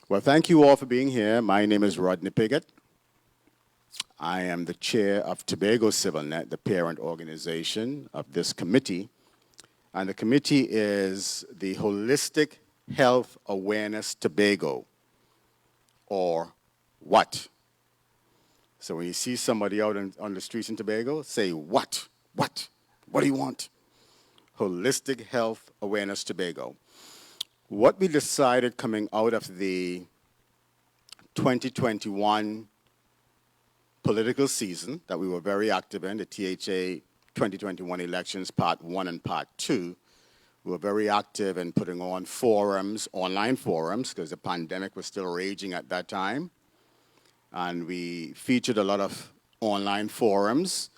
Well, thank you all for being here. My name is Rodney Piggott. I am the chair of Tobago CivilNet, the parent organization of this committee. And the committee is the Holistic Health Awareness Tobago, or what? So when you see somebody out on the streets in Tobago, say, what? What? What do you want? Holistic Health Awareness Tobago. What we decided coming out of the 2021 political season that we were very active in, the THA 2021 elections, part 1 and part 2, we were very active in putting on forums, online forums, because the pandemic was still raging at that time. And we featured a lot of online forums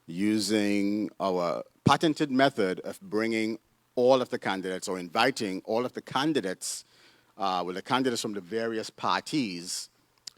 using our patented method of bringing all of the candidates, or inviting all of the candidates, the candidates from the various parties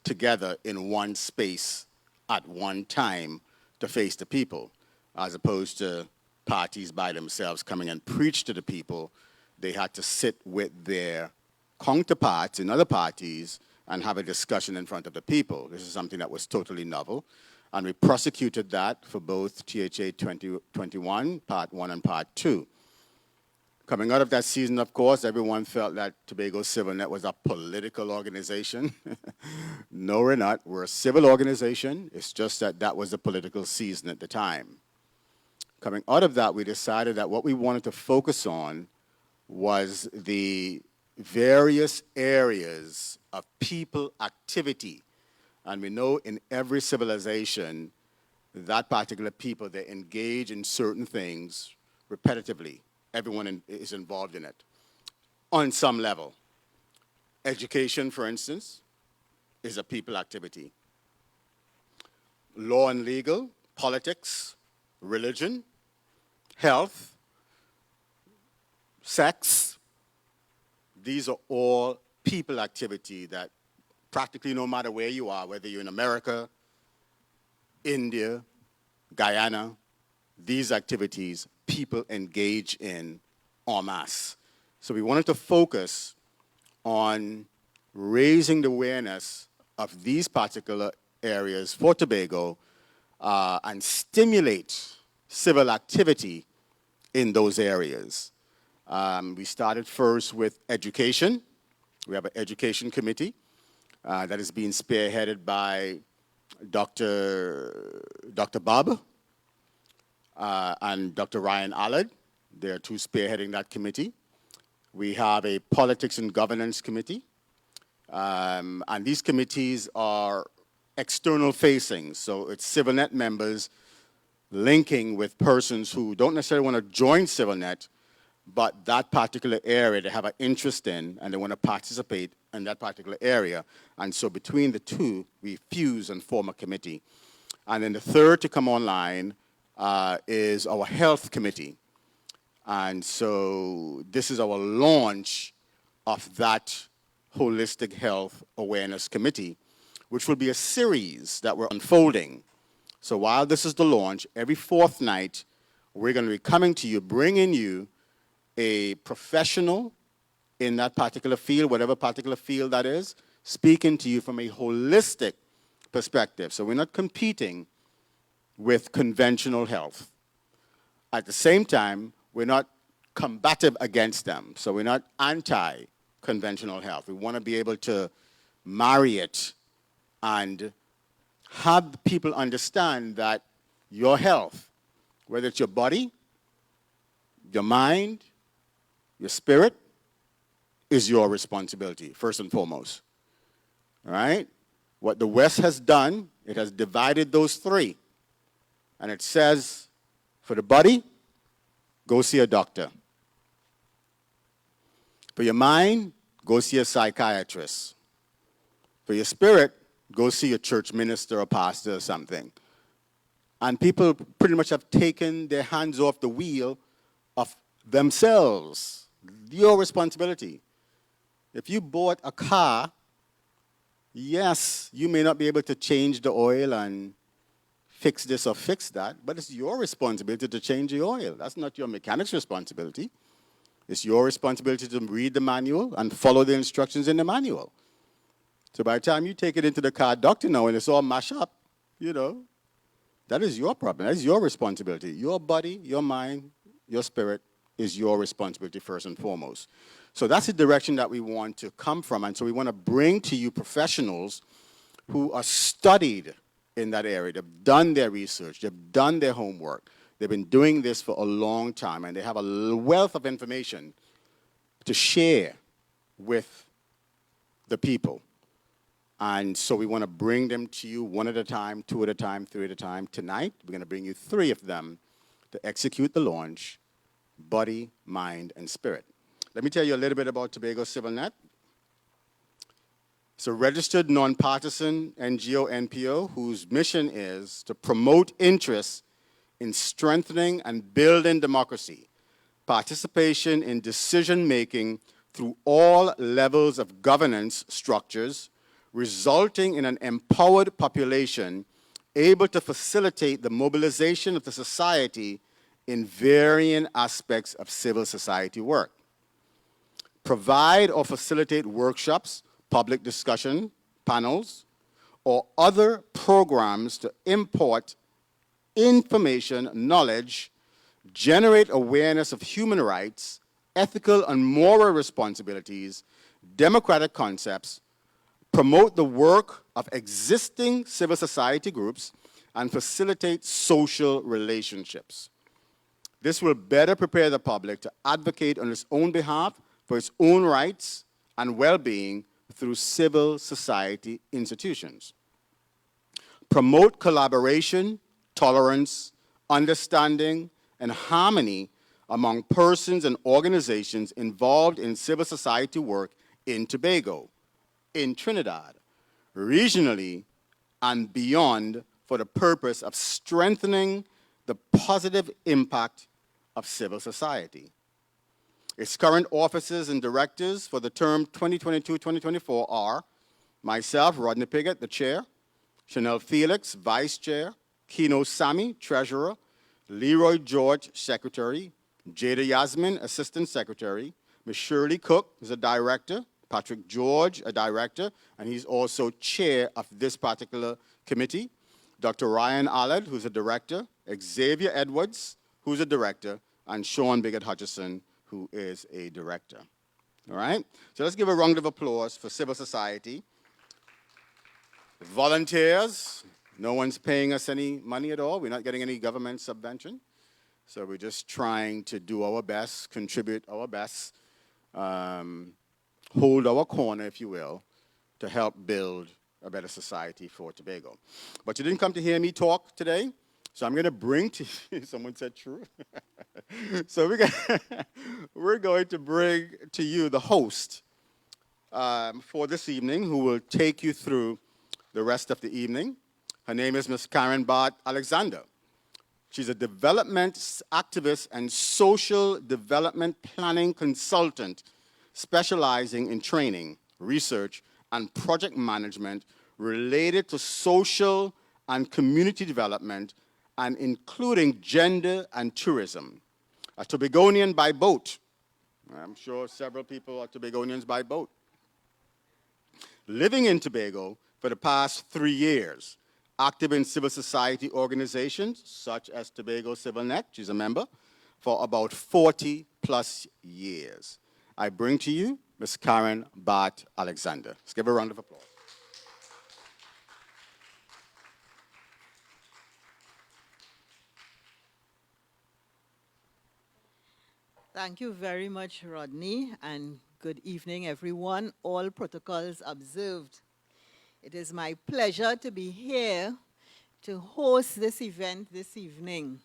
together in one space at one time to face the people, as opposed to parties by themselves coming and preach to the people. They had to sit with their counterparts in other parties and have a discussion in front of the people. This is something that was totally novel. And we prosecuted that for both THA 2021, part 1 and part 2. Coming out of that season, of course, everyone felt that Tobago CivilNet was a political organization. No, we're not. We're a civil organization. It's just that that was the political season at the time. Coming out of that, we decided that what we wanted to focus on was the various areas of people activity. And we know in every civilization, that particular people, they engage in certain things repetitively. Everyone is involved in it on some level. Education, for instance, is a people activity. Law and legal, politics, religion, health, sex, these are all people activity that practically no matter where you are, whether you're in America, India, Guyana, these activities people engage in en masse. So we wanted to focus on raising the awareness of these particular areas for Tobago and stimulate civil activity in those areas. We started first with education. We have an education committee that is being spearheaded by Dr. Bob and Dr. Ryan Allard. They're two spearheading that committee. We have a politics and governance committee. And these committees are external facing. So it's CivilNet members linking with persons who don't necessarily want to join CivilNet, but that particular area they have an interest in and they want to participate in that particular area. And so between the two, we fuse and form a committee. And then the third to come online is our health committee. And so this is our launch of that Holistic Health Awareness Committee, which will be a series that we're unfolding. So while this is the launch, every fourth night, we're going to be coming to you, bringing you a professional in that particular field, whatever particular field that is, speaking to you from a holistic perspective. So we're not competing with conventional health. At the same time, we're not combative against them. So we're not anti-conventional health. We want to be able to marry it and have people understand that your health, whether it's your body, your mind, your spirit, is your responsibility, first and foremost. All right? What the West has done, it has divided those three. And it says, for the body, go see a doctor. For your mind, go see a psychiatrist. For your spirit, go see a church minister or pastor or something. And people pretty much have taken their hands off the wheel of themselves. Your responsibility. If you bought a car, yes, you may not be able to change the oil and fix this or fix that, but it's your responsibility to change the oil. That's not your mechanic's responsibility. It's your responsibility to read the manual and follow the instructions in the manual. So by the time you take it into the car doctor now and it's all mashed up, you know, that is your problem. That is your responsibility. Your body, your mind, your spirit is your responsibility first and foremost. So that's the direction that we want to come from. And so we want to bring to you professionals who are studied in that area. They've done their research. They've done their homework. They've been doing this for a long time, and they have a wealth of information to share with the people. And so we want to bring them to you one at a time, two at a time, three at a time. Tonight, we're going to bring you three of them to execute the launch: body, mind, and spirit. Let me tell you a little bit about Tobago CivilNet. It's a registered nonpartisan NGO, NPO, whose mission is to promote interest in strengthening and building democracy, participation in decision-making through all levels of governance structures, resulting in an empowered population able to facilitate the mobilization of the society in varying aspects of civil society work. Provide or facilitate workshops, public discussion, panels, or other programs to impart information, knowledge, generate awareness of human rights, ethical and moral responsibilities, democratic concepts, promote the work of existing civil society groups, and facilitate social relationships. This will better prepare the public to advocate on its own behalf for its own rights and well-being through civil society institutions. Promote collaboration, tolerance, understanding, and harmony among persons and organizations involved in civil society work in Tobago, in Trinidad, regionally, and beyond, for the purpose of strengthening the positive impact of civil society. Its current officers and directors for the term 2022-2024 are myself, Rodney Piggott, the chair; Chanel Felix, vice chair; Kino Sami, treasurer; Leroy George, secretary; Jada Yasmin, assistant secretary; Ms. Shirley Cook is a director; Patrick George, a director, and he's also chair of this particular committee; Dr. Ryan Allard, who's a director; Xavier Edwards, who's a director; and Sean Biggett Hutchison, who is a director. All right? So let's give a round of applause for civil society. Volunteers, no one's paying us any money at all. We're not getting any government subvention. So we're just trying to do our best, contribute our best, hold our corner, if you will, to help build a better society for Tobago. But you didn't come to hear me talk today, so I'm going to bring to you, someone said true. So we're going to bring to you the host for this evening, who will take you through the rest of the evening. Her name is Ms. Karen Bart Alexander. She's a development activist and social development planning consultant specializing in training, research, and project management related to social and community development, and including gender and tourism. A Tobagonian by boat. I'm sure several people are Tobagonians by boat. Living in Tobago for the past 3 years, active in civil society organizations such as Tobago CivilNet, she's a member, for about 40 plus years. I bring to you Ms. Karen Bart Alexander. Let's give her a round of applause. Thank you very much, Rodney, and good evening, everyone. All protocols observed. It is my pleasure to be here to host this event this evening.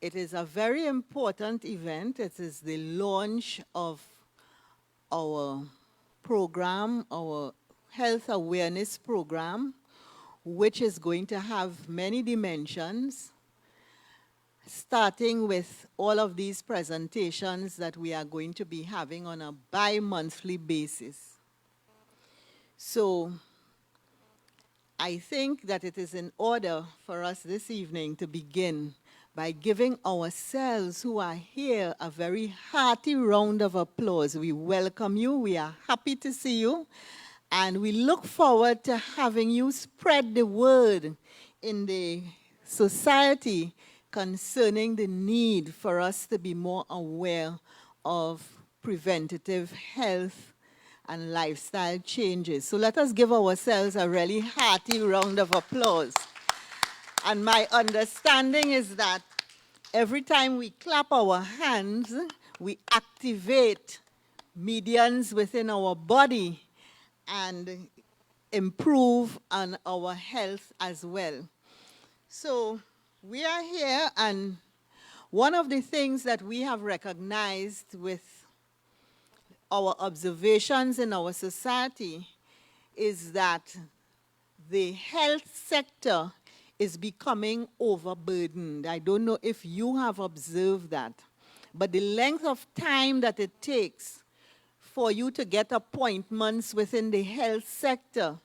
It is a very important event. It is the launch of our program, our health awareness program, which is going to have many dimensions, starting with all of these presentations that we are going to be having on a bi-monthly basis. So I think that it is in order for us this evening to begin by giving ourselves who are here a very hearty round of applause. We welcome you. We are happy to see you. And we look forward to having you spread the word in the society concerning the need for us to be more aware of preventative health and lifestyle changes. So let us give ourselves a really hearty round of applause. And my understanding is that every time we clap our hands, we activate medians within our body and improve on our health as well. So we are here, and one of the things that we have recognized with our observations in our society is that the health sector is becoming overburdened. I don't know if you have observed that, but the length of time that it takes for you to get appointments within the health sector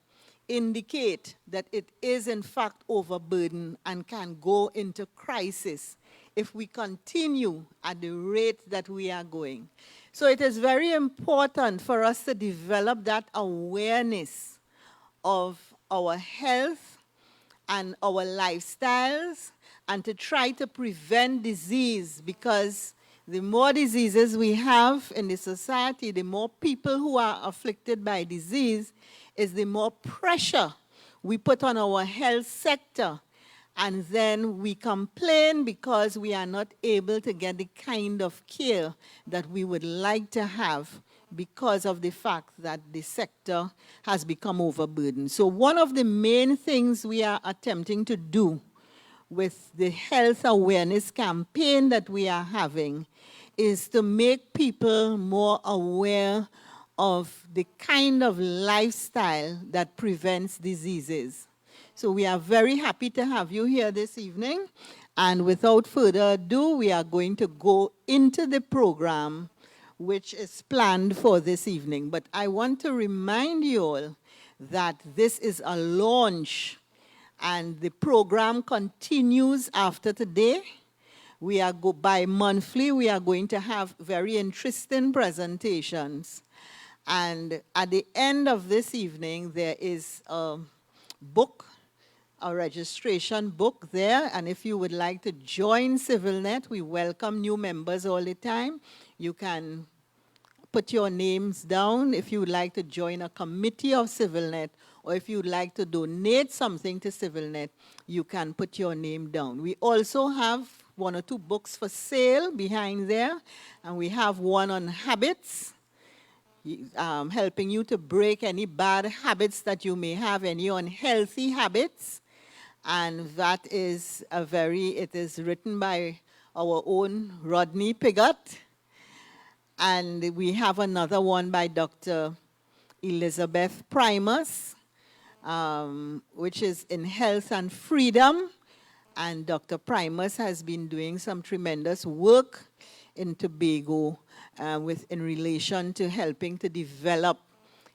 indicate that it is in fact overburdened and can go into crisis if we continue at the rate that we are going. So it is very important for us to develop that awareness of our health and our lifestyles and to try to prevent disease, because the more diseases we have in the society, the more people who are afflicted by disease, is the more pressure we put on our health sector. And then we complain because we are not able to get the kind of care that we would like to have because of the fact that the sector has become overburdened. So one of the main things we are attempting to do with the health awareness campaign that we are having is to make people more aware of the kind of lifestyle that prevents diseases. So we are very happy to have you here this evening. And without further ado, we are going to go into the program which is planned for this evening. But I want to remind you all that this is a launch, and the program continues after today. We are bi-monthly, we are going to have very interesting presentations. And at the end of this evening, there is a book, a registration book there. And if you would like to join CivilNet, we welcome new members all the time. You can put your names down if you would like to join a committee of CivilNet, or if you'd like to donate something to CivilNet, you can put your name down. We also have 1 or 2 books for sale behind there, and we have one on habits, helping you to break any bad habits that you may have, any unhealthy habits. And that is it is written by our own Rodney Pigott. And we have another one by Dr. Elizabeth Primus, which is in health and freedom. And Dr. Primus has been doing some tremendous work in Tobago in relation to helping to develop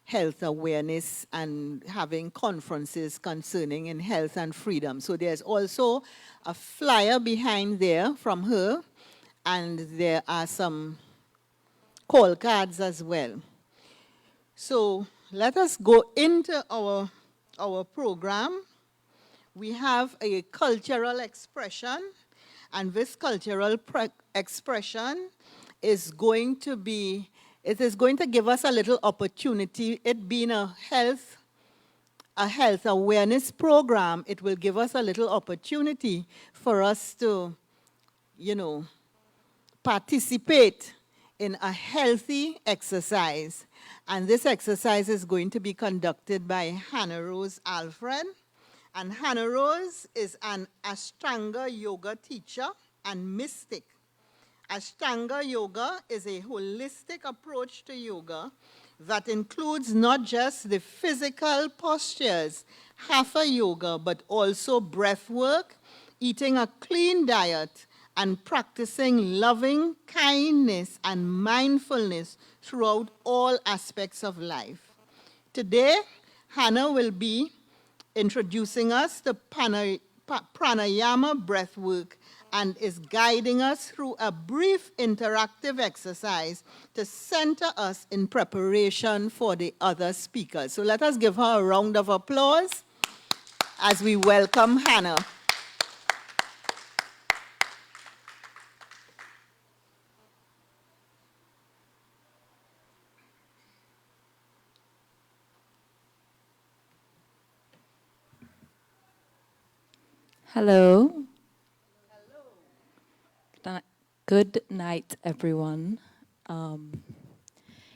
health awareness and having conferences concerning in health and freedom. So there's also a flyer behind there from her, and there are some call cards as well. So let us go into our program. We have a cultural expression, and this cultural expression is going to give us a little opportunity. It being a health awareness program, it will give us a little opportunity for us to, participate in a healthy exercise. And this exercise is going to be conducted by Hannah Rose Alfred. And Hannah Rose is an Ashtanga yoga teacher and mystic. Ashtanga yoga is a holistic approach to yoga that includes not just the physical postures, hatha yoga, but also breath work, eating a clean diet, and practicing loving kindness and mindfulness throughout all aspects of life. Today, Hannah will be introducing us to pranayama breath work and is guiding us through a brief interactive exercise to center us in preparation for the other speakers. So let us give her a round of applause as we welcome Hannah. Hello. Good night, everyone. Um,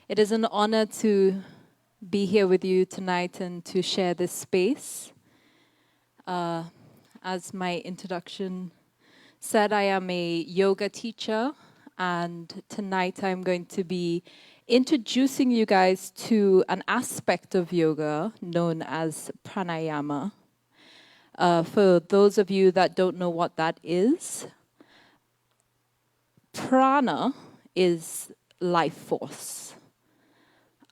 it is an honor to be here with you tonight and to share this space. As my introduction said, I am a yoga teacher, and tonight I'm going to be introducing you guys to an aspect of yoga known as pranayama. For those of you that don't know what that is, prana is life force.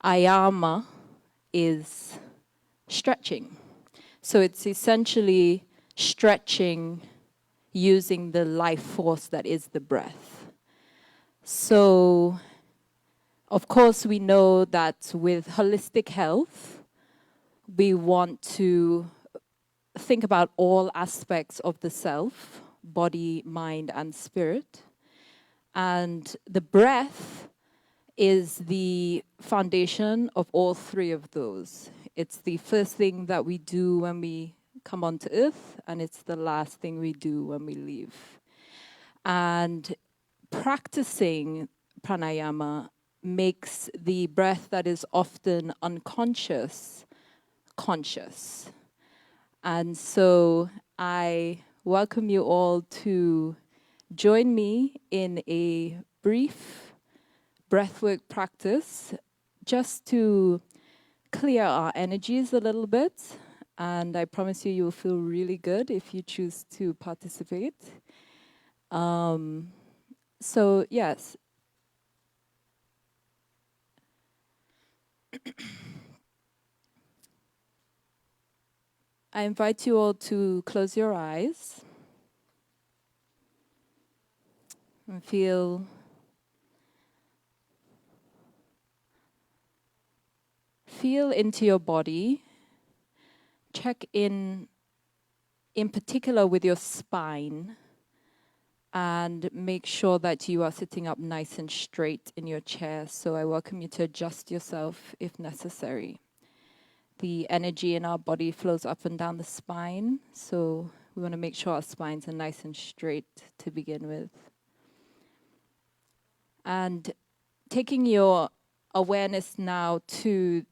Ayama is stretching. So it's essentially stretching using the life force that is the breath. So, of course, we know that with holistic health, we want to think about all aspects of the self, body, mind, and spirit. And the breath is the foundation of all three of those. It's the first thing that we do when we come onto earth, and it's the last thing we do when we leave. And practicing pranayama makes the breath that is often unconscious conscious. And so I welcome you all to join me in a brief breathwork practice just to clear our energies a little bit. And I promise you, you'll feel really good if you choose to participate. So, yes. I invite you all to close your eyes and feel into your body. Check in particular with your spine, and make sure that you are sitting up nice and straight in your chair. So I welcome you to adjust yourself if necessary. The energy in our body flows up and down the spine, so we want to make sure our spines are nice and straight to begin with. And taking your awareness now to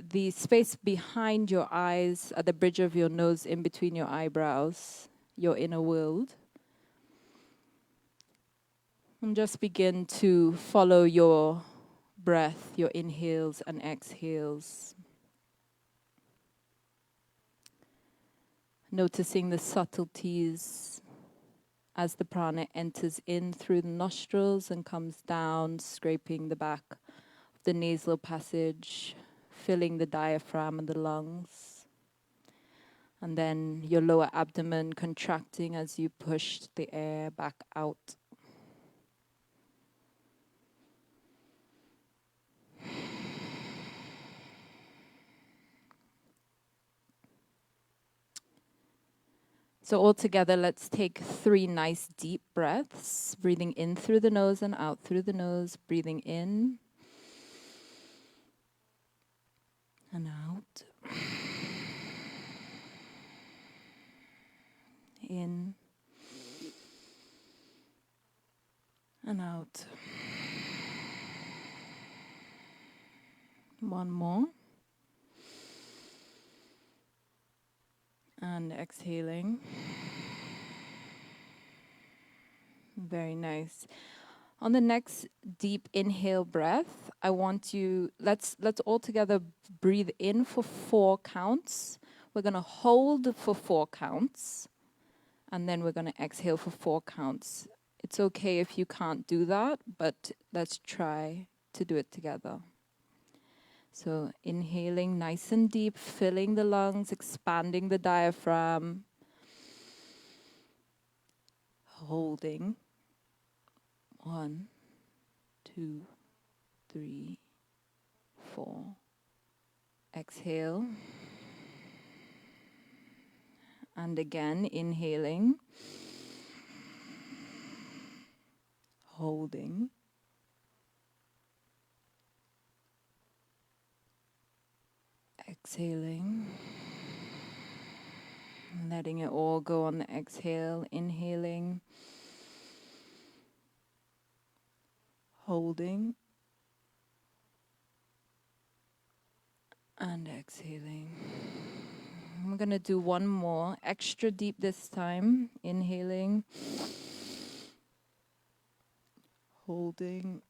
the space behind your eyes, at the bridge of your nose, in between your eyebrows, your inner world. And just begin to follow your breath, your inhales and exhales. Noticing the subtleties as the prana enters in through the nostrils and comes down, scraping the back of the nasal passage, filling the diaphragm and the lungs. And then your lower abdomen contracting as you push the air back out. So all together, let's take 3 nice deep breaths, breathing in through the nose and out through the nose, breathing in and out. In and out. One more. And exhaling. Very nice. On the next deep inhale breath, I want you, let's all together breathe in for 4 counts. We're going to hold for 4 counts, and then we're going to exhale for 4 counts. It's okay if you can't do that, but let's try to do it together. So inhaling nice and deep, filling the lungs, expanding the diaphragm. holding. 1, 2, 3, 4. Exhale. And again, inhaling. Holding. Exhaling. Letting it all go on the exhale. Inhaling. Holding. And exhaling. I'm going to do one more, extra deep this time. Inhaling. Holding.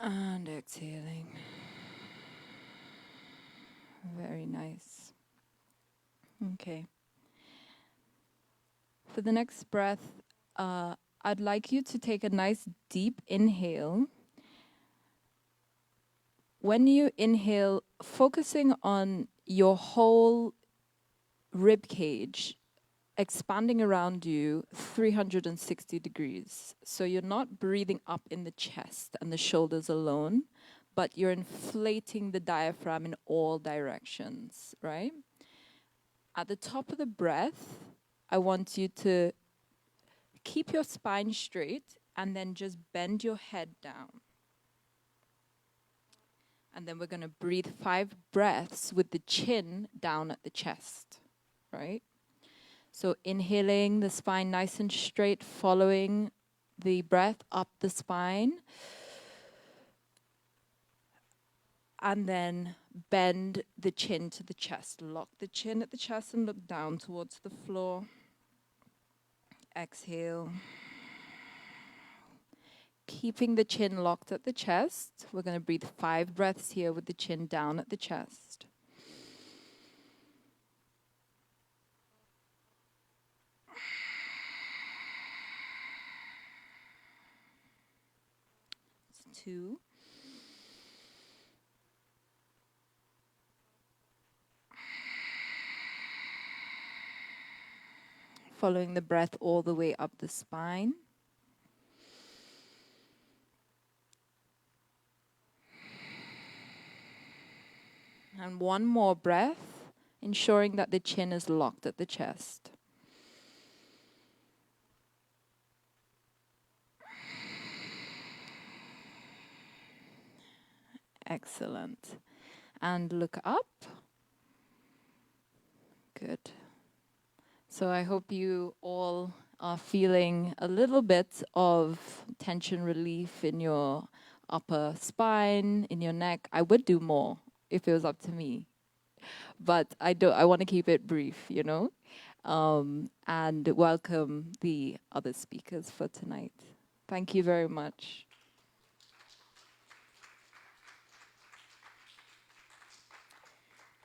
And exhaling. Very nice. Okay. For the next breath, I'd like you to take a nice deep inhale. When you inhale, focusing on your whole rib cage, expanding around you 360 degrees. So you're not breathing up in the chest and the shoulders alone, but you're inflating the diaphragm in all directions, right? At the top of the breath, I want you to keep your spine straight and then just bend your head down. And then we're going to breathe 5 breaths with the chin down at the chest, right? So inhaling the spine nice and straight, following the breath up the spine. And then bend the chin to the chest. Lock the chin at the chest and look down towards the floor. Exhale. Keeping the chin locked at the chest. We're going to breathe 5 breaths here with the chin down at the chest. It's 2. Following the breath all the way up the spine. And one more breath, ensuring that the chin is locked at the chest. Excellent. And look up. Good. So I hope you all are feeling a little bit of tension relief in your upper spine, in your neck. I would do more if it was up to me. But I want to keep it brief, you know? And welcome the other speakers for tonight. Thank you very much.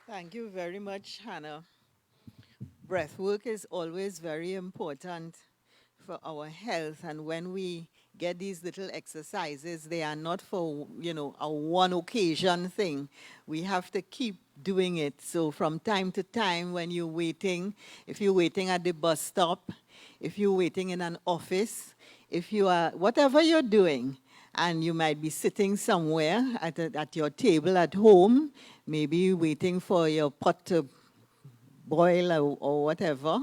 Thank you very much, Hannah. Breath work is always very important for our health, and when we get these little exercises, they are not for, a one occasion thing. We have to keep doing it. So from time to time when you're waiting, if you're waiting at the bus stop, if you're waiting in an office, if you are, whatever you're doing, and you might be sitting somewhere at your table at home, maybe waiting for your pot to boil or whatever,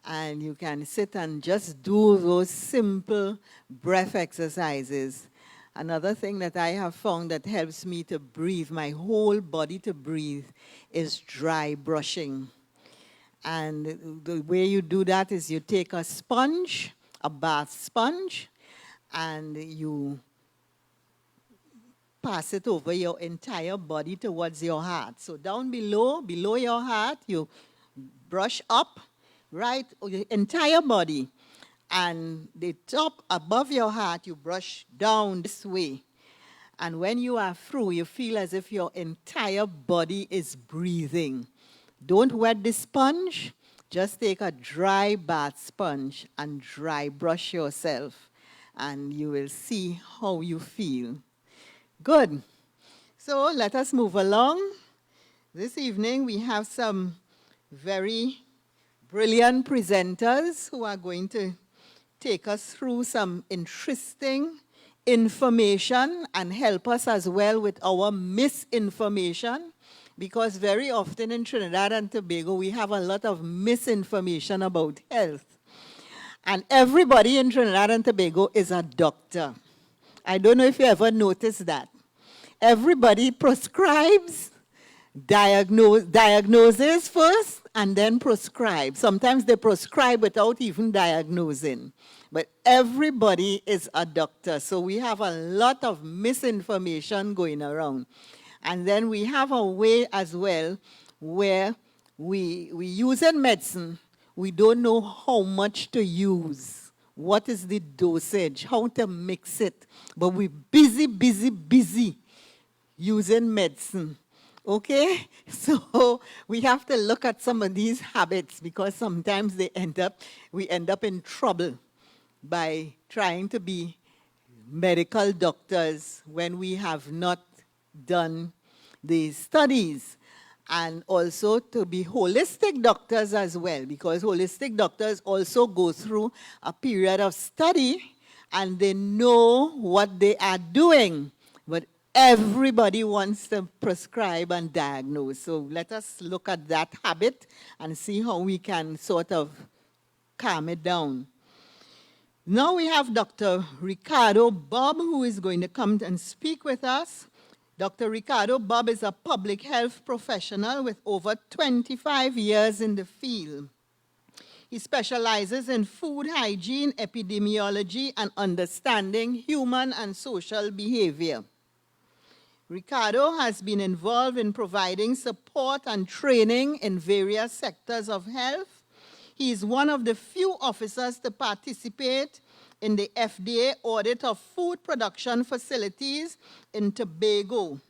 and you can sit and just do those simple breath exercises. Another thing that I have found that helps me to breathe, my whole body to breathe, is dry brushing. And the way you do that is you take a sponge, a bath sponge, and you pass it over your entire body towards your heart. So down below your heart, you brush up, right, your entire body. And the top above your heart, you brush down this way. And when you are through, you feel as if your entire body is breathing. Don't wet the sponge. Just take a dry bath sponge and dry brush yourself. And you will see how you feel. Good. So let us move along. This evening we have some very brilliant presenters who are going to take us through some interesting information and help us as well with our misinformation, because very often in Trinidad and Tobago we have a lot of misinformation about health. And everybody in Trinidad and Tobago is a doctor. I don't know if you ever noticed that. Everybody prescribes, diagnoses first, and then prescribe. Sometimes they prescribe without even diagnosing. But everybody is a doctor. So we have a lot of misinformation going around. And then we have a way as well where we use in medicine, we don't know how much to use. What is the dosage? How to mix it? But we're busy using medicine. Okay? So we have to look at some of these habits, because sometimes we end up in trouble by trying to be medical doctors when we have not done the studies. And also to be holistic doctors as well, because holistic doctors also go through a period of study and they know what they are doing. But everybody wants to prescribe and diagnose. So let us look at that habit and see how we can sort of calm it down. Now we have Dr. Ricardo Bob, who is going to come and speak with us. Dr. Ricardo Bob is a public health professional with over 25 years in the field. He specializes in food hygiene, epidemiology, and understanding human and social behavior. Ricardo has been involved in providing support and training in various sectors of health. He is one of the few officers to participate in the FDA audit of food production facilities in Tobago.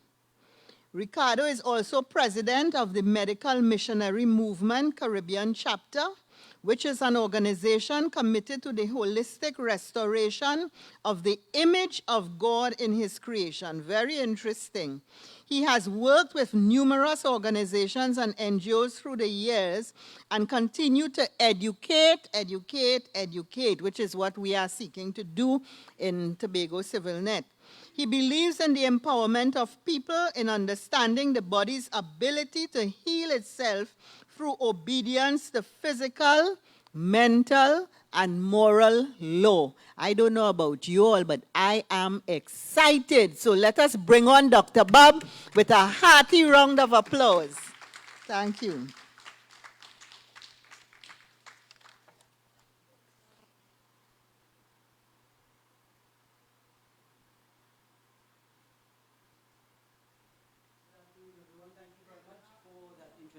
Ricardo is also president of the Medical Missionary Movement Caribbean Chapter, which is an organization committed to the holistic restoration of the image of God in his creation. Very interesting. He has worked with numerous organizations and NGOs through the years and continue to educate, which is what we are seeking to do in Tobago Civil Net. He believes in the empowerment of people in understanding the body's ability to heal itself through obedience to physical, mental, and moral law. I don't know about you all, but I am excited. So let us bring on Dr. Bob with a hearty round of applause. Thank you.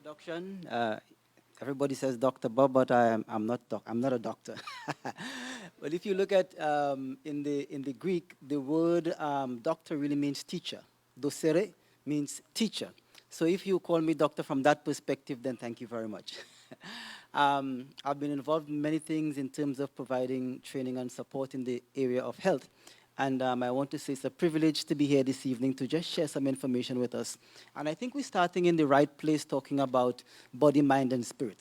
Introduction. Everybody says Dr. Bob, but I'm not a doctor. But if you look at in the Greek, the word doctor really means teacher. Docere means teacher. So if you call me doctor from that perspective, then thank you very much. I've been involved in many things in terms of providing training and support in the area of health. And I want to say it's a privilege to be here this evening to just share some information with us. And I think we're starting in the right place talking about body, mind, and spirit.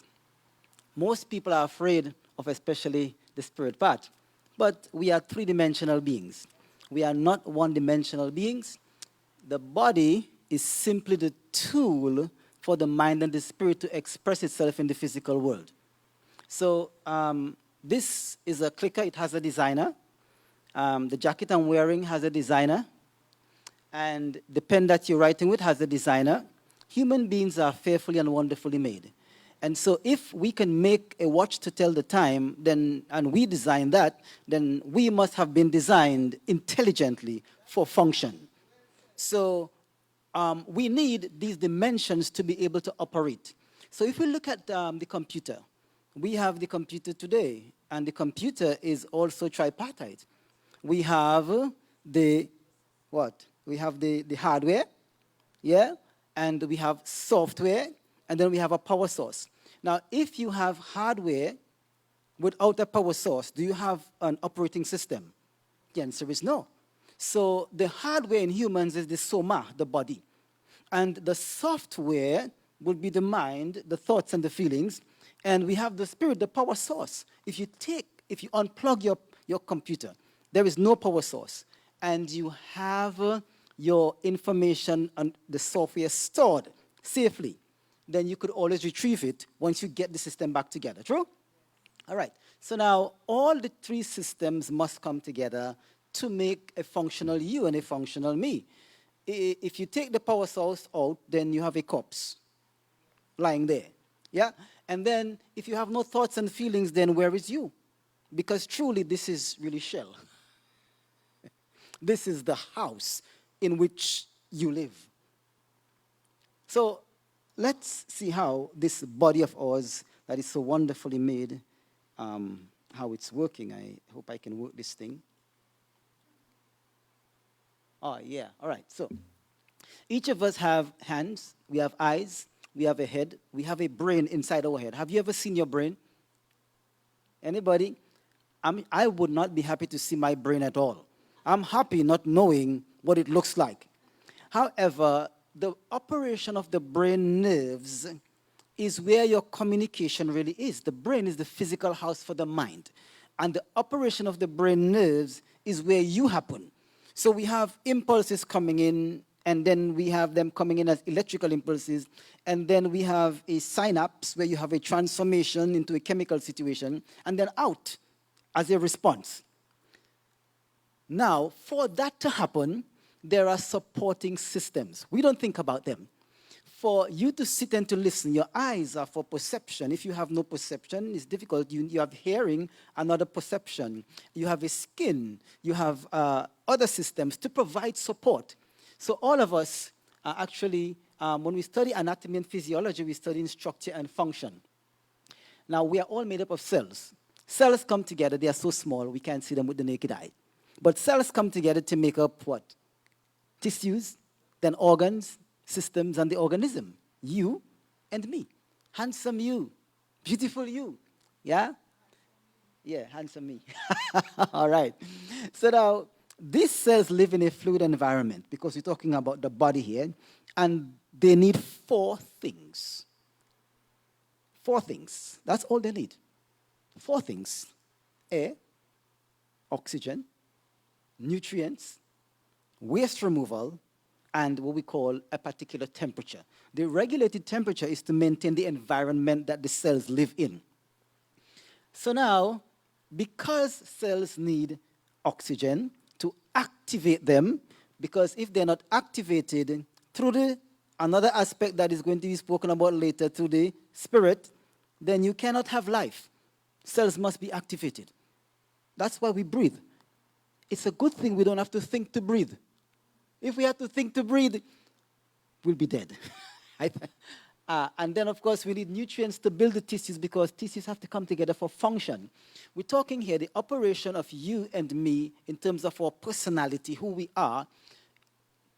Most people are afraid of especially the spirit part. But we are three-dimensional beings. We are not one-dimensional beings. The body is simply the tool for the mind and the spirit to express itself in the physical world. So this is a clicker. It has a designer. The jacket I'm wearing has a designer, and the pen that you're writing with has a designer. Human beings are fearfully and wonderfully made. And so if we can make a watch to tell the time, and we design that, then we must have been designed intelligently for function. So we need these dimensions to be able to operate. So if we look at the computer, we have the computer today, and the computer is also tripartite. We have the hardware, yeah, and we have software, and then we have a power source. Now, if you have hardware without a power source, do you have an operating system? The answer is no. So the hardware in humans is the soma, the body, and the software would be the mind, the thoughts and the feelings, And we have the spirit, the power source. If you unplug your computer, there is no power source, and you have your information and the software stored safely, then you could always retrieve it once you get the system back together. True? All right. So now all the three systems must come together to make a functional you and a functional me. If you take the power source out, then you have a corpse lying there. Yeah? And then if you have no thoughts and feelings, then where is you? Because truly this is really shell. This is the house in which you live. So let's see how this body of ours that is so wonderfully made, how it's working. I hope I can work this thing. Oh, yeah. All right. So each of us have hands, we have eyes, we have a head, we have a brain inside our head. Have you ever seen your brain? Anybody? I would not be happy to see my brain at all. I'm happy not knowing what it looks like. However, the operation of the brain nerves is where your communication really is. The brain is the physical house for the mind. And the operation of the brain nerves is where you happen. So we have impulses coming in, and then we have them coming in as electrical impulses, and then we have a synapse where you have a transformation into a chemical situation, and then out as a response. Now, for that to happen, there are supporting systems. We don't think about them. For you to sit and to listen, your eyes are for perception. If you have no perception, it's difficult. You have hearing, another perception. You have a skin. You have other systems to provide support. So all of us are actually, when we study anatomy and physiology, we study in structure and function. Now, we are all made up of cells. Cells come together. They are so small, we can't see them with the naked eye. But cells come together to make up what? Tissues, then organs, systems, and the organism. You and me. Handsome you. Beautiful you. Yeah? Yeah, handsome me. All right. So now, these cells live in a fluid environment because we're talking about the body here, and they need 4 things. 4 things. That's all they need. 4 things. Air, oxygen, nutrients, waste removal, and what we call a particular temperature. The regulated temperature is to maintain the environment that the cells live in. So now, because cells need oxygen to activate them, because if they're not activated through another aspect that is going to be spoken about later, through the spirit, then you cannot have life. Cells must be activated. That's why we breathe. It's a good thing we don't have to think to breathe. If we had to think to breathe, we'll be dead. And then, of course, we need nutrients to build the tissues because tissues have to come together for function. We're talking here the operation of you and me in terms of our personality, who we are.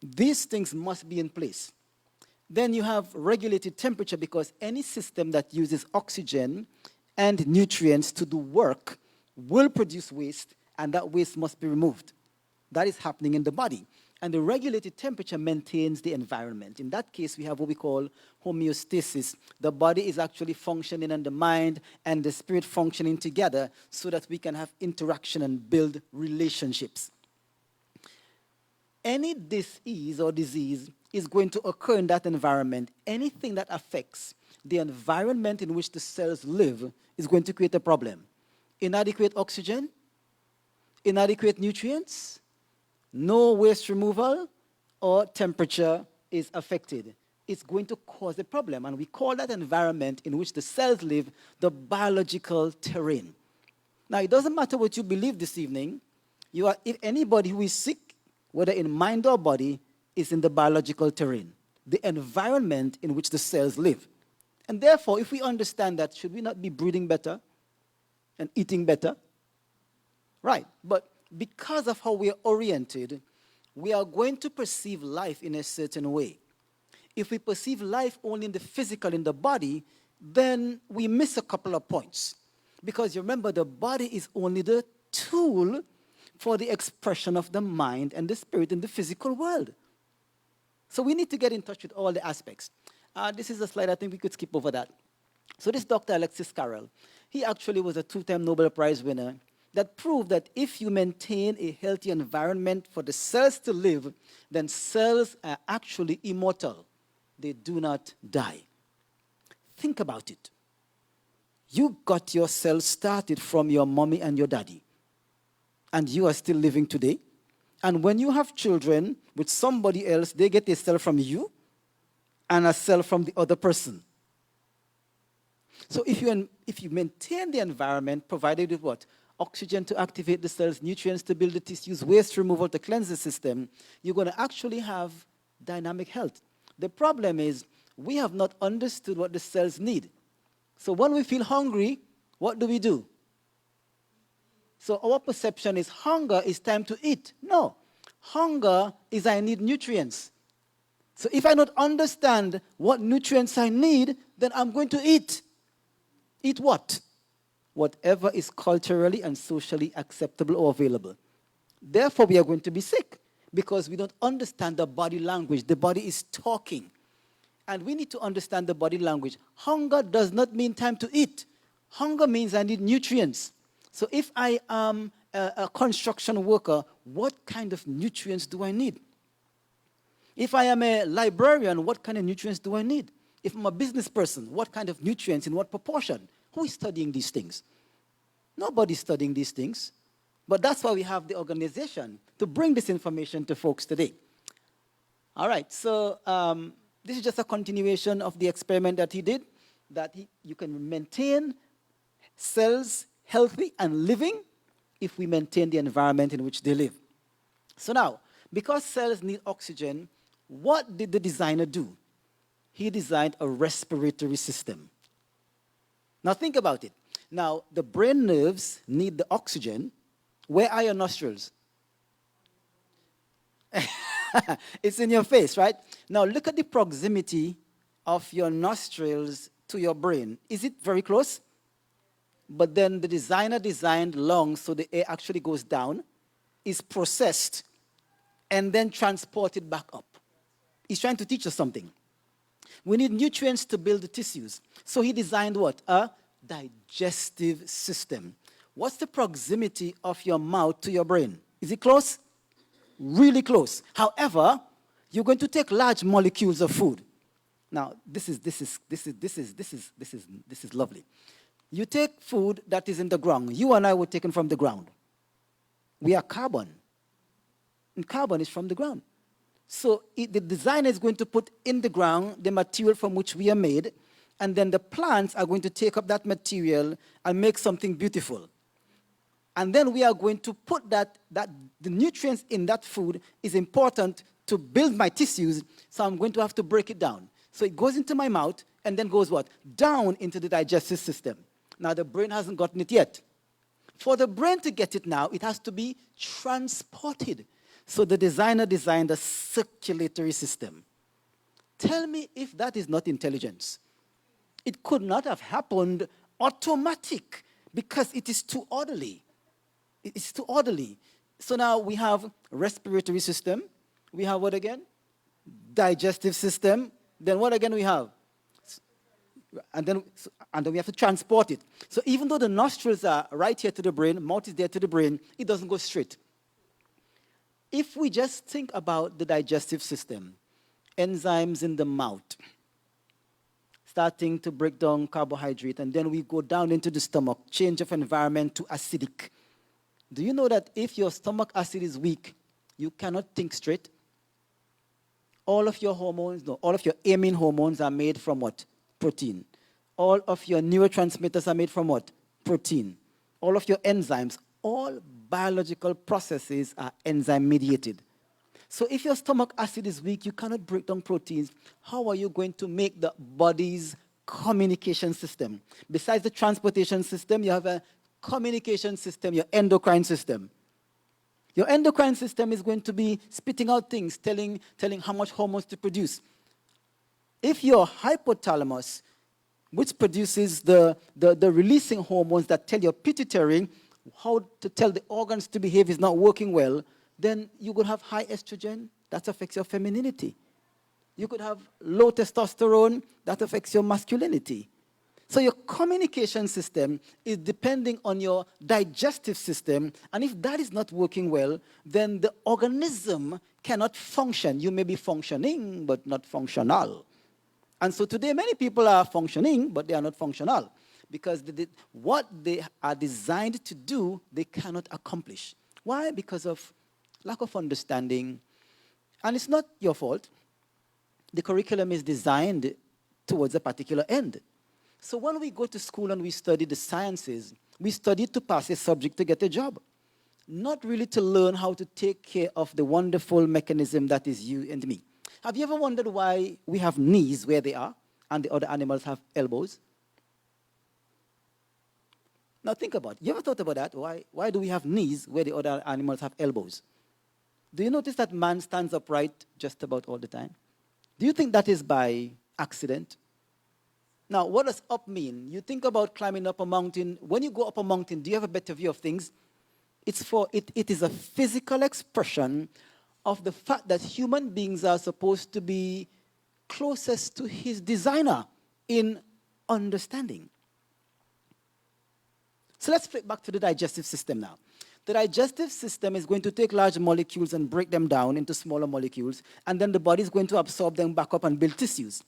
These things must be in place. Then you have regulated temperature because any system that uses oxygen and nutrients to do work will produce waste, and that waste must be removed. That is happening in the body. And the regulated temperature maintains the environment. In that case, we have what we call homeostasis. The body is actually functioning and the mind and the spirit functioning together so that we can have interaction and build relationships. Any disease or disease is going to occur in that environment. Anything that affects the environment in which the cells live is going to create a problem. Inadequate oxygen, inadequate nutrients, no waste removal, or temperature is affected. It's going to cause a problem, and we call that environment in which the cells live the biological terrain. Now, it doesn't matter what you believe this evening. If anybody who is sick, whether in mind or body, is in the biological terrain, the environment in which the cells live. And therefore, if we understand that, should we not be breathing better and eating better? Right, but because of how we are oriented, we are going to perceive life in a certain way. If we perceive life only in the physical, in the body, then we miss a couple of points. Because you remember, the body is only the tool for the expression of the mind and the spirit in the physical world. So we need to get in touch with all the aspects. This is a slide, I think we could skip over that. So this Dr. Alexis Carrel, he actually was a two-time Nobel Prize winner that proved that if you maintain a healthy environment for the cells to live, then cells are actually immortal. They do not die. Think about it. You got your cells started from your mommy and your daddy, and you are still living today. And when you have children with somebody else, they get a cell from you and a cell from the other person. So if you maintain the environment provided with what? Oxygen to activate the cells, nutrients to build the tissues, waste removal to cleanse the system, you're going to actually have dynamic health. The problem is we have not understood what the cells need. So when we feel hungry, what do? So our perception is hunger is time to eat. No. Hunger is I need nutrients. So if I don't understand what nutrients I need, then I'm going to eat. Eat what? Whatever is culturally and socially acceptable or available. Therefore, we are going to be sick because we don't understand the body language. The body is talking. And we need to understand the body language. Hunger does not mean time to eat. Hunger means I need nutrients. So if I am a construction worker, what kind of nutrients do I need? If I am a librarian, what kind of nutrients do I need? If I'm a business person, what kind of nutrients, in what proportion? Who is studying these things? Nobody's studying these things. But that's why we have the organization to bring this information to folks today. All right, so this is just a continuation of the experiment that he did, that you can maintain cells healthy and living if we maintain the environment in which they live. So now, because cells need oxygen, what did the designer do? He designed a respiratory system. Now think about it. Now, the brain nerves need the oxygen. Where are your nostrils? It's in your face, right? Now look at the proximity of your nostrils to your brain. Is it very close? But then the designer designed lungs so the air actually goes down, is processed, and then transported back up. He's trying to teach us something. We need nutrients to build the tissues. So he designed what? A digestive system. What's the proximity of your mouth to your brain? Is it close? Really close. However, you're going to take large molecules of food. Now, this is lovely. You take food that is in the ground. You and I were taken from the ground. We are carbon. And carbon is from the ground. So the designer is going to put in the ground the material from which we are made, and then the plants are going to take up that material and make something beautiful. And then we are going to put the nutrients in that food is important to build my tissues, so I'm going to have to break it down. So it goes into my mouth and then goes what? Down into the digestive system. Now the brain hasn't gotten it yet. For the brain to get it now, it has to be transported. So the designer designed a circulatory system. Tell me if that is not intelligence. It could not have happened automatic because it is too orderly. It's too orderly. So now we have respiratory system. We have what again? Digestive system. Then what again we have? And then we have to transport it. So even though the nostrils are right here to the brain, mouth is there to the brain, it doesn't go straight. If we just think about the digestive system, enzymes in the mouth, starting to break down carbohydrate, and then we go down into the stomach, change of environment to acidic. Do you know that if your stomach acid is weak, you cannot think straight? All of your hormones, no, all of your amine hormones are made from what? Protein. All of your neurotransmitters are made from what? Protein. All of your enzymes, all biological processes are enzyme mediated. So if your stomach acid is weak, you cannot break down proteins. How are you going to make the body's communication system? Besides the transportation system, you have a communication system, your endocrine system. Your endocrine system is going to be spitting out things, telling how much hormones to produce. If your hypothalamus, which produces the releasing hormones that tell your pituitary how to tell the organs to behave is not working well, then you could have high estrogen, that affects your femininity. You could have low testosterone, that affects your masculinity. So your communication system is depending on your digestive system, and if that is not working well, then the organism cannot function. You may be functioning, but not functional. And so today, many people are functioning, but they are not functional, because what they are designed to do, they cannot accomplish. Why? Because of lack of understanding. And it's not your fault. The curriculum is designed towards a particular end. So when we go to school and we study the sciences, we study to pass a subject to get a job, not really to learn how to take care of the wonderful mechanism that is you and me. Have you ever wondered why we have knees where they are and the other animals have elbows? Now think about it. You ever thought about that? Why do we have knees where the other animals have elbows? Do you notice that man stands upright just about all the time? Do you think that is by accident? Now, what does up mean? You think about climbing up a mountain. When you go up a mountain, do you have a better view of things? It is a physical expression of the fact that human beings are supposed to be closest to his designer in understanding. So let's flip back to the digestive system now. The digestive system is going to take large molecules and break them down into smaller molecules, and then the body is going to absorb them back up and build tissues.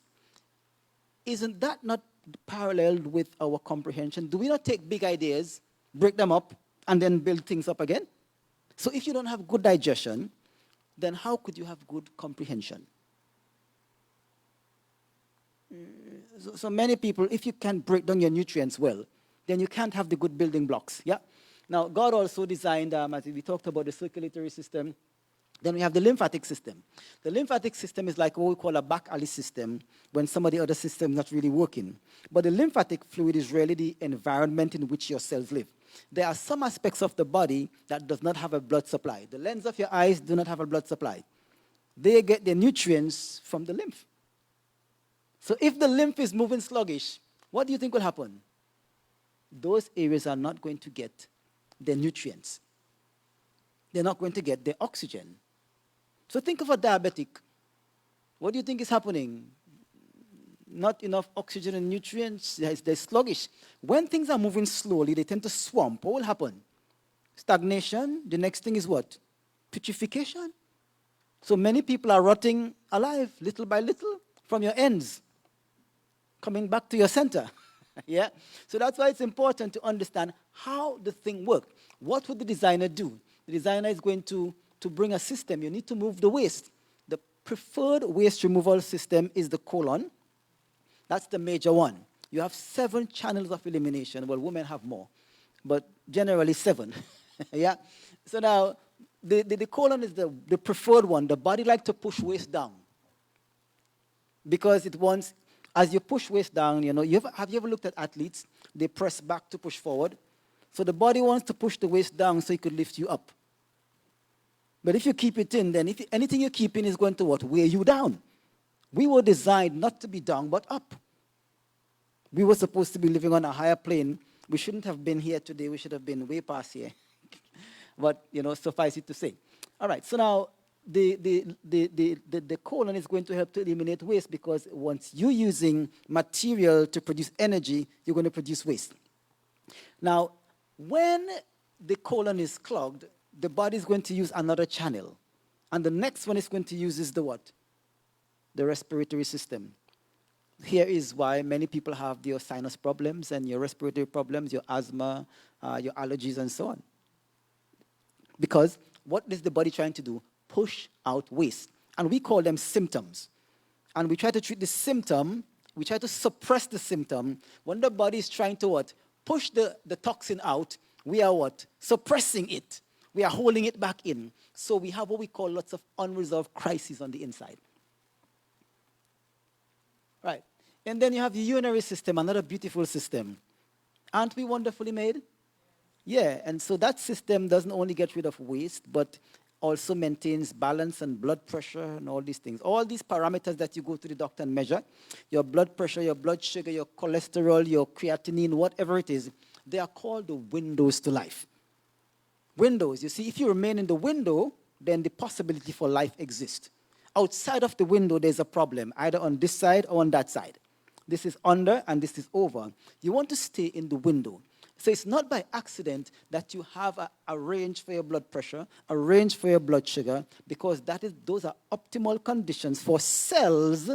Isn't that not paralleled with our comprehension? Do we not take big ideas, break them up, and then build things up again? So if you don't have good digestion, then how could you have good comprehension? So many people, if you can't break down your nutrients well, then you can't have the good building blocks, yeah? Now, God also designed, as we talked about the circulatory system, then we have the lymphatic system. The lymphatic system is like what we call a back alley system when some of the other systems not really working. But the lymphatic fluid is really the environment in which your cells live. There are some aspects of the body that does not have a blood supply. The lens of your eyes do not have a blood supply. They get their nutrients from the lymph. So if the lymph is moving sluggish, what do you think will happen? Those areas are not going to get their nutrients. They're not going to get their oxygen. So think of a diabetic. What do you think is happening? Not enough oxygen and nutrients. They're sluggish. When things are moving slowly, they tend to swamp. What will happen? Stagnation. The next thing is what? Putrefaction. So many people are rotting alive, little by little, from your ends, coming back to your center. Yeah? So that's why it's important to understand how the thing works. What would the designer do? The designer is going to bring a system. You need to move the waste. The preferred waste removal system is the colon. That's the major one. You have 7 channels of elimination. Well, women have more, but generally 7. Yeah? So now, the colon is the preferred one. The body likes to push waste down because it wants, as you push waste down, you know, have you ever looked at athletes? They press back to push forward. So the body wants to push the waste down so it could lift you up. But if you keep it in, then anything you keep in is going to what? Weigh you down. We were designed not to be down, but up. We were supposed to be living on a higher plane. We shouldn't have been here today. We should have been way past here. But, you know, suffice it to say. All right, so now the colon is going to help to eliminate waste, because once you're using material to produce energy, you're going to produce waste. Now, when the colon is clogged, the body is going to use another channel. And the next one it's going to use is the what? The respiratory system. Here is why many people have your sinus problems and your respiratory problems, your asthma, your allergies, and so on. Because what is the body trying to do? Push out waste. And we call them symptoms. And we try to treat the symptom, we try to suppress the symptom. When the body is trying to what? Push the toxin out, we are what? Suppressing it. We are holding it back in. So we have what we call lots of unresolved crises on the inside. Right. And then you have the urinary system, another beautiful system. Aren't we wonderfully made? Yeah, and so that system doesn't only get rid of waste, but also maintains balance and blood pressure and all these things. All these parameters that you go to the doctor and measure, your blood pressure, your blood sugar, your cholesterol, your creatinine, whatever it is, they are called the windows to life. Windows, you see, if you remain in the window, then the possibility for life exists. Outside of the window, there's a problem, either on this side or on that side. this is under, and this is over. You want to stay in the window. So it's not by accident that you have a range for your blood pressure, a range for your blood sugar, because those are optimal conditions for cells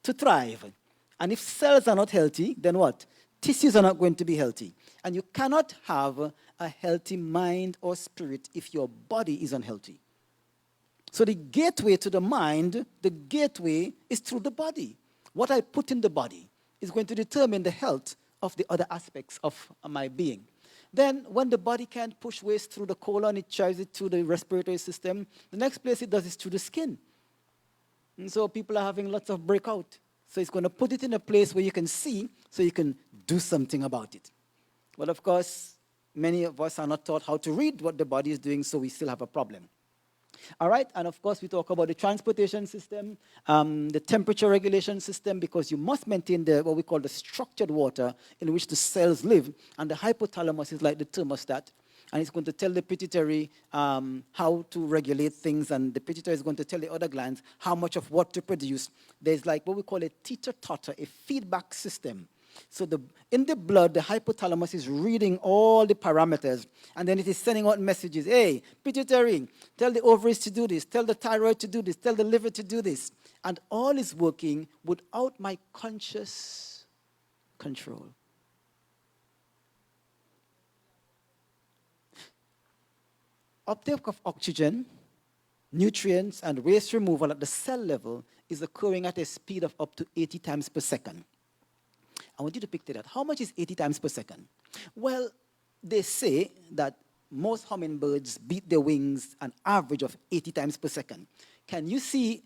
to thrive. And if cells are not healthy, then what? Tissues are not going to be healthy. And you cannot have a healthy mind or spirit if your body is unhealthy. So the gateway to the mind, the gateway is through the body. What I put in the body is going to determine the health of the other aspects of my being. Then when the body can't push waste through the colon, it drives it through the respiratory system. The next place it does is through the skin. And so people are having lots of breakout. So it's going to put it in a place where you can see, so you can do something about it. Well, of course, many of us are not taught how to read what the body is doing, so we still have a problem. All right, and of course, we talk about the transportation system, the temperature regulation system, because you must maintain what we call the structured water in which the cells live, and the hypothalamus is like the thermostat, and it's going to tell the pituitary how to regulate things, and the pituitary is going to tell the other glands how much of what to produce. There's like what we call a teeter-totter, a feedback system. So in the blood, the hypothalamus is reading all the parameters, and then it is sending out messages. Hey, pituitary, tell the ovaries to do this, tell the thyroid to do this, tell the liver to do this. And all is working without my conscious control. Uptake of oxygen, nutrients, and waste removal at the cell level is occurring at a speed of up to 80 times per second. I want you to picture that. How much is 80 times per second? Well, they say that most hummingbirds beat their wings an average of 80 times per second. Can you see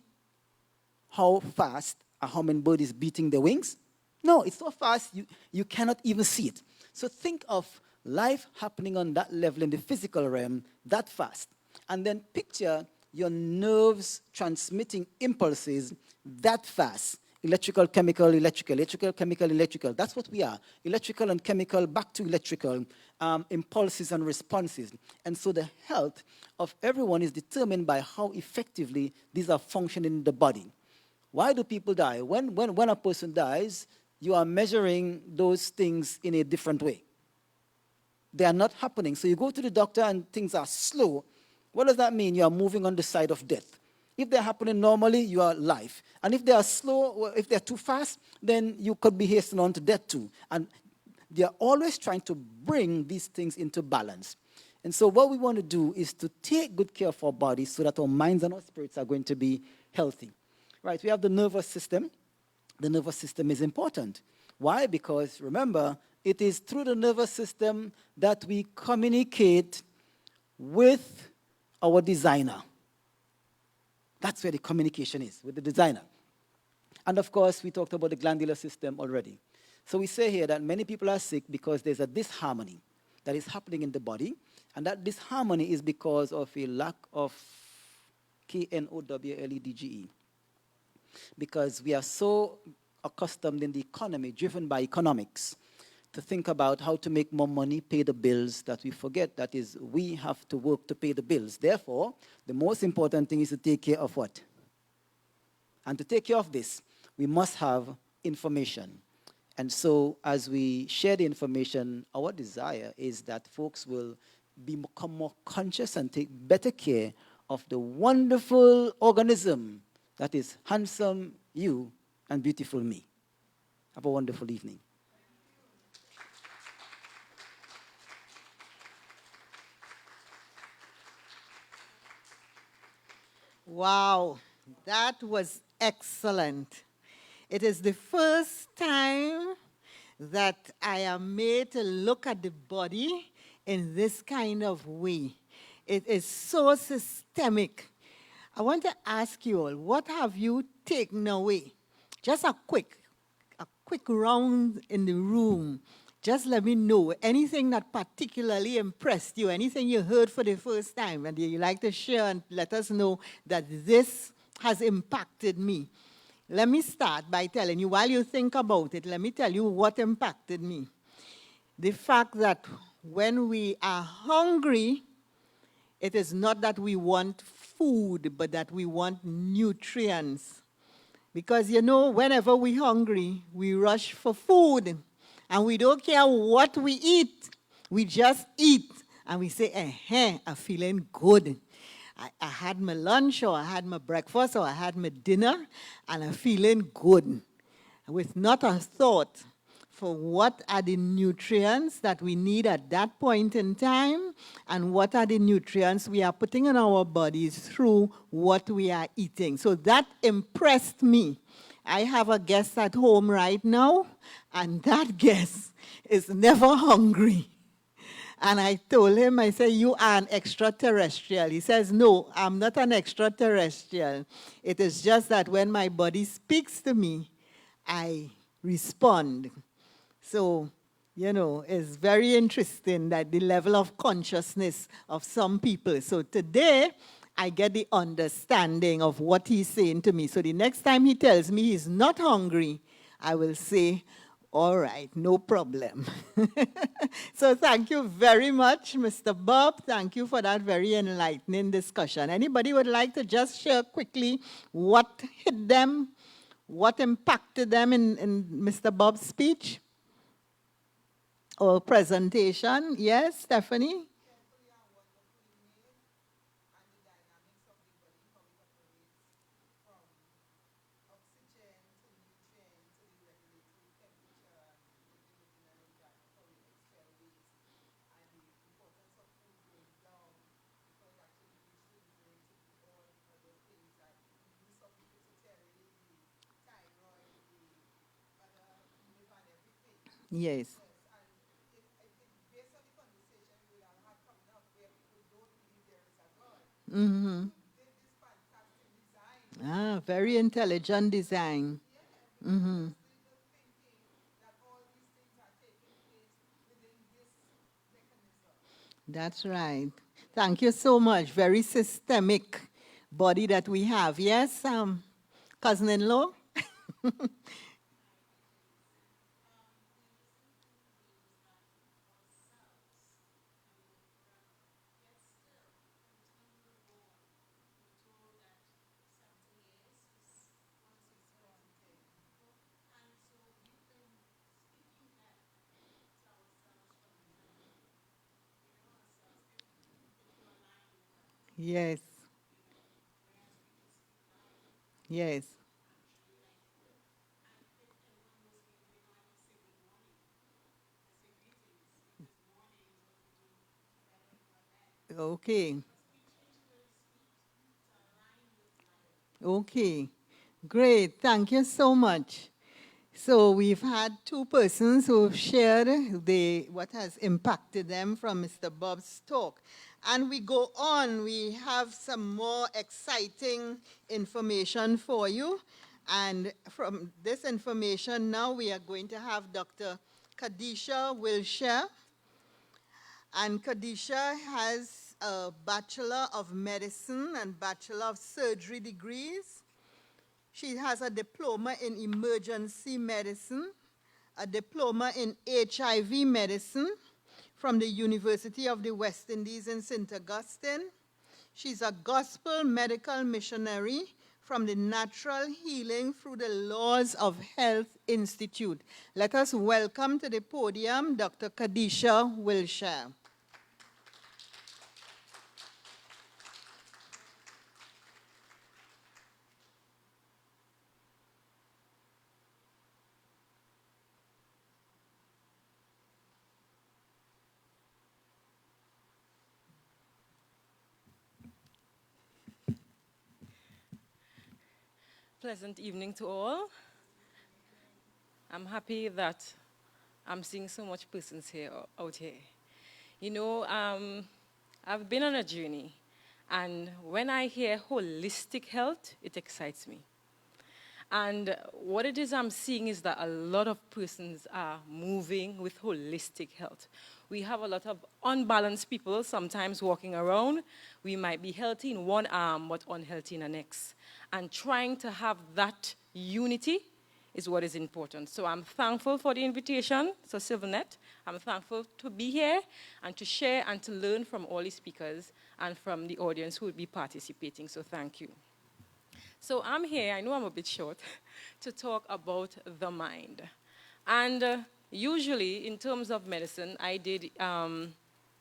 how fast a hummingbird is beating their wings? No, it's so fast you cannot even see it. So think of life happening on that level in the physical realm that fast. And then picture your nerves transmitting impulses that fast. Electrical, chemical, electrical, electrical, chemical, electrical. That's what we are. Electrical and chemical, back to electrical, impulses and responses. And so the health of everyone is determined by how effectively these are functioning in the body. Why do people die? When a person dies, you are measuring those things in a different way. They are not happening. So you go to the doctor and things are slow. What does that mean? You are moving on the side of death. If they're happening normally, you are alive. And if they are slow, or if they're too fast, then you could be hastening on to death too. And they are always trying to bring these things into balance. And so what we want to do is to take good care of our bodies so that our minds and our spirits are going to be healthy. Right, we have the nervous system. The nervous system is important. Why? Because remember, it is through the nervous system that we communicate with our designer. That's where the communication is, with the designer. And of course, we talked about the glandular system already. So we say here that many people are sick because there's a disharmony that is happening in the body, and that disharmony is because of a lack of KNOWLEDGE. Because we are so accustomed in the economy, driven by economics, to think about how to make more money, pay the bills, that we forget that is, we have to work to pay the bills. Therefore, the most important thing is to take care of what? And to take care of this, we must have information. And so as we share the information, our desire is that folks will become more conscious and take better care of the wonderful organism that is handsome you and beautiful me. Have a wonderful evening. Wow, that was excellent. It is the first time that I am made to look at the body in this kind of way. It is so systemic. I want to ask you all, what have you taken away? Just a quick round in the room. Just let me know anything that particularly impressed you, anything you heard for the first time, and you like to share and let us know that this has impacted me. Let me start by telling you, while you think about it, let me tell you what impacted me. The fact that when we are hungry, it is not that we want food, but that we want nutrients. Because, you know, whenever we're hungry, we rush for food. And we don't care what we eat. We just eat. And we say, I'm feeling good. I had my lunch, or I had my breakfast, or I had my dinner, and I'm feeling good. With not a thought for what are the nutrients that we need at that point in time, and what are the nutrients we are putting in our bodies through what we are eating. So that impressed me. I have a guest at home right now, and that guest is never hungry. And I told him, I said, you are an extraterrestrial. He says, no, I'm not an extraterrestrial. It is just that when my body speaks to me, I respond. So, you know, it's very interesting that the level of consciousness of some people. So today, I get the understanding of what he's saying to me. So the next time he tells me he's not hungry, I will say, all right, no problem. So thank you very much, Mr. Bob. Thank you for that very enlightening discussion. Anybody would like to just share quickly what hit them, what impacted them in Mr. Bob's speech or presentation? Yes, Stephanie? Yes. Mm-hmm. Ah, very intelligent design. Mm-hmm. That's right. Thank you so much. Very systemic body that we have. Yes, cousin-in-law? Yes. Yes. Okay. Okay. Great. Thank you so much. So we've had two persons who've shared what has impacted them from Mr. Bob's talk. And we go on. We have some more exciting information for you. And from this information, now we are going to have Dr. Kadisha Wilshire. And Kadisha has a Bachelor of Medicine and Bachelor of Surgery degrees. She has a diploma in emergency medicine, a diploma in HIV medicine from the University of the West Indies in St. Augustine. She's a gospel medical missionary from the Natural Healing Through the Laws of Health Institute. Let us welcome to the podium Dr. Kadisha Wilshire. Pleasant evening to all. I'm happy that I'm seeing so much persons here out here. You know, I've been on a journey, and when I hear holistic health, it excites me. And what it is I'm seeing is that a lot of persons are moving with holistic health. We have a lot of unbalanced people sometimes walking around. We might be healthy in one arm, but unhealthy in the next. And trying to have that unity is what is important. So I'm thankful for the invitation, so Sylvanet. I'm thankful to be here and to share and to learn from all the speakers and from the audience who will be participating. So thank you. So I'm here, I know I'm a bit short, to talk about the mind. And usually, in terms of medicine,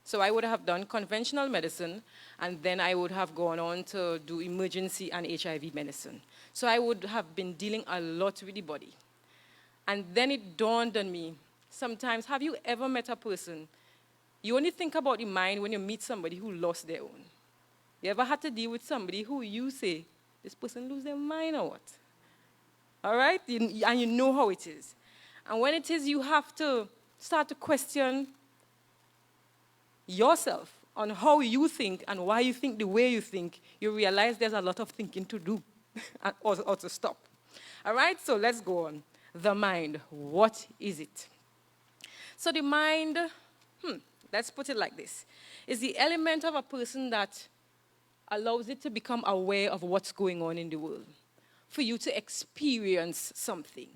so I would have done conventional medicine, and then I would have gone on to do emergency and HIV medicine. So I would have been dealing a lot with the body. And then it dawned on me, sometimes, have you ever met a person, you only think about the mind when you meet somebody who lost their own? You ever had to deal with somebody who you say, this person lose their mind or what? All right? And you know how it is. And when it is, you have to start to question yourself on how you think and why you think the way you think. You realize there's a lot of thinking to do or to stop. All right? So let's go on. The mind. What is it? So the mind, let's put it like this, is the element of a person that allows it to become aware of what's going on in the world, for you to experience something.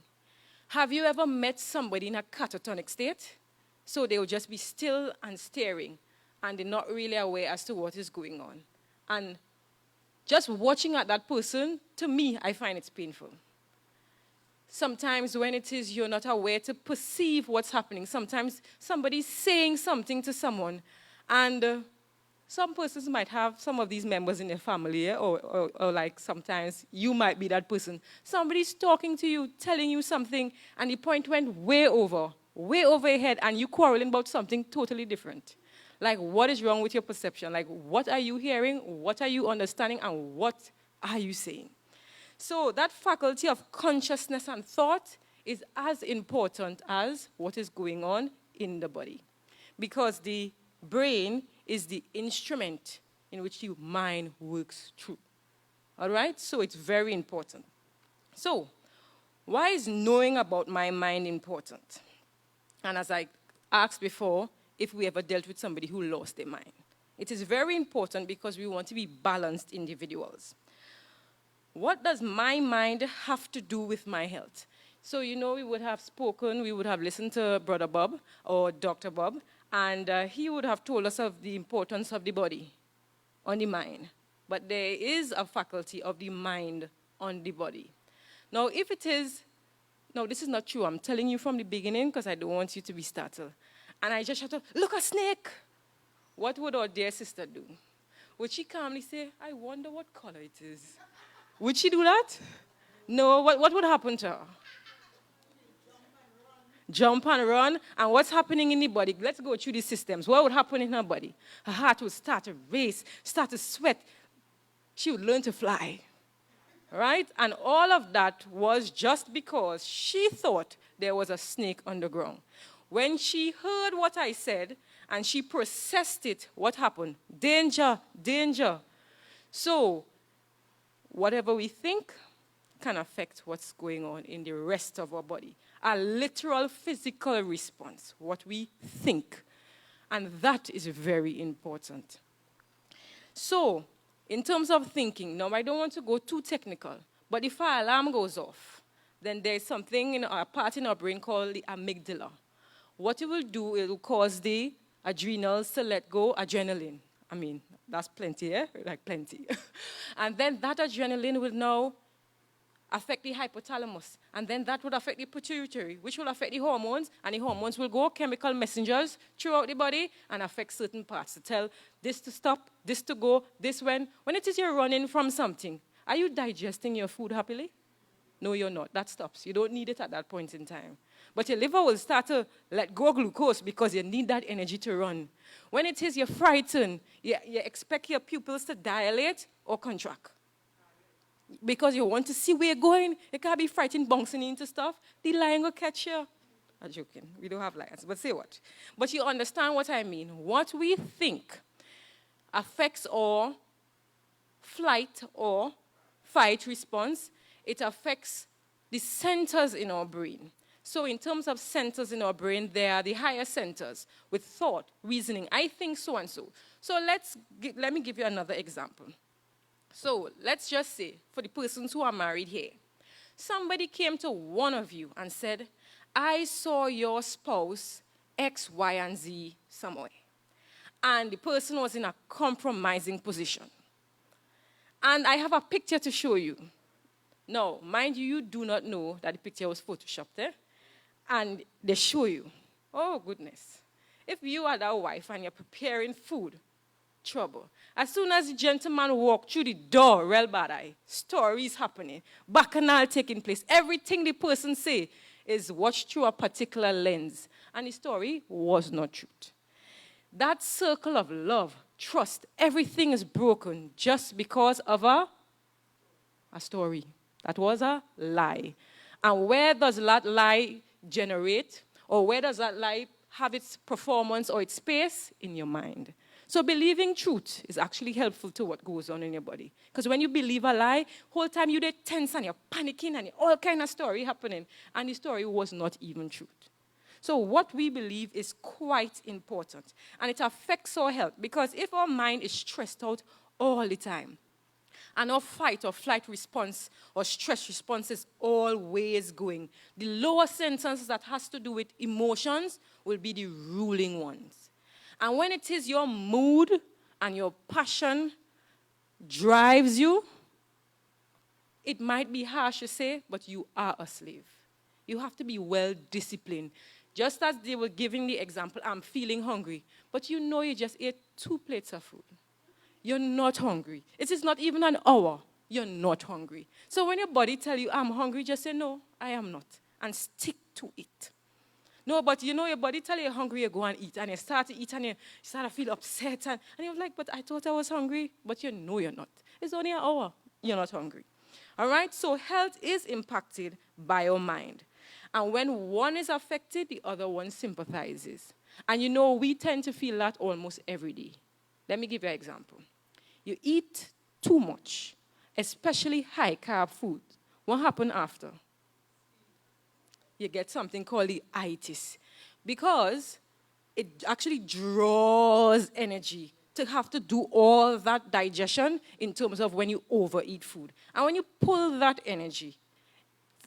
Have you ever met somebody in a catatonic state? So they will just be still and staring, and they're not really aware as to what is going on. And just watching at that person, to me, I find it's painful. Sometimes when it is you're not aware to perceive what's happening, sometimes somebody's saying something to someone, and some persons might have some of these members in their family, yeah? or like sometimes you might be that person. Somebody's talking to you, telling you something, and the point went way over your head, and you quarreling about something totally different. Like, what is wrong with your perception? Like, what are you hearing? What are you understanding? And what are you saying? So that faculty of consciousness and thought is as important as what is going on in the body. Because the brain is the instrument in which your mind works through. All right? So it's very important. So, why is knowing about my mind important? And as I asked before, if we ever dealt with somebody who lost their mind. It is very important because we want to be balanced individuals. What does my mind have to do with my health? So, we would have spoken, we would have listened to Brother Bob or Dr. Bob, and he would have told us of the importance of the body on the mind. But there is a faculty of the mind on the body. Now, this is not true. I'm telling you from the beginning because I don't want you to be startled. And I just shout, look, a snake. What would our dear sister do? Would she calmly say, I wonder what color it is? Would she do that? No, what would happen to her? Jump and run. And what's happening in the body? Let's go through these systems. What would happen in her body? Her heart would start to race, start to sweat. She would learn to fly. Right? And all of that was just because she thought there was a snake underground. When she heard what I said and she processed it, what happened? Danger, danger. So, whatever we think can affect what's going on in the rest of our body. A literal physical response, what we think. And that is very important. So, in terms of thinking, now I don't want to go too technical, but if our alarm goes off, then there's something in our part in our brain called the amygdala. What it will do, it will cause the adrenals to let go adrenaline. I mean, that's plenty, eh? Like plenty. And then that adrenaline will now affect the hypothalamus. And then that would affect the pituitary, which will affect the hormones. And the hormones will go chemical messengers throughout the body and affect certain parts to tell this to stop, this to go, this when. When it is you're running from something, are you digesting your food happily? No, you're not. That stops. You don't need it at that point in time. But your liver will start to let go glucose because you need that energy to run. When it is you're frightened, you expect your pupils to dilate or contract. Because you want to see where you're going. You can't be frightened bouncing into stuff. The lion will catch you. I'm joking. We don't have lions, but say what? But you understand what I mean. What we think affects our flight or fight response. It affects the centers in our brain. So in terms of centers in our brain, there are the higher centers with thought, reasoning. I think so and so. So let me give you another example. So let's just say, for the persons who are married here, somebody came to one of you and said, I saw your spouse X, Y, and Z somewhere. And the person was in a compromising position. And I have a picture to show you. Now, mind you, you do not know that the picture was photoshopped there. And they show you. Oh, goodness. If you are that wife and you're preparing food, trouble. As soon as the gentleman walked through the door, real bad eye, stories happening, bacchanal taking place. Everything the person say is watched through a particular lens. And the story was not truth. That circle of love, trust, everything is broken just because of a story. That was a lie. And where does that lie generate? Or where does that lie have its performance or its space? In your mind. So believing truth is actually helpful to what goes on in your body. Because when you believe a lie, whole time you're tense and you're panicking and all kind of story happening. And the story was not even truth. So what we believe is quite important. And it affects our health. Because if our mind is stressed out all the time, and our fight or flight response or stress response is always going, the lower sentences that has to do with emotions will be the ruling ones. And when it is your mood and your passion drives you, it might be harsh to say, but you are a slave. You have to be well disciplined. Just as they were giving the example, I'm feeling hungry, but you know you just ate 2 plates of food. You're not hungry. It is not even an hour. You're not hungry. So when your body tells you, I'm hungry, just say, no, I am not. And stick to it. No, but you know your body tells you you're hungry, you go and eat. And you start to eat and you start to feel upset. And you're like, but I thought I was hungry. But you know you're not. It's only an hour. You're not hungry. All right? So health is impacted by your mind. And when one is affected, the other one sympathizes. And you know, we tend to feel that almost every day. Let me give you an example. You eat too much, especially high-carb food. What happens after? You get something called the itis. Because it actually draws energy to have to do all that digestion in terms of when you overeat food. And when you pull that energy,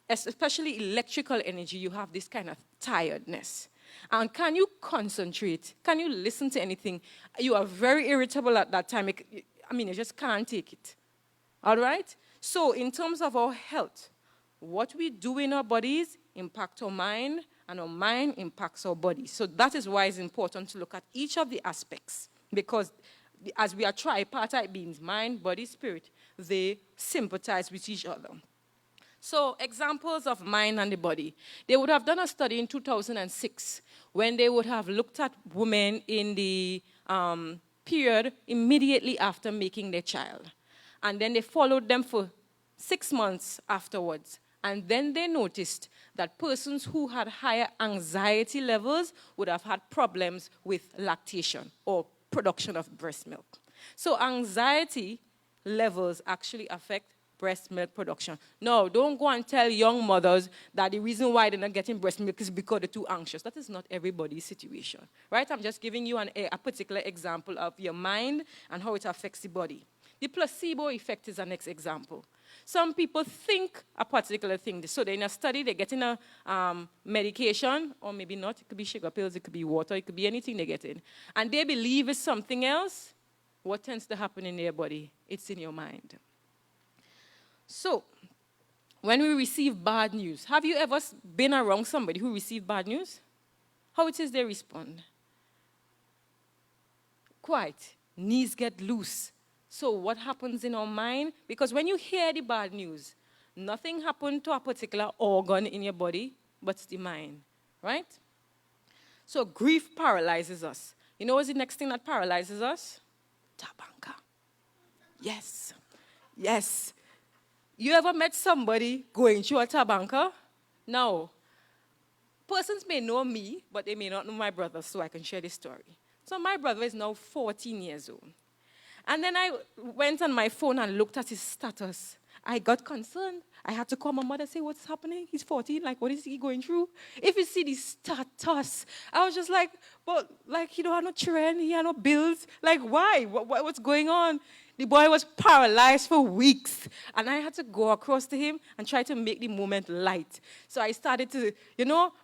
especially electrical energy, you have this kind of tiredness. And can you concentrate? Can you listen to anything? You are very irritable at that time. You just can't take it. All right? So in terms of our health, what we do in our bodies impacts our mind, and our mind impacts our body. So that is why it's important to look at each of the aspects. Because as we are tripartite beings, mind, body, spirit, they sympathize with each other. So examples of mind and the body. They would have done a study in 2006 when they would have looked at women in the period immediately after making their child. And then they followed them for 6 months afterwards. And then they noticed that persons who had higher anxiety levels would have had problems with lactation or production of breast milk. So anxiety levels actually affect breast milk production. No, don't go and tell young mothers that the reason why they're not getting breast milk is because they're too anxious. That is not everybody's situation, right? I'm just giving you a particular example of your mind and how it affects the body. The placebo effect is the next example. Some people think a particular thing. So they're in a study, they're getting a medication, or maybe not. It could be sugar pills, it could be water, it could be anything they get in. And they believe it's something else. What tends to happen in their body? It's in your mind. So, when we receive bad news, have you ever been around somebody who received bad news? How it is they respond? Quite. Knees get loose. So what happens in our mind? Because when you hear the bad news, nothing happened to a particular organ in your body, but it's the mind, right? So grief paralyzes us. You know what's the next thing that paralyzes us? Tabanka. Yes. Yes. You ever met somebody going through a tabanka? No. Persons may know me, but they may not know my brother, so I can share this story. So my brother is now 14 years old. And then I went on my phone and looked at his status. I got concerned. I had to call my mother and say, what's happening? He's 14, like, what is he going through? If you see the status, I was just like, but, like, he don't have no trend, he had no bills. Like, why? What's going on? The boy was paralyzed for weeks. And I had to go across to him and try to make the moment light. So I started to,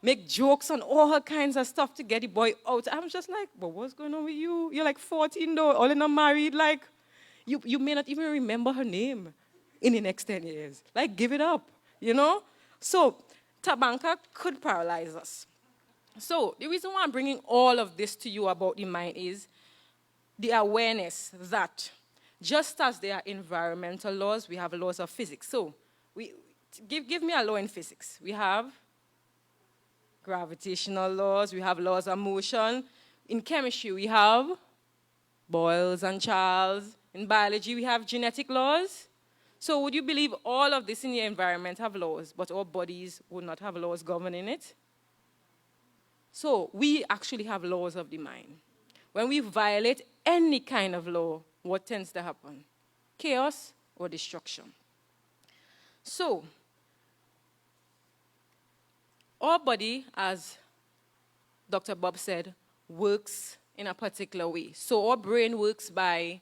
make jokes on all kinds of stuff to get the boy out. I was just like, but what's going on with you? You're like 14 though, all in a married, like, you may not even remember her name. in the next 10 years. Like, give it up, you know? So, tobacco could paralyze us. So, the reason why I'm bringing all of this to you about the mind is the awareness that just as there are environmental laws, we have laws of physics. So, give me a law in physics. We have gravitational laws, we have laws of motion. In chemistry, we have Boyle's and Charles. In biology, we have genetic laws. So would you believe all of this in the environment have laws, but our bodies would not have laws governing it? So we actually have laws of the mind. When we violate any kind of law, what tends to happen? Chaos or destruction. So, our body, as Dr. Bob said, works in a particular way. So our brain works by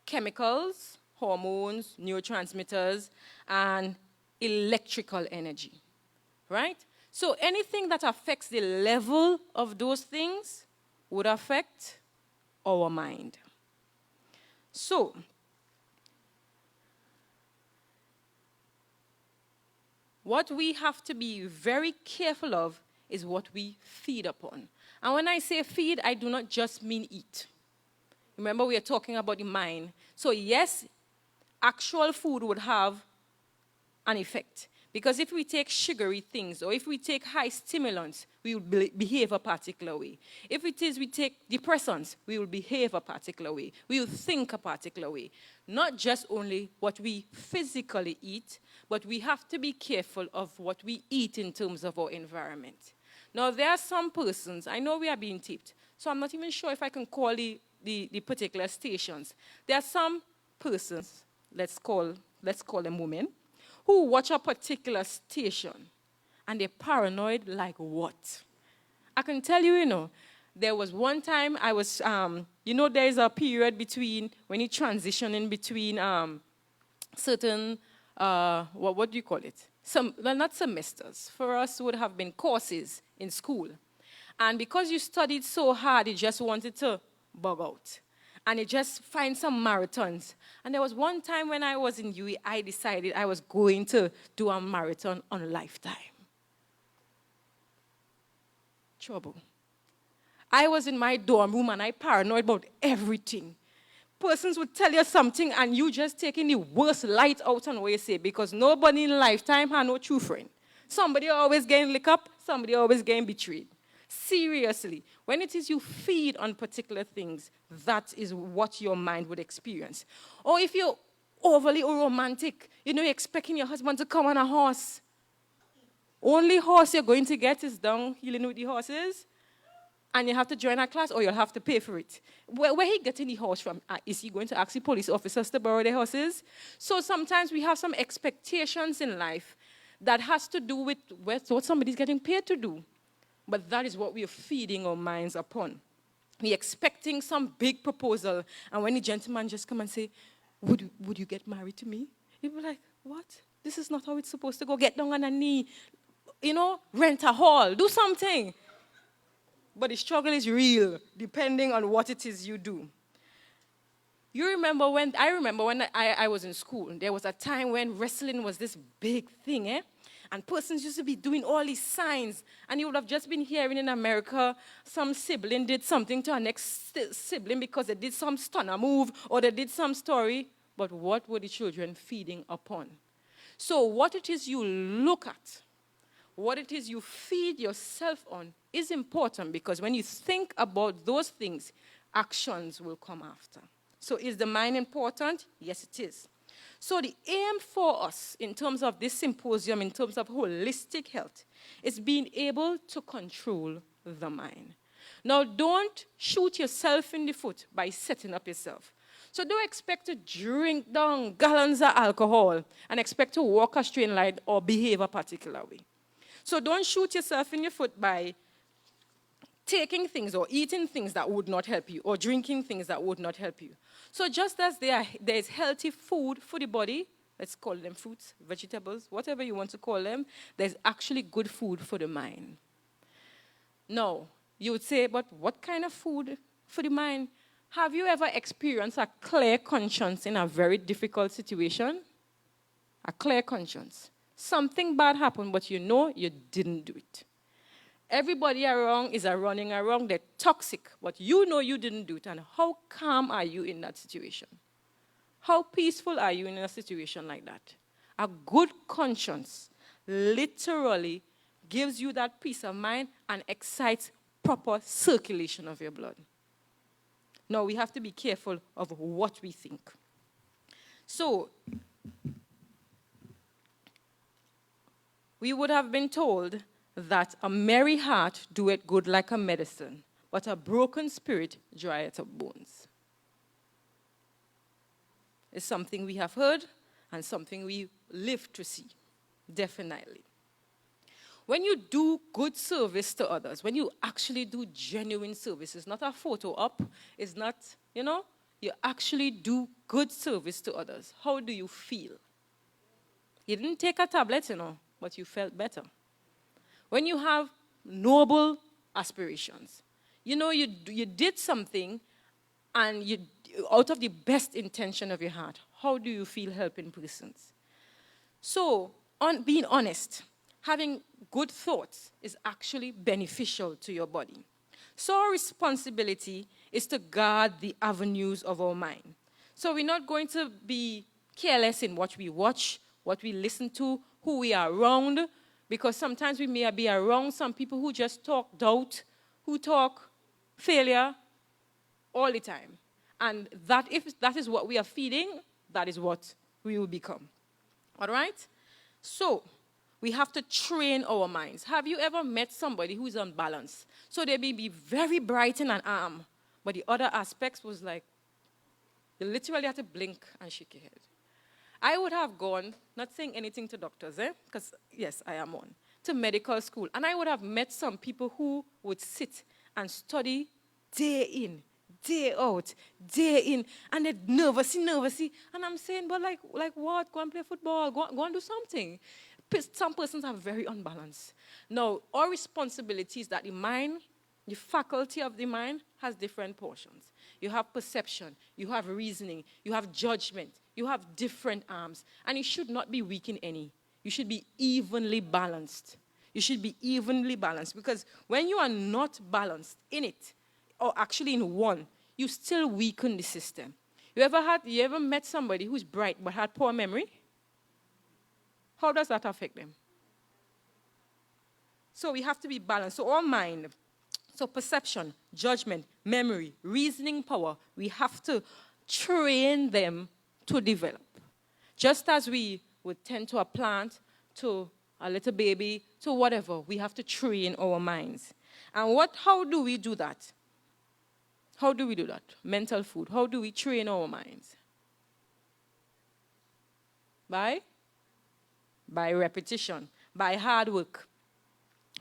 chemicals, hormones, neurotransmitters, and electrical energy, right? So anything that affects the level of those things would affect our mind. So, what we have to be very careful of is what we feed upon. And when I say feed, I do not just mean eat. Remember, we are talking about the mind. So yes, actual food would have an effect. Because if we take sugary things or if we take high stimulants, we will behave a particular way. If it is we take depressants, we will behave a particular way. We will think a particular way. Not just only what we physically eat, but we have to be careful of what we eat in terms of our environment. Now, there are some persons, I know we are being taped, so I'm not even sure if I can call the particular stations. There are some persons, let's call them women, who watch a particular station, and they're paranoid like what? I can tell you, there was one time I was, there's a period between, when you transition in between certain, what do you call it? Not semesters. For us, would have been courses in school. And because you studied so hard, you just wanted to bug out. And you just find some marathons. And there was one time when I was in UE, I decided I was going to do a marathon on Lifetime. Trouble. I was in my dorm room and I paranoid about everything. Persons would tell you something and you just taking the worst light out on what you say because nobody in Lifetime had no true friend. Somebody always getting licked up, somebody always getting betrayed. Seriously, when it is you feed on particular things, that is what your mind would experience. Or if you're overly romantic, you're expecting your husband to come on a horse. Only horse you're going to get is down healing with the horses. And you have to join a class or you'll have to pay for it. Where he getting the horse from? Is he going to ask the police officers to borrow their horses? So sometimes we have some expectations in life that has to do with what somebody's getting paid to do. But that is what we are feeding our minds upon. We're expecting some big proposal, and when the gentleman just come and say, would you get married to me? You'll be like, what? This is not how it's supposed to go. Get down on a knee, rent a hall, do something. But the struggle is real, depending on what it is you do. I remember when I was in school, there was a time when wrestling was this big thing, And persons used to be doing all these signs. And you would have just been hearing in America, some sibling did something to our next sibling because they did some stunner move or they did some story. But what were the children feeding upon? So what it is you look at, what it is you feed yourself on is important because when you think about those things, actions will come after. So is the mind important? Yes, it is. So the aim for us in terms of this symposium, in terms of holistic health, is being able to control the mind. Now, don't shoot yourself in the foot by setting up yourself. So don't expect to drink down gallons of alcohol and expect to walk a straight line or behave a particular way. So don't shoot yourself in the foot by taking things or eating things that would not help you or drinking things that would not help you. So just as there is healthy food for the body, let's call them fruits, vegetables, whatever you want to call them, there's actually good food for the mind. Now, you would say, but what kind of food for the mind? Have you ever experienced a clear conscience in a very difficult situation? a clear conscience. Something bad happened, but you know you didn't do it. Everybody around is running around, they're toxic, but you know you didn't do it. And how calm are you in that situation? How peaceful are you in a situation like that? A good conscience literally gives you that peace of mind and excites proper circulation of your blood. Now, we have to be careful of what we think. So, we would have been told that a merry heart doeth good like a medicine, but a broken spirit drieth up bones. It's something we have heard and something we live to see, definitely. When you do good service to others, when you actually do genuine service, it's not a photo op, it's not, you actually do good service to others. How do you feel? You didn't take a tablet, but you felt better. When you have noble aspirations, you did something and you, out of the best intention of your heart, how do you feel helping persons? So, being honest, having good thoughts is actually beneficial to your body. So our responsibility is to guard the avenues of our mind. So we're not going to be careless in what we watch, what we listen to, who we are around, because sometimes we may be around some people who just talk doubt, who talk failure all the time. And that, if that is what we are feeding, that is what we will become. All right? So, we have to train our minds. Have you ever met somebody who is unbalanced? So they may be very bright in an arm, but the other aspects was like, you literally had to blink and shake your head. I would have gone, not saying anything to doctors, because yes, I am one, to medical school. And I would have met some people who would sit and study day in, day out, day in, and they're nervousy. And I'm saying, but like what? Go and play football, go and do something. Some persons are very unbalanced. Now, our responsibility is that the mind, the faculty of the mind, has different portions. You have perception, you have reasoning, you have judgment, you have different arms, and you should not be weak in any. You should be evenly balanced. You should be evenly balanced, because when you are not balanced in it, or actually in one, you still weaken the system. You ever met somebody who's bright but had poor memory? How does that affect them? So we have to be balanced. So our mind, so perception, judgment, memory, reasoning power, we have to train them to develop. Just as we would tend to a plant, to a little baby, to whatever, we have to train our minds. And how do we do that? How do we do that? Mental food. How do we train our minds? By repetition, by hard work,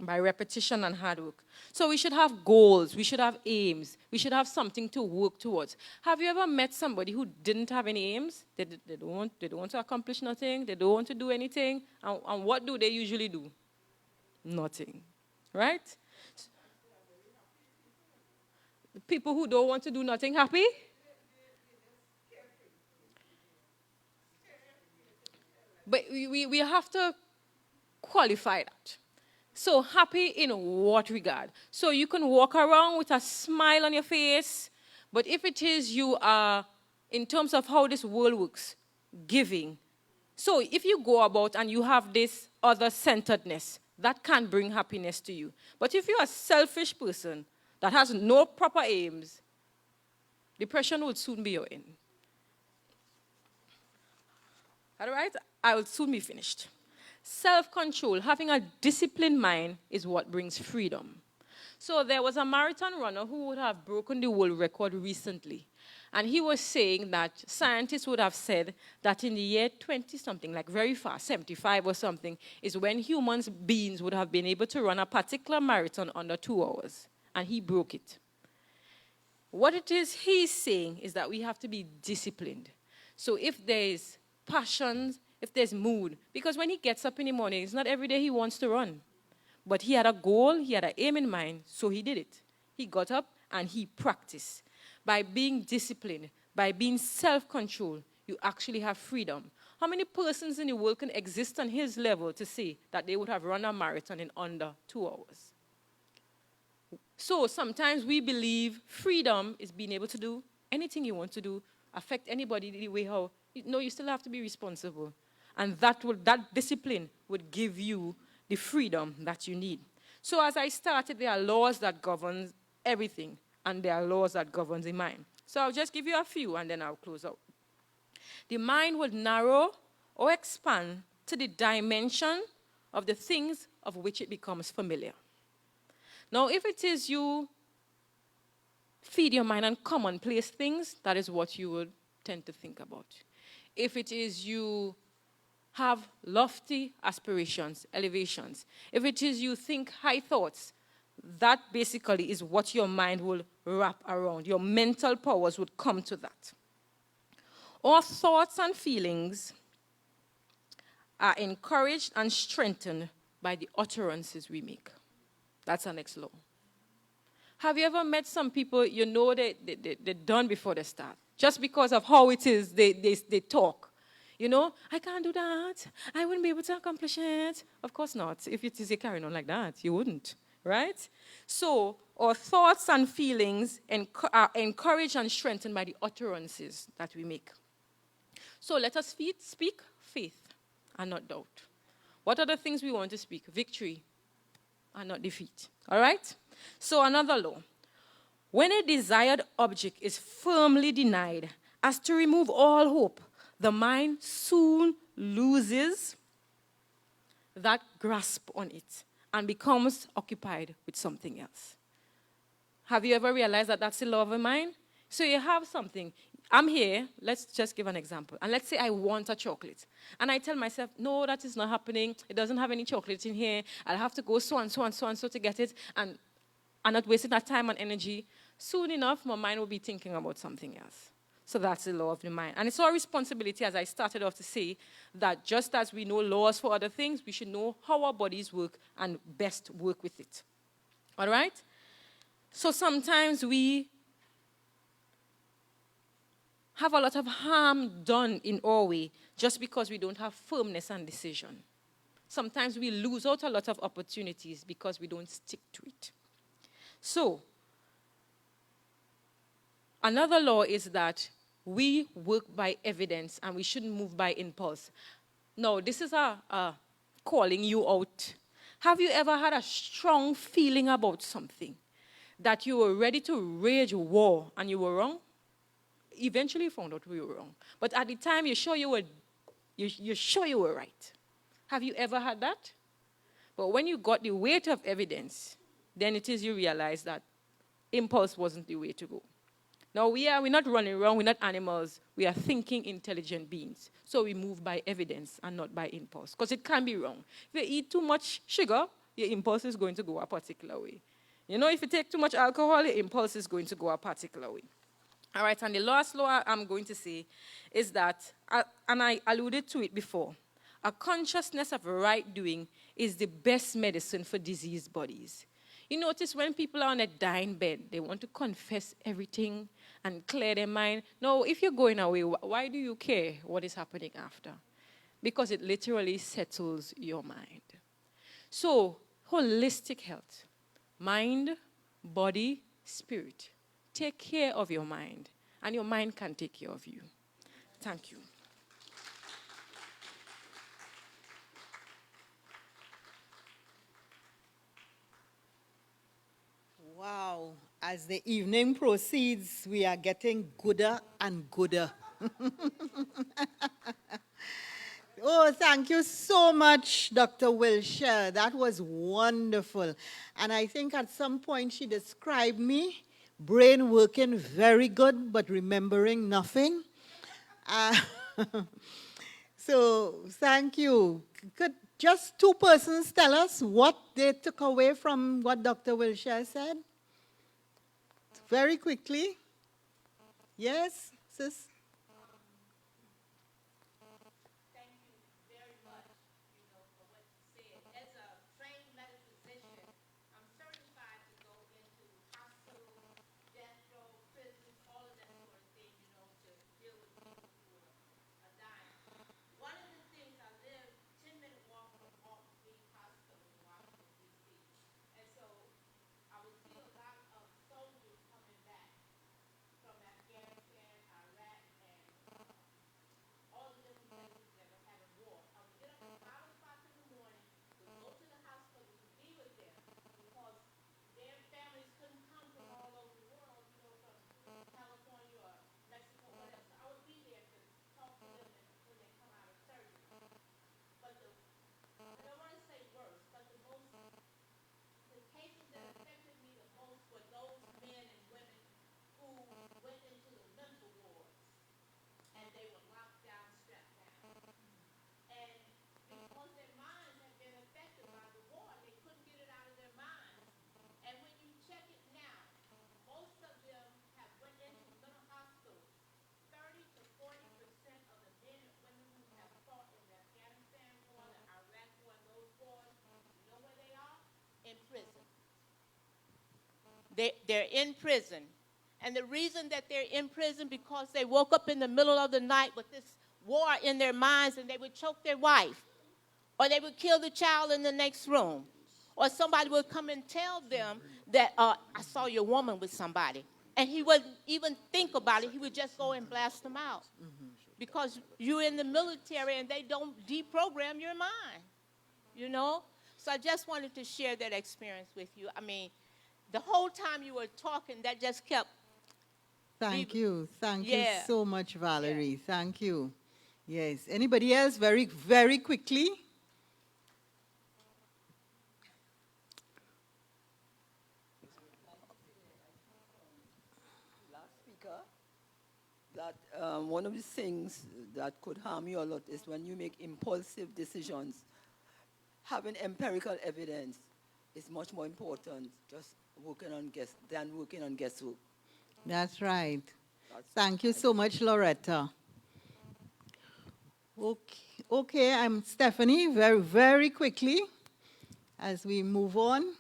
by repetition and hard work. So we should have goals, we should have aims, we should have something to work towards. Have you ever met somebody who didn't have any aims? They don't want to accomplish nothing, they don't want to do anything, and what do they usually do? Nothing, right? The people who don't want to do nothing happy? But we have to qualify that. So happy in what regard? So you can walk around with a smile on your face, but if it is you are, in terms of how this world works, giving. So if you go about and you have this other-centeredness, that can bring happiness to you. But if you're a selfish person that has no proper aims, depression will soon be your end. All right? I will soon be finished. Self-control, having a disciplined mind, is what brings freedom. So there was a marathon runner who would have broken the world record recently. And he was saying that scientists would have said that in the year 20-something, like very fast, 75 or something, is when beings would have been able to run a particular marathon under 2 hours. And he broke it. What it is he's saying is that we have to be disciplined. So if there's passions, if there's mood, because when he gets up in the morning, it's not every day he wants to run. But he had a goal, he had an aim in mind, so he did it. He got up and he practiced. By being disciplined, by being self-controlled, you actually have freedom. How many persons in the world can exist on his level to say that they would have run a marathon in under 2 hours? So sometimes we believe freedom is being able to do anything you want to do, affect anybody the way how. No, you still have to be responsible. And that discipline would give you the freedom that you need. So as I started, there are laws that govern everything, and there are laws that govern the mind. So I'll just give you a few, and then I'll close out. The mind would narrow or expand to the dimension of the things of which it becomes familiar. Now, if it is you feed your mind on commonplace things, that is what you would tend to think about. If it is you have lofty aspirations, elevations, if it is you think high thoughts, that basically is what your mind will wrap around. Your mental powers would come to that. Our thoughts and feelings are encouraged and strengthened by the utterances we make. That's our next law. Have you ever met some people, you know they're done before they start? Just because of how it is they talk. You know, I can't do that. I wouldn't be able to accomplish it. Of course not. If it is you carrying on like that, you wouldn't, right? So our thoughts and feelings are encouraged and strengthened by the utterances that we make. So let us speak faith and not doubt. What are the things we want to speak? Victory and not defeat. All right? So another law. When a desired object is firmly denied as to remove all hope, the mind soon loses that grasp on it and becomes occupied with something else. Have you ever realized that that's the law of the mind? So you have something. I'm here, let's just give an example. And let's say I want a chocolate. And I tell myself, no, that is not happening. It doesn't have any chocolate in here. I'll have to go so and so and so and so to get it. And I'm not wasting that time and energy. Soon enough, my mind will be thinking about something else. So that's the law of the mind. And it's our responsibility, as I started off to say, that just as we know laws for other things, we should know how our bodies work and best work with it. All right? So sometimes we have a lot of harm done in our way just because we don't have firmness and decision. Sometimes we lose out a lot of opportunities because we don't stick to it. So, another law is that we work by evidence and we shouldn't move by impulse. Now, this is a calling you out. Have you ever had a strong feeling about something that you were ready to wage war and you were wrong? Eventually you found out you were wrong. But at the time, you're sure you were right. Have you ever had that? But when you got the weight of evidence, then it is you realize that impulse wasn't the way to go. Now, we're not running around, we're not animals. We are thinking intelligent beings. So we move by evidence and not by impulse, because it can be wrong. If you eat too much sugar, your impulse is going to go a particular way. You know, if you take too much alcohol, your impulse is going to go a particular way. All right, and the last law I'm going to say is that, and I alluded to it before, a consciousness of right doing is the best medicine for diseased bodies. You notice when people are on a dying bed, they want to confess everything and clear their mind. No, if you're going away, why do you care what is happening after? Because it literally settles your mind. So, holistic health, mind, body, spirit. Take care of your mind, and your mind can take care of you. Thank you. Wow. As the evening proceeds, we are getting gooder and gooder. Oh, thank you so much, Dr. Wilshire. That was wonderful. And I think at some point she described me, brain working very good, but remembering nothing. Uh, so thank you. Could just two persons tell us what they took away from what Dr. Wilshire said? Very quickly. Yes, sis? They're in prison. And the reason that they're in prison because they woke up in the middle of the night with this war in their minds and they would choke their wife. Or they would kill the child in the next room. Or somebody would come and tell them that, I saw your woman with somebody. And he wouldn't even think about it. He would just go and blast them out. Because you're in the military and they don't deprogram your mind, you know? So I just wanted to share that experience with you. I mean, the whole time you were talking, that just kept. Thank you. Thank you Yeah. so much, Valerie. Thank you. Yes. Anybody else? Very, very quickly. Last speaker, that one of the things that could harm you a lot is when you make impulsive decisions. Having empirical evidence is much more important just than working on guesswork. That's right. That's Thank you so much, Loretta. Okay, I'm Stephanie, very, very quickly, as we move on.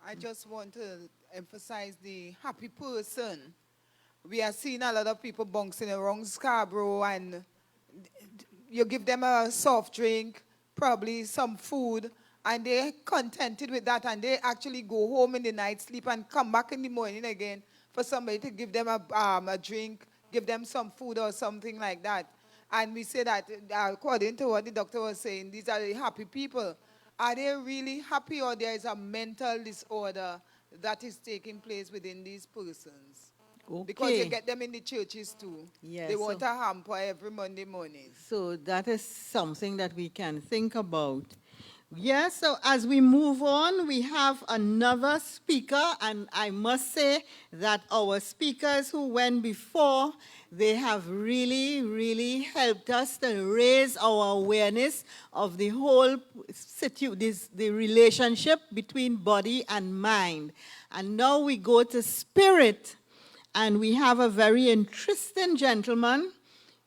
I just want to emphasize the happy person. We are seeing a lot of people bouncing around Scarborough, and you give them a soft drink, probably some food, and they're contented with that, and they actually go home in the night, sleep, and come back in the morning again for somebody to give them a drink, give them some food or something like that. And we say that, according to what the doctor was saying, these are the happy people. Are they really happy, or there is a mental disorder that is taking place within these persons? Because Okay. you get them in the churches too. Yes, They want so- a hamper every Monday morning. So that is something that we can think about. Yes, so as we move on, we have another speaker, and I must say that our speakers who went before, they have really, really helped us to raise our awareness of the whole the relationship between body and mind. And now we go to spirit, and we have a very interesting gentleman,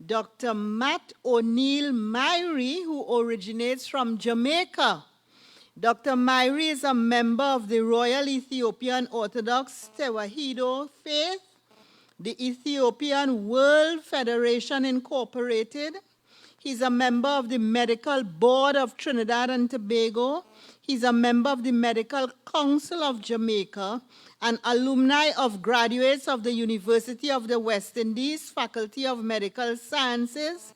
Dr. Matt O'Neill Myrie, who originates from Jamaica. Dr. Myrie is a member of the Royal Ethiopian Orthodox Tewahedo faith, the Ethiopian World Federation Incorporated. He's a member of the Medical Board of Trinidad and Tobago. He's a member of the Medical Council of Jamaica, an alumni of graduates of the University of the West Indies Faculty of Medical Sciences.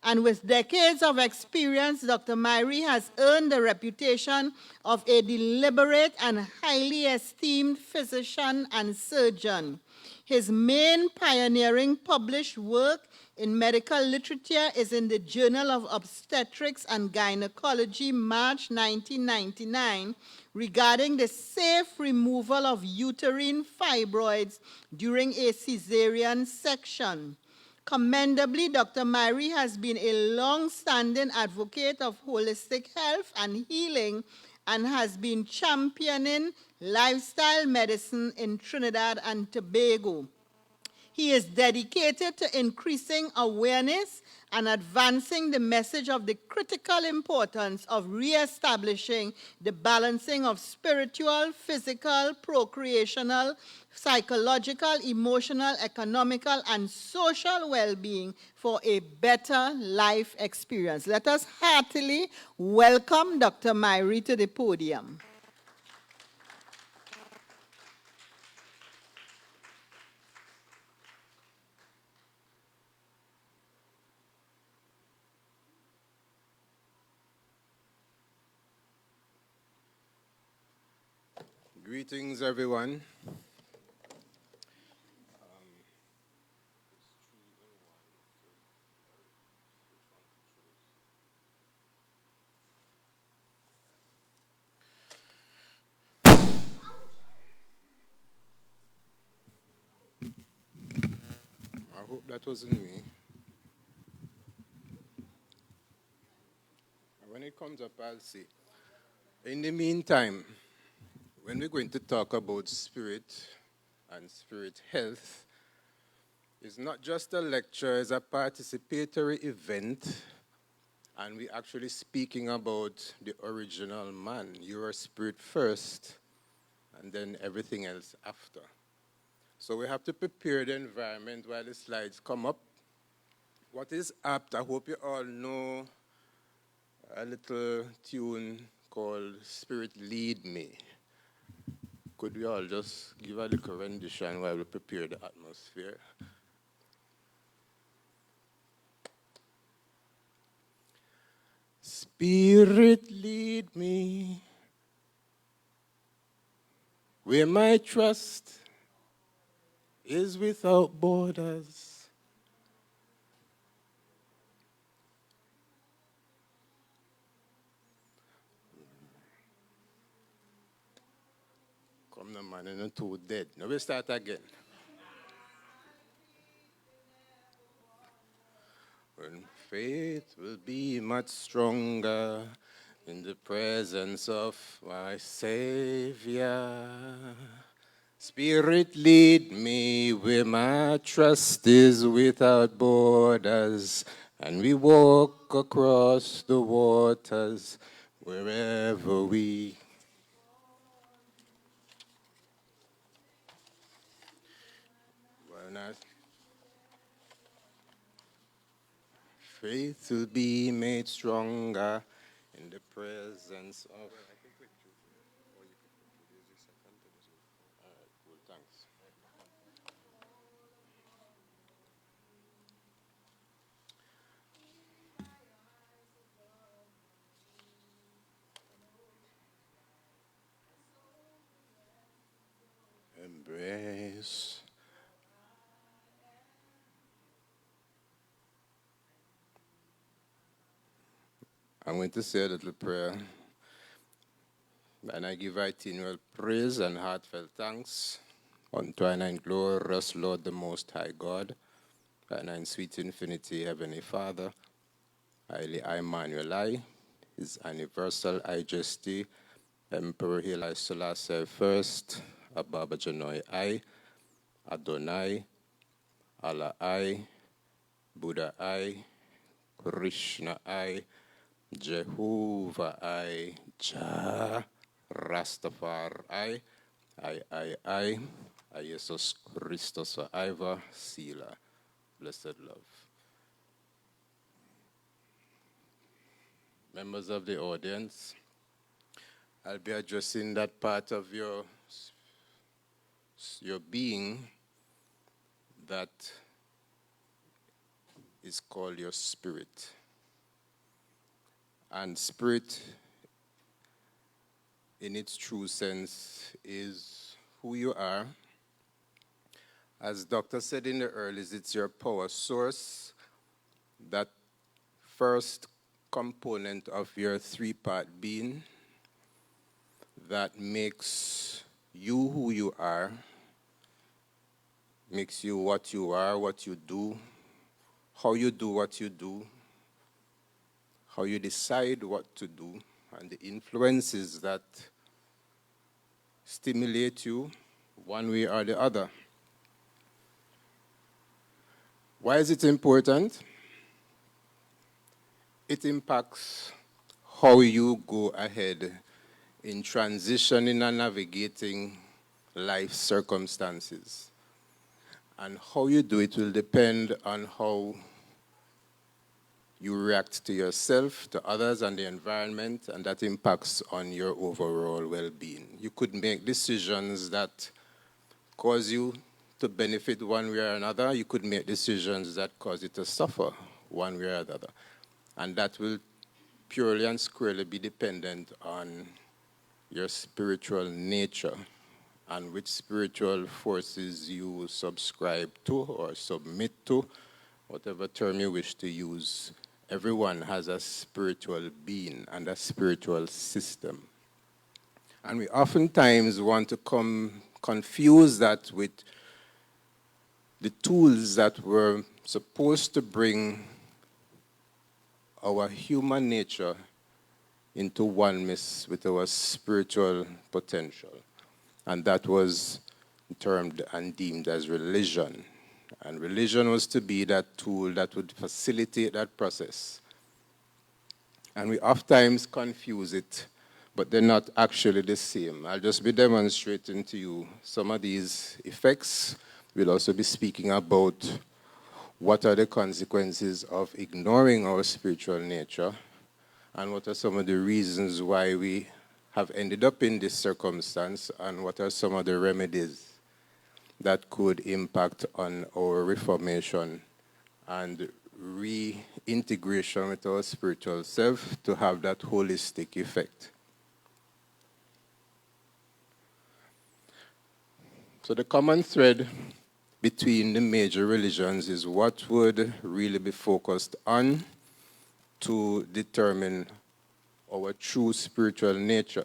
And with decades of experience, Dr. Myrie has earned the reputation of a deliberate and highly esteemed physician and surgeon. His main pioneering published work in medical literature is in the Journal of Obstetrics and Gynecology, March 1999, regarding the safe removal of uterine fibroids during a cesarean section. Commendably, Dr. Myrie has been a long-standing advocate of holistic health and healing and has been championing lifestyle medicine in Trinidad and Tobago. He is dedicated to increasing awareness and advancing the message of the critical importance of reestablishing the balancing of spiritual, physical, procreational, psychological, emotional, economical, and social well-being for a better life experience. Let us heartily welcome Dr. Myrie to the podium. Greetings, everyone. I hope that wasn't me. When it comes up, I'll say. In the meantime, when we're going to talk about spirit and spirit health, it's not just a lecture, it's a participatory event, and we're actually speaking about the original man. You're a spirit first, and then everything else after. So we have to prepare the environment while the slides come up. What is apt, I hope you all know a little tune called Spirit Lead Me. Could we all just give a little rendition while we prepare the atmosphere? Spirit lead me where my trust is without borders. Come on, man, you're not too dead. Now we start again. When faith will be much stronger in the presence of my Savior. Spirit, lead me where my trust is without borders, and we walk across the waters wherever we. Well, now, faith will be made stronger in the presence of. Cool, thanks. Embrace. I'm going to say a little prayer, and I give itineral praise and heartfelt thanks unto and glorious Lord, the Most High God, and in sweet infinity, Heavenly Father, highly Emmanuel I, His universal majesty, Emperor Haile Selassie I, Ababa Janoi I, Adonai, Allah I, Buddha I, Krishna I, Jehovah I, Jah, Rastafari I, Jesus Christus Iva, Sila, blessed love. Members of the audience, I'll be addressing that part of your being that is called your spirit. And spirit, in its true sense, is who you are. As Doctor said in the earlies, it's your power source, that first component of your three-part being that makes you who you are, makes you what you are, what you do, how you do what you do, how you decide what to do, and the influences that stimulate you one way or the other. Why is it important? It impacts how you go ahead in transitioning and navigating life circumstances. And how you do it will depend on how you react to yourself, to others, and the environment, and that impacts on your overall well-being. You could make decisions that cause you to benefit one way or another. You could make decisions that cause you to suffer one way or the other. And that will purely and squarely be dependent on your spiritual nature and which spiritual forces you subscribe to or submit to, whatever term you wish to use. Everyone has a spiritual being and a spiritual system. And we oftentimes want to confuse that with the tools that were supposed to bring our human nature into oneness with our spiritual potential. And that was termed and deemed as religion. And religion was to be that tool that would facilitate that process. And we oftentimes confuse it but they're not actually the same. I'll just be demonstrating to you some of these effects. We'll also be speaking about what are the consequences of ignoring our spiritual nature, and what are some of the reasons why we have ended up in this circumstance, and what are some of the remedies that could impact on our reformation and reintegration with our spiritual self to have that holistic effect. So the common thread between the major religions is what would really be focused on to determine our true spiritual nature.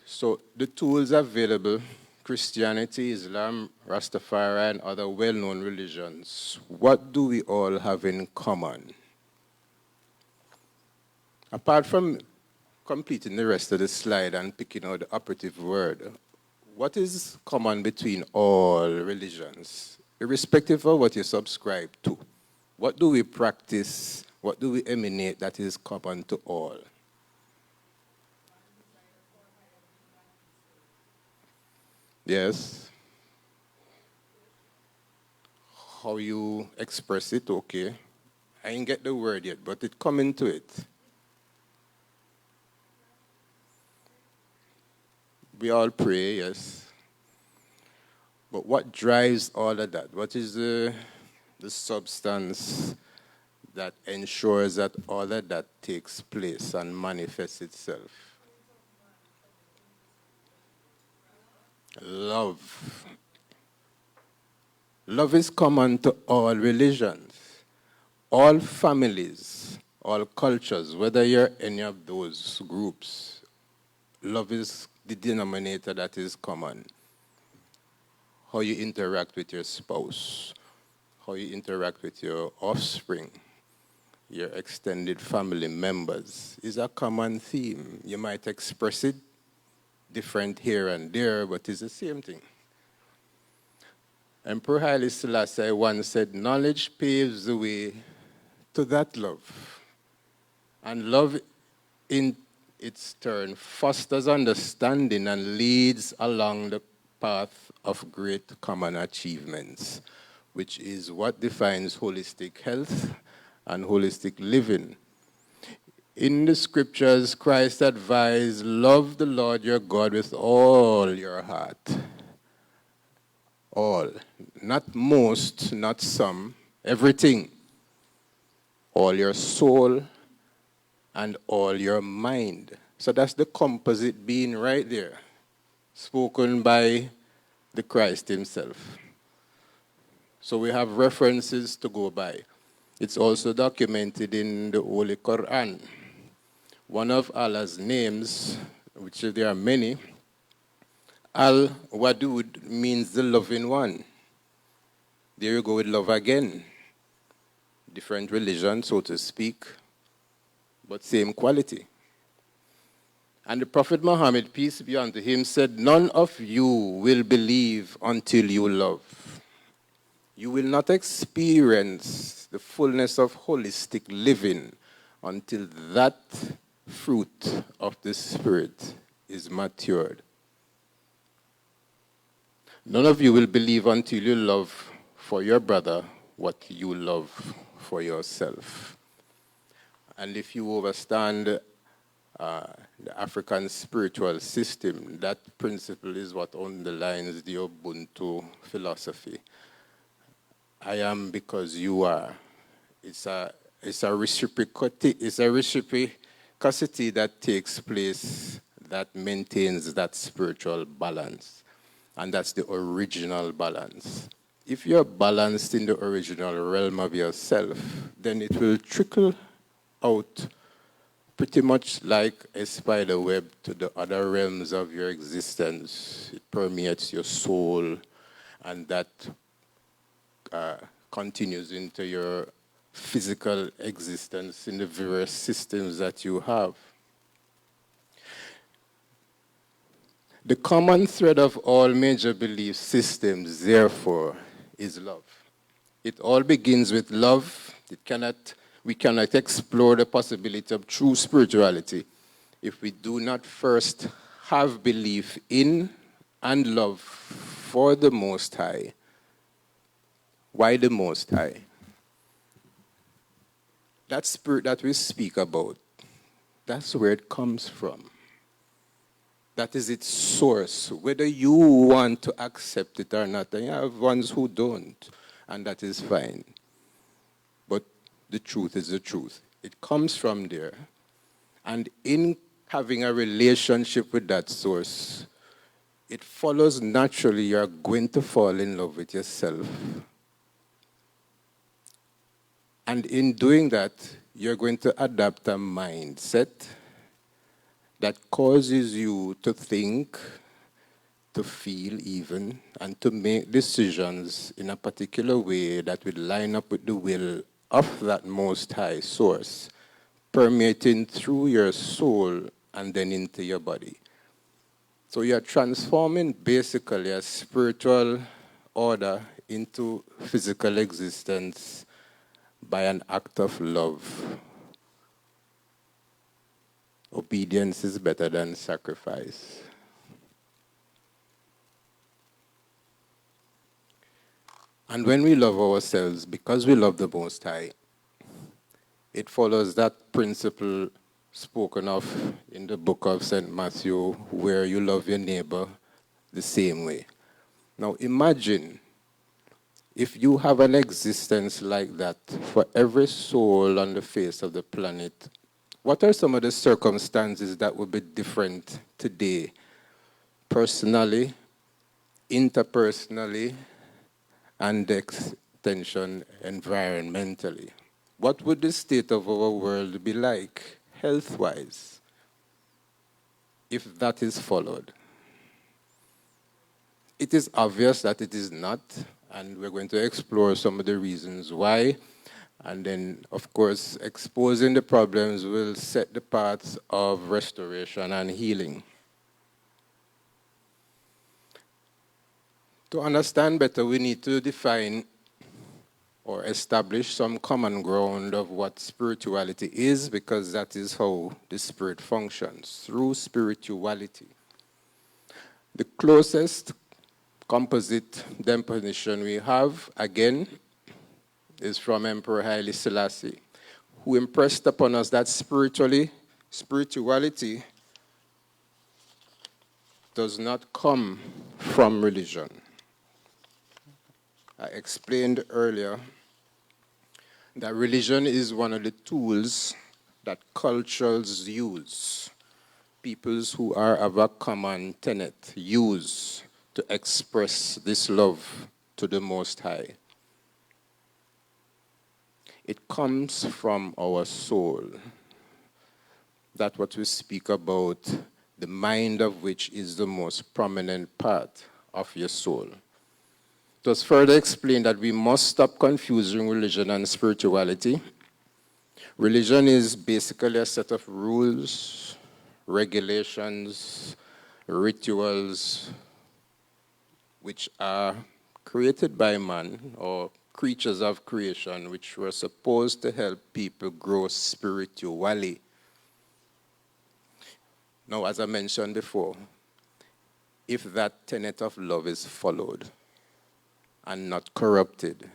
So the tools available, Christianity, Islam, Rastafari, and other well-known religions, what do we all have in common? Apart from completing the rest of the slide and picking out the operative word, what is common between all religions, irrespective of what you subscribe to? What do we practice? What do we emanate that is common to all? Yes. How you express it, okay. I ain't get the word yet, but it come into it. We all pray, yes. But what drives all of that? What is the substance that ensures that all of that takes place and manifests itself? Love. Love is common to all religions, all families, all cultures, whether you're any of those groups. Love is the denominator that is common. How you interact with your spouse, how you interact with your offspring, your extended family members is a common theme. You might express it different here and there, but it's the same thing. Emperor Haile Selassie once said, knowledge paves the way to that love. And love, in its turn, fosters understanding and leads along the path of great common achievements, which is what defines holistic health and holistic living. In the scriptures, Christ advised, love the Lord your God with all your heart. All. Not most, not some. Everything. All your soul and all your mind. So that's the composite being right there, spoken by the Christ himself. So we have references to go by. It's also documented in the Holy Quran. One of Allah's names, which there are many, Al-Wadud means the loving one. There you go with love again. Different religion, so to speak, but same quality. And the Prophet Muhammad, peace be unto him, said, none of you will believe until you love. You will not experience the fullness of holistic living until that fruit of the Spirit is matured. None of you will believe until you love for your brother what you love for yourself. And if you understand the African spiritual system, that principle is what underlines the Ubuntu philosophy. I am because you are. It's a reciprocity that takes place that maintains that spiritual balance. And that's the original balance. If you're balanced in the original realm of yourself, then it will trickle out pretty much like a spider web to the other realms of your existence. It permeates your soul, and that continues into your physical existence in the various systems that you have. The common thread of all major belief systems, therefore, is love. It all begins with love. We cannot explore the possibility of true spirituality if we do not first have belief in and love for the Most High. Why the Most High? That spirit that we speak about, that's where it comes from. That is its source, whether you want to accept it or not. And you have ones who don't, and that is fine. But the truth is the truth. It comes from there. And in having a relationship with that source, it follows naturally you're going to fall in love with yourself. And in doing that, you're going to adapt a mindset that causes you to think, to feel even, and to make decisions in a particular way that will line up with the will of that Most High source, permeating through your soul and then into your body. So you're transforming basically a spiritual order into physical existence by an act of love. Obedience is better than sacrifice. And when we love ourselves, because we love the Most High, it follows that principle spoken of in the book of St. Matthew, where you love your neighbor the same way. Now imagine if you have an existence like that for every soul on the face of the planet, what are some of the circumstances that would be different today, personally, interpersonally, and the extension environmentally? What would the state of our world be like, health-wise, if that is followed? It is obvious that it is not, and we're going to explore some of the reasons why. And then, of course, exposing the problems will set the paths of restoration and healing. To understand better, we need to define or establish some common ground of what spirituality is, because that is how the spirit functions, through spirituality. The closest composite definition we have, again, is from Emperor Haile Selassie, who impressed upon us that spirituality does not come from religion. I explained earlier that religion is one of the tools that cultures use, peoples who are of a common tenet use to express this love to the Most High. It comes from our soul. That's what we speak about, the mind of which is the most prominent part of your soul. It was further explained that we must stop confusing religion and spirituality. Religion is basically a set of rules, regulations, rituals, which are created by man, or creatures of creation, which were supposed to help people grow spiritually. Now, as I mentioned before, if that tenet of love is followed and not corrupted,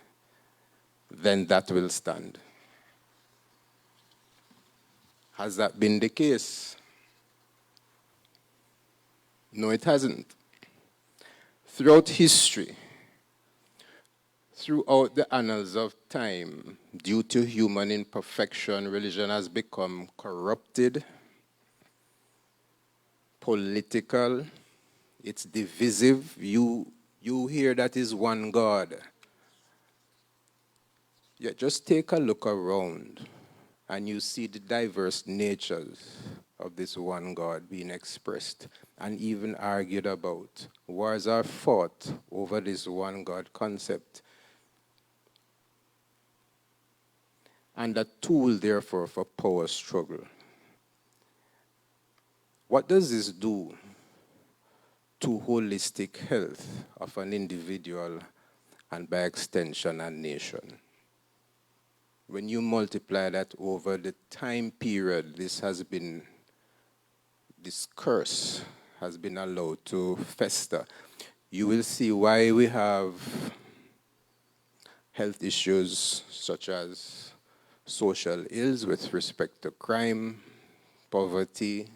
then that will stand. Has that been the case? No, it hasn't. Throughout history, throughout the annals of time, due to human imperfection, religion has become corrupted, political, it's divisive. You hear that is one God. Yeah, just take a look around and you see the diverse natures of this one God being expressed and even argued about. Wars are fought over this one God concept. And a tool, therefore, for power struggle. What does this do to holistic health of an individual and by extension a nation? When you multiply that over the time period this has been this curse has been allowed to fester, you will see why we have health issues such as social ills with respect to crime, poverty,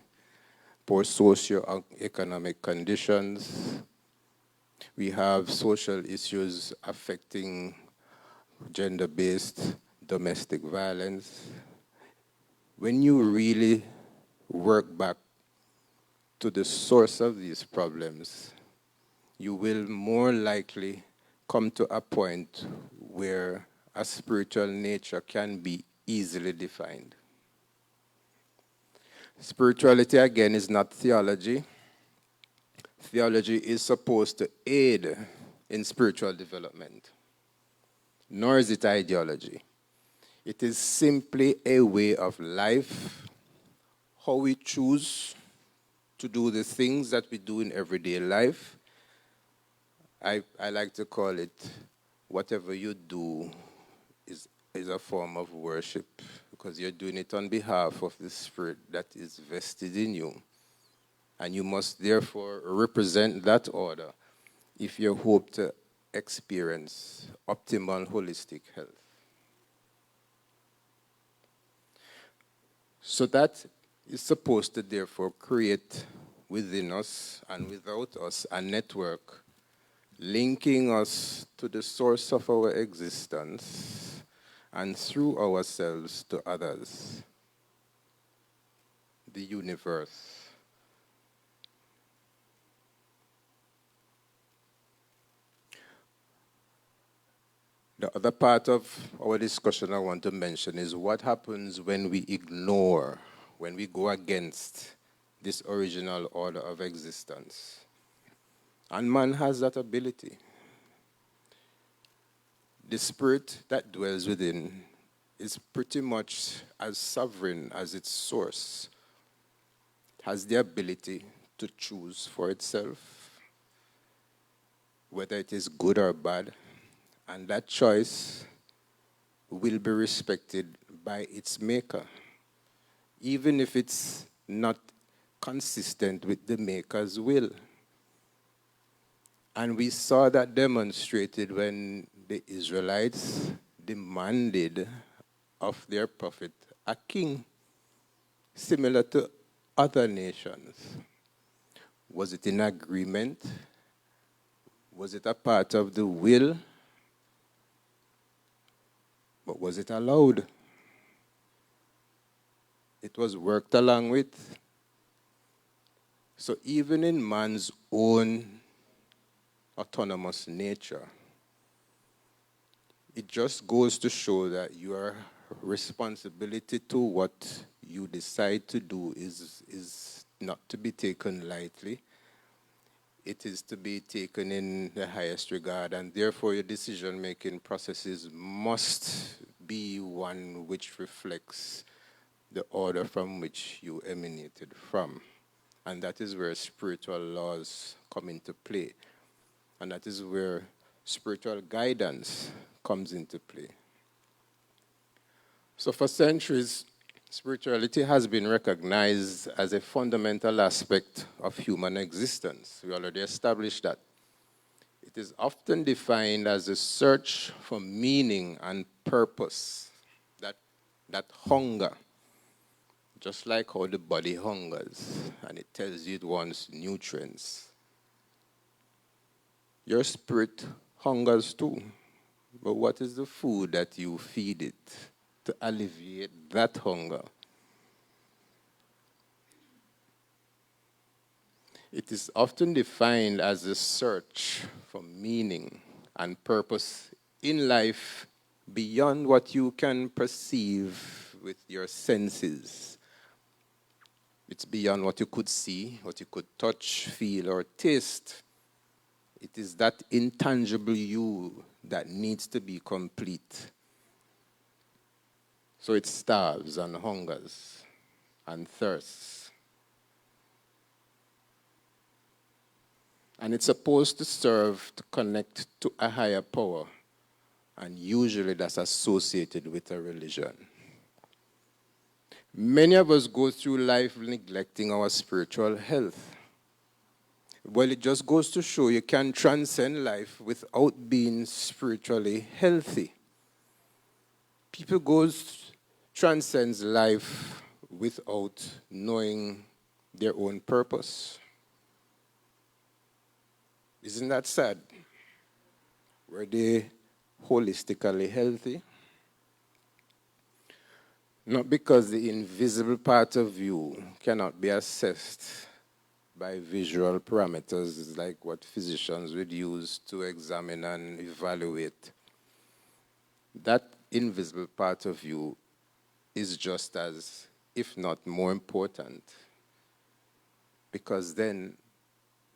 poor socio-economic conditions. We have social issues affecting gender-based domestic violence. When you really work back to the source of these problems, you will more likely come to a point where a spiritual nature can be easily defined. Spirituality, again, is not theology. Theology is supposed to aid in spiritual development, nor is it ideology. It is simply a way of life, how we choose to do the things that we do in everyday life. I like to call it, whatever you do is a form of worship, because you're doing it on behalf of the Spirit that is vested in you. And you must therefore represent that order if you hope to experience optimal holistic health. So that is supposed to therefore create within us and without us a network linking us to the source of our existence and through ourselves to others, the universe. The other part of our discussion I want to mention is what happens when we ignore, when we go against this original order of existence. And man has that ability. The spirit that dwells within is pretty much as sovereign as its source. It has the ability to choose for itself, whether it is good or bad, and that choice will be respected by its maker, even if it's not consistent with the maker's will. And we saw that demonstrated when the Israelites demanded of their prophet a king, similar to other nations. Was it in agreement? Was it a part of the will? But was it allowed? It was worked along with. So even in man's own autonomous nature, it just goes to show that your responsibility to what you decide to do is not to be taken lightly. It is to be taken in the highest regard, and therefore your decision-making processes must be one which reflects the order from which you emanated from. And that is where spiritual laws come into play. And that is where spiritual guidance comes into play. So for centuries, spirituality has been recognized as a fundamental aspect of human existence. We already established that. It is often defined as a search for meaning and purpose, that hunger, just like how the body hungers, and it tells you it wants nutrients. Your spirit hungers too, but what is the food that you feed it to alleviate that hunger? It is often defined as a search for meaning and purpose in life beyond what you can perceive with your senses. It's beyond what you could see, what you could touch, feel, or taste. It is that intangible you that needs to be complete. So it starves and hungers and thirsts. And it's supposed to serve to connect to a higher power. And usually that's associated with a religion. Many of us go through life neglecting our spiritual health. Well, it just goes to show you can transcend life without being spiritually healthy. People transcends life without knowing their own purpose. Isn't that sad? Were they holistically healthy? Not because the invisible part of you cannot be assessed by visual parameters like what physicians would use to examine and evaluate. That invisible part of you is just as, if not more important, because then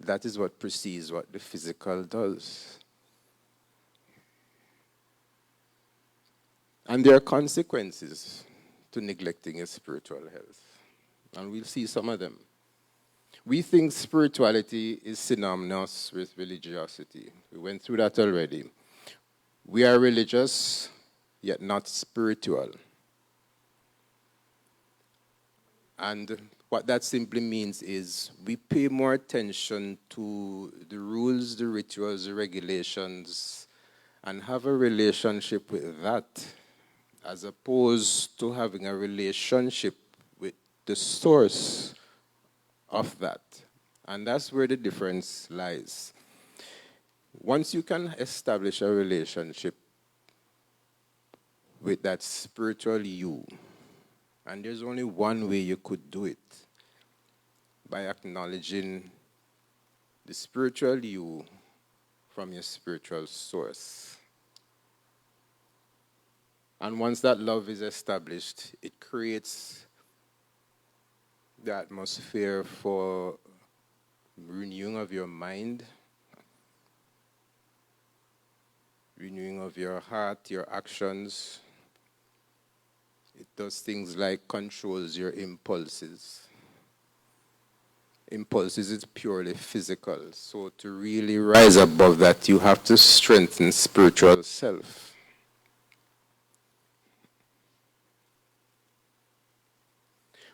that is what precedes what the physical does. And there are consequences to neglecting your spiritual health. And we'll see some of them. We think spirituality is synonymous with religiosity. We went through that already. We are religious, yet not spiritual. And what that simply means is we pay more attention to the rules, the rituals, the regulations, and have a relationship with that, as opposed to having a relationship with the source of that. And that's where the difference lies. Once you can establish a relationship with that spiritual you, and there's only one way you could do it, by acknowledging the spiritual you from your spiritual source. And once that love is established, it creates the atmosphere for renewing of your mind, renewing of your heart, your actions. It does things like controls your impulses. Impulses is purely physical. So to really rise above that, you have to strengthen spiritual self.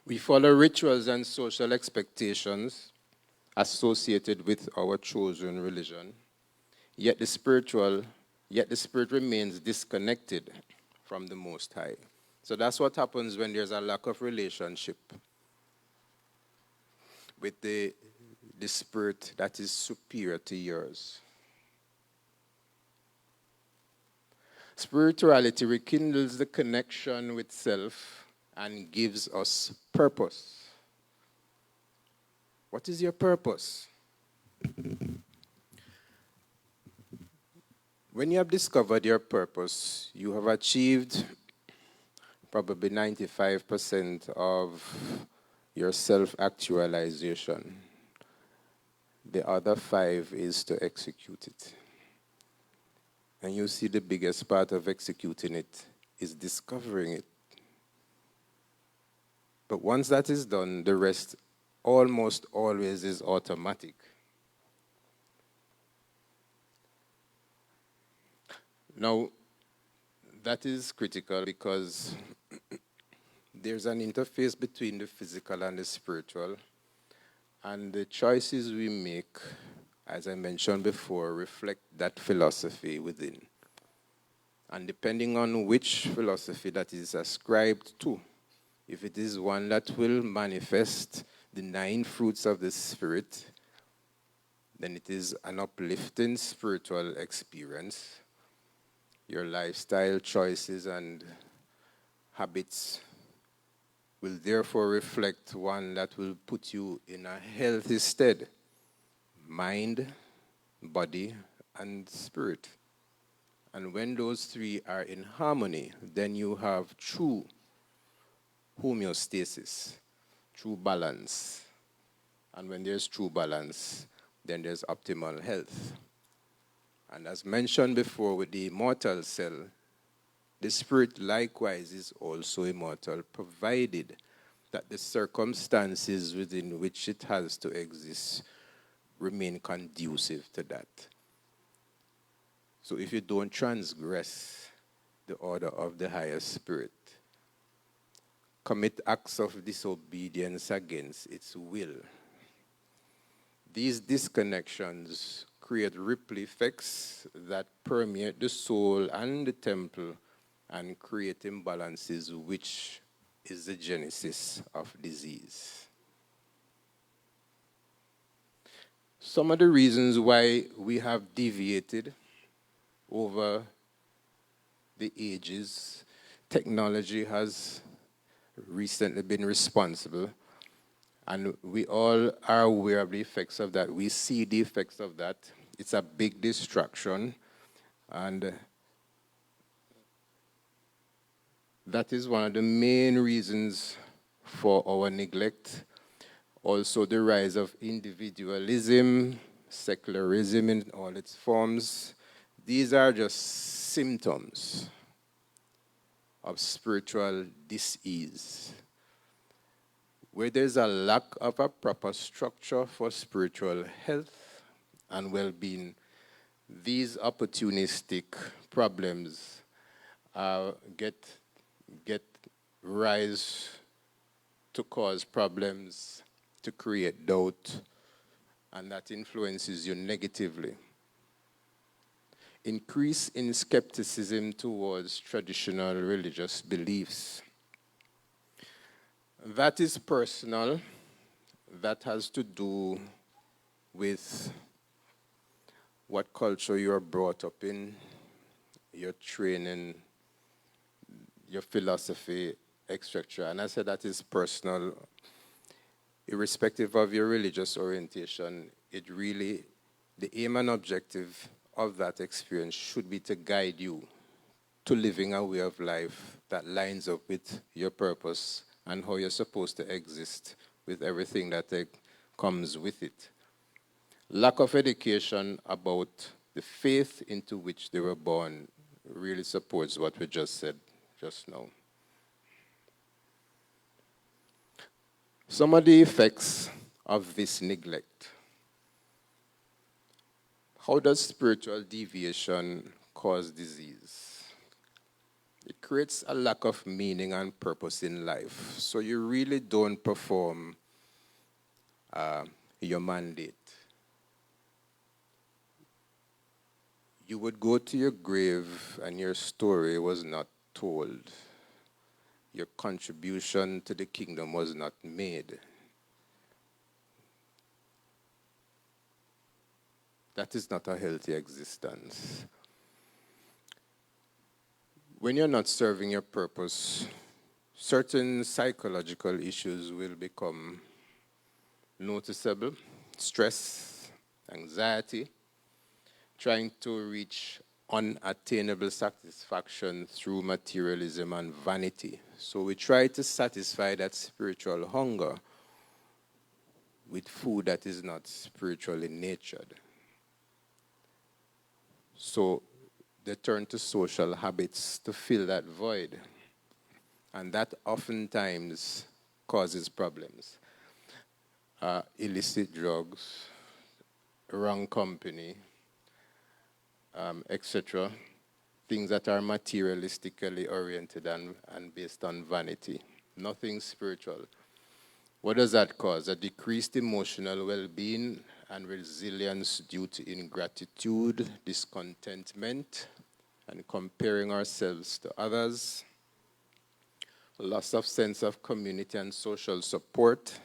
We follow rituals and social expectations associated with our chosen religion, yet the spirit remains disconnected from the Most High. So that's what happens when there's a lack of relationship with the spirit that is superior to yours. Spirituality rekindles the connection with self and gives us purpose. What is your purpose? When you have discovered your purpose, you have achieved probably 95% of your self-actualization. The other 5 is to execute it. And you see the biggest part of executing it is discovering it. But once that is done, the rest almost always is automatic. Now, that is critical because there's an interface between the physical and the spiritual. And the choices we make, as I mentioned before, reflect that philosophy within. And depending on which philosophy that is ascribed to, if it is one that will manifest the 9 fruits of the Spirit, then it is an uplifting spiritual experience. Your lifestyle choices and habits will therefore reflect one that will put you in a healthy stead, mind, body, and spirit. And when those 3 are in harmony, then you have true homeostasis, true balance. And when there's true balance, then there's optimal health. And as mentioned before with the immortal cell, the spirit likewise is also immortal, provided that the circumstances within which it has to exist remain conducive to that. So if you don't transgress the order of the higher spirit, commit acts of disobedience against its will. These disconnections create ripple effects that permeate the soul and the temple and create imbalances, which is the genesis of disease. Some of the reasons why we have deviated over the ages, technology has recently been responsible, and we all are aware of the effects of that. We see the effects of that. It's a big distraction, and that is one of the main reasons for our neglect. Also, the rise of individualism, secularism in all its forms. These are just symptoms of spiritual dis-ease. Where there's a lack of a proper structure for spiritual health and well-being, these opportunistic problems get rise to cause problems, to create doubt, and that influences you negatively. Increase in skepticism towards traditional religious beliefs. That is personal. That has to do with what culture you are brought up in, your training, your philosophy, etc. And I said that is personal. Irrespective of your religious orientation, it really, the aim and objective of that experience should be to guide you to living a way of life that lines up with your purpose and how you're supposed to exist with everything that comes with it. Lack of education about the faith into which they were born really supports what we just said just now. Some of the effects of this neglect. How does spiritual deviation cause disease? It creates a lack of meaning and purpose in life. So you really don't perform your mandate. You would go to your grave and your story was not told. Your contribution to the kingdom was not made. That is not a healthy existence. When you're not serving your purpose, certain psychological issues will become noticeable. Stress, anxiety, trying to reach unattainable satisfaction through materialism and vanity. So we try to satisfy that spiritual hunger with food that is not spiritually natured. So they turn to social habits to fill that void. And that oftentimes causes problems. Illicit drugs, wrong company, etc. Things that are materialistically oriented and based on vanity. Nothing spiritual. What does that cause? A decreased emotional well-being and resilience due to ingratitude, discontentment, and comparing ourselves to others. Loss of sense of community and social support.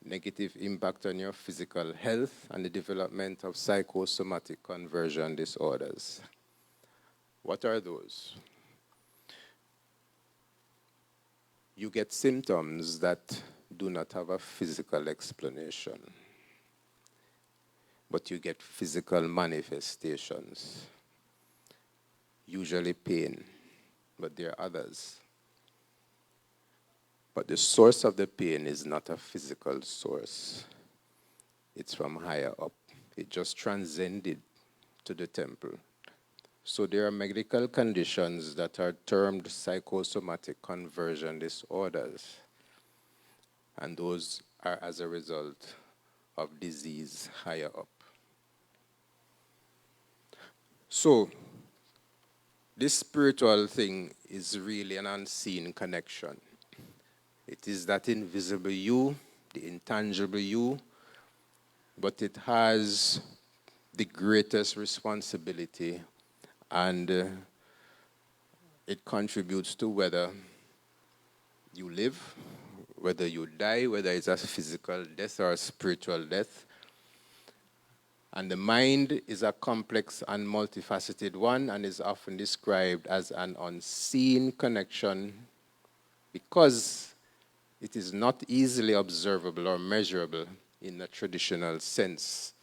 Negative impact on your physical health and the development of psychosomatic conversion disorders. What are those? You get symptoms that do not have a physical explanation, but you get physical manifestations, usually pain, but there are others. But the source of the pain is not a physical source. It's from higher up. It just transcended to the temple. So there are medical conditions that are termed psychosomatic conversion disorders. And those are as a result of disease higher up. So this spiritual thing is really an unseen connection. It is that invisible you, the intangible you, but it has the greatest responsibility, and it contributes to whether you live, whether you die, whether it's a physical death or a spiritual death. And the mind is a complex and multifaceted one and is often described as an unseen connection because it is not easily observable or measurable in a traditional sense.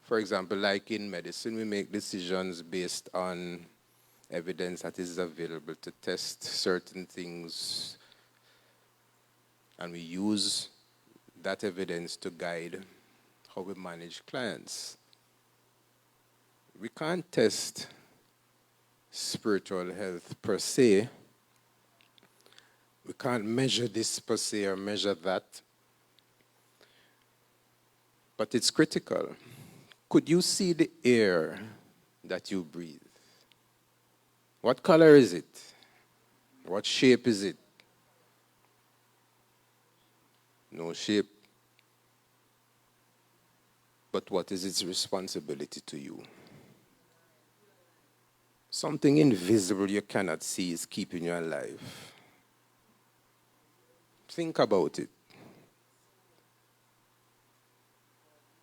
For example, like in medicine, we make decisions based on evidence that is available to test certain things, and we use that evidence to guide how we manage clients. We can't test spiritual health per se. We can't measure this per se or measure that. But it's critical. Could you see the air that you breathe? What color is it? What shape is it? No shape. But what is its responsibility to you? Something invisible you cannot see is keeping you alive. Think about it.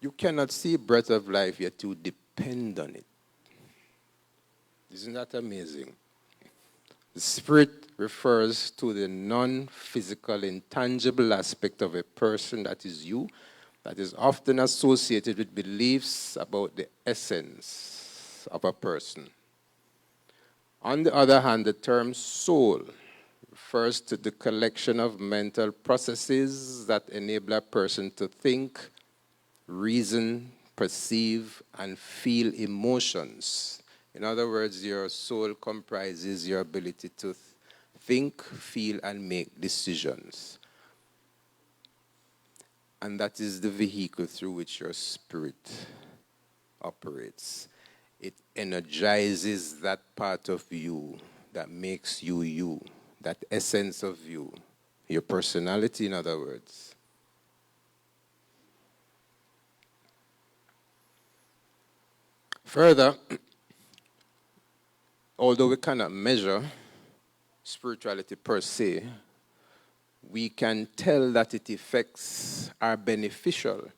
You cannot see breath of life, yet you depend on it. Isn't that amazing? The spirit refers to the non-physical, intangible aspect of a person, that is you, that is often associated with beliefs about the essence of a person. On the other hand, the term soul refers to the collection of mental processes that enable a person to think, reason, perceive, and feel emotions. In other words, your soul comprises your ability to think, feel, and make decisions. And that is the vehicle through which your spirit operates. It energizes that part of you that makes you you, that essence of you, your personality, in other words. Further, although we cannot measure spirituality per se, we can tell that its effects are beneficial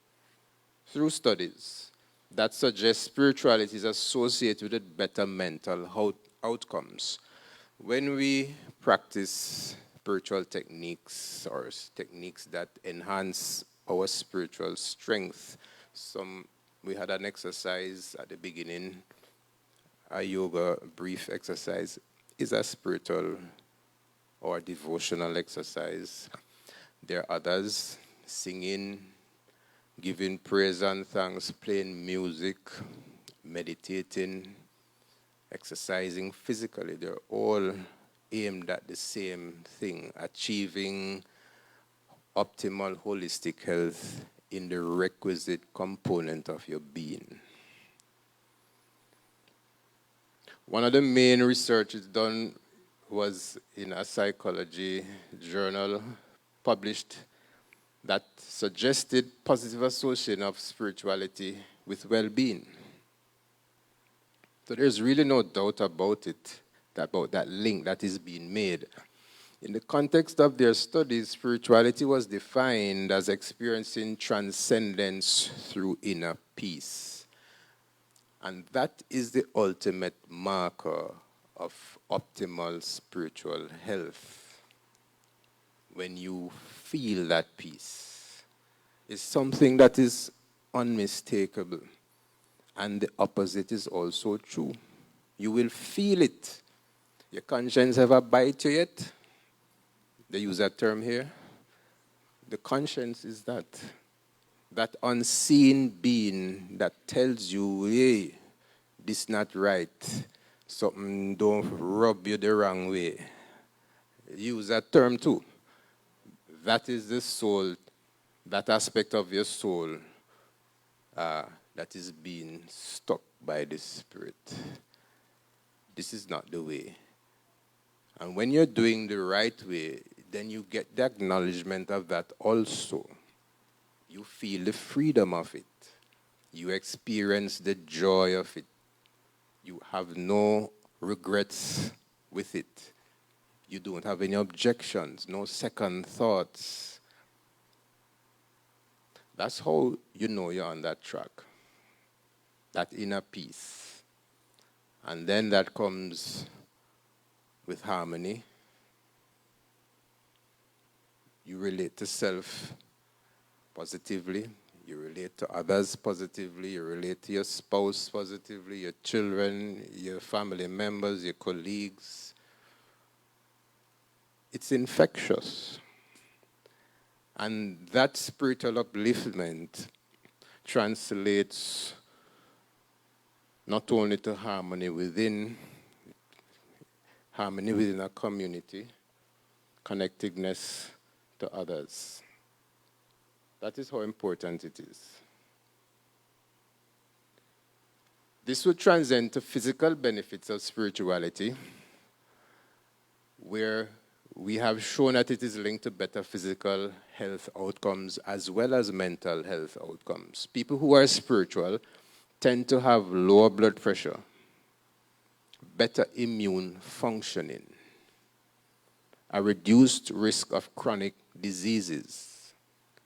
through studies that suggest spirituality is associated with better mental outcomes. When we practice spiritual techniques or techniques that enhance our spiritual strength, we had an exercise at the beginning, a yoga brief exercise is a spiritual or devotional exercise. There are others, singing, giving praise and thanks, playing music, meditating, exercising physically. They're all aimed at the same thing, achieving optimal holistic health in the requisite component of your being. One of the main researches done was in a psychology journal published that suggested positive association of spirituality with well-being. So there's really no doubt about it, about that link that is being made. In the context of their studies, spirituality was defined as experiencing transcendence through inner peace. And that is the ultimate marker of optimal spiritual health. When you feel that peace, it's something that is unmistakable. And the opposite is also true. You will feel it. Your conscience ever bite you yet? They use that term here. The conscience is that unseen being that tells you, hey, this not right. Something don't rub you the wrong way. Use that term too. That is the soul, that aspect of your soul that is being stuck by the Spirit. This is not the way. And when you're doing the right way, then you get the acknowledgement of that also. You feel the freedom of it. You experience the joy of it. You have no regrets with it. You don't have any objections, no second thoughts. That's how you know you're on that track, that inner peace. And then that comes with harmony. You relate to self positively. You relate to others positively. You relate to your spouse positively, your children, your family members, your colleagues. It's infectious. And that spiritual upliftment translates not only to harmony within a community, connectedness to others. That is how important it is. This would transcend to physical benefits of spirituality, where we have shown that it is linked to better physical health outcomes as well as mental health outcomes. People who are spiritual tend to have lower blood pressure, better immune functioning, a reduced risk of chronic diseases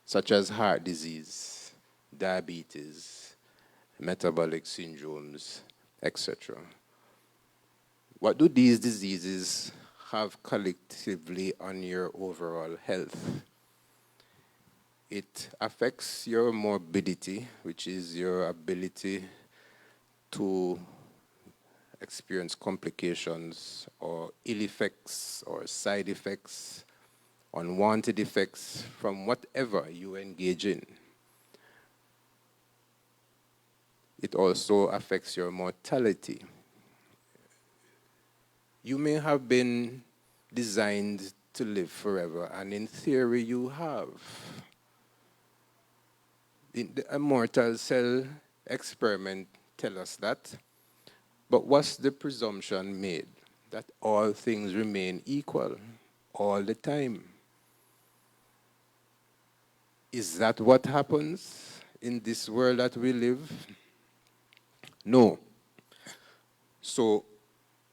such as heart disease, diabetes, metabolic syndromes, etc. What do these diseases have collectively on your overall health? It affects your morbidity, which is your ability to experience complications or ill effects or side effects, unwanted effects from whatever you engage in. It also affects your mortality. You may have been designed to live forever, and in theory you have. The immortal cell experiment tells us that. But what's the presumption made? That all things remain equal all the time. Is that what happens in this world that we live? No. So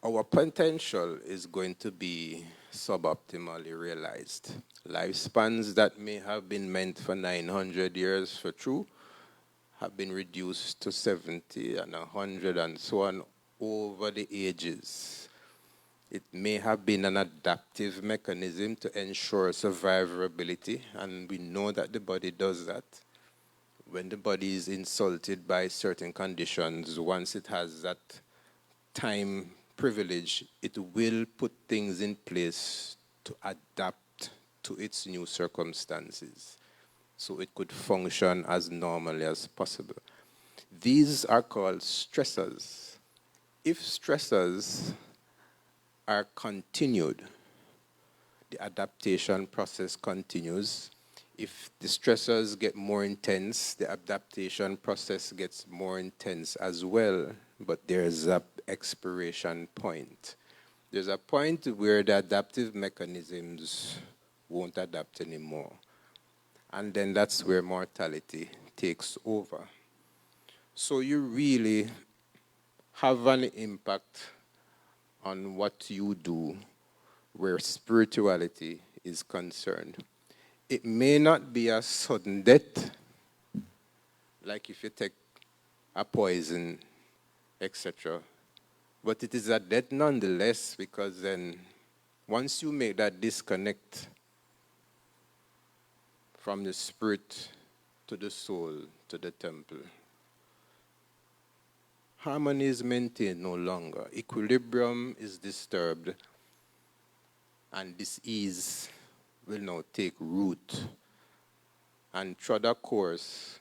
our potential is going to be suboptimally realized. Lifespans that may have been meant for 900 years for true have been reduced to 70 and 100 and so on over the ages. It may have been an adaptive mechanism to ensure survivability, and we know that the body does that. When the body is insulted by certain conditions, once it has that time privilege, it will put things in place to adapt to its new circumstances, so it could function as normally as possible. These are called stressors. If stressors are continued, the adaptation process continues. If the stressors get more intense, the adaptation process gets more intense as well, but there's an expiration point. There's a point where the adaptive mechanisms won't adapt anymore. And then that's where mortality takes over. So you really have an impact on what you do where spirituality is concerned. It may not be a sudden death, like if you take a poison, etc. But it is a death nonetheless, because then once you make that disconnect from the spirit to the soul to the temple, harmony is maintained no longer. Equilibrium is disturbed, and dis-ease will now take root and trod a course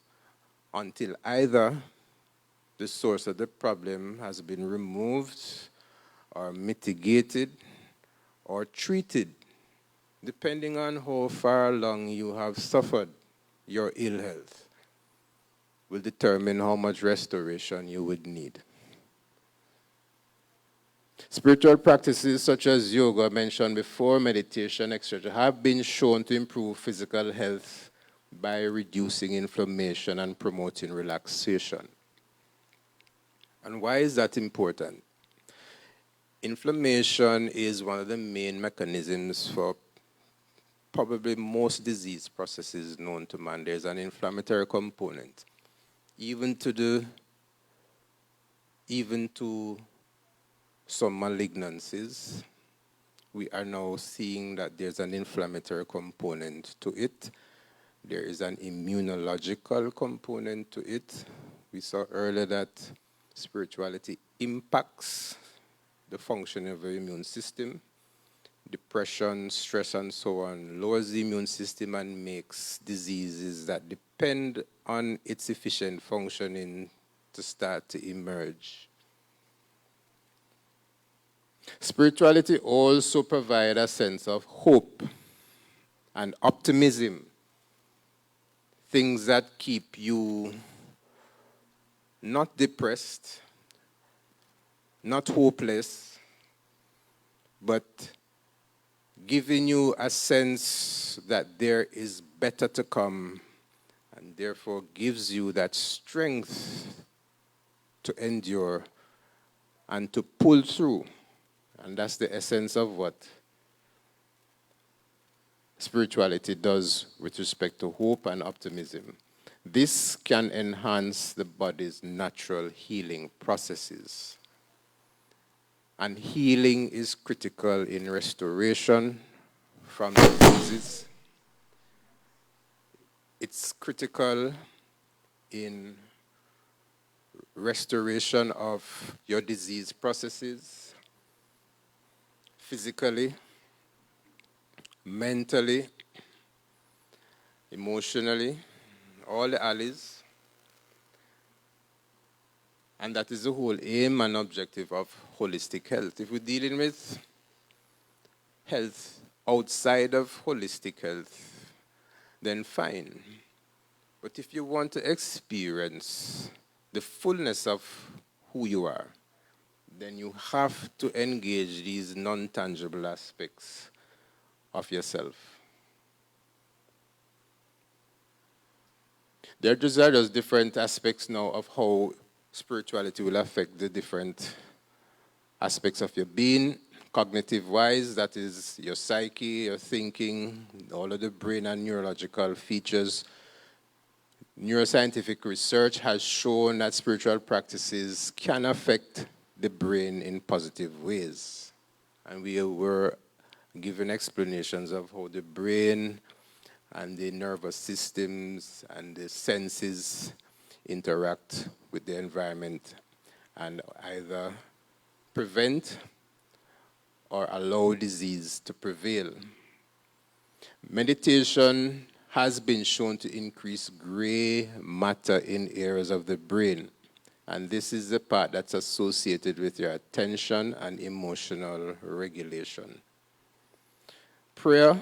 until either the source of the problem has been removed or mitigated or treated, depending on how far along you have suffered your ill health, will determine how much restoration you would need. Spiritual practices such as yoga, mentioned before, meditation, etc., have been shown to improve physical health by reducing inflammation and promoting relaxation. And why is that important? Inflammation is one of the main mechanisms for probably most disease processes known to man. There's an inflammatory component. Even to some malignancies, we are now seeing that there's an inflammatory component to it. There is an immunological component to it. We saw earlier that spirituality impacts the functioning of the immune system. Depression, stress, and so on lowers the immune system and makes diseases that depend on its efficient functioning to start to emerge. Spirituality also provides a sense of hope and optimism, things that keep you not depressed, not hopeless, but giving you a sense that there is better to come, and therefore gives you that strength to endure and to pull through. And that's the essence of what spirituality does with respect to hope and optimism. This can enhance the body's natural healing processes. And healing is critical in restoration from diseases. It's critical in restoration of your disease processes, physically, mentally, emotionally, all the alleys. And that is the whole aim and objective of holistic health. If we're dealing with health outside of holistic health, then fine. But if you want to experience the fullness of who you are, then you have to engage these non-tangible aspects of yourself. There are just different aspects now of how spirituality will affect the different aspects of your being. Cognitive-wise, that is your psyche, your thinking, all of the brain and neurological features. Neuroscientific research has shown that spiritual practices can affect the brain in positive ways. And we were given explanations of how the brain and the nervous systems and the senses interact with the environment and either prevent or allow disease to prevail. Meditation has been shown to increase gray matter in areas of the brain. And this is the part that's associated with your attention and emotional regulation. Prayer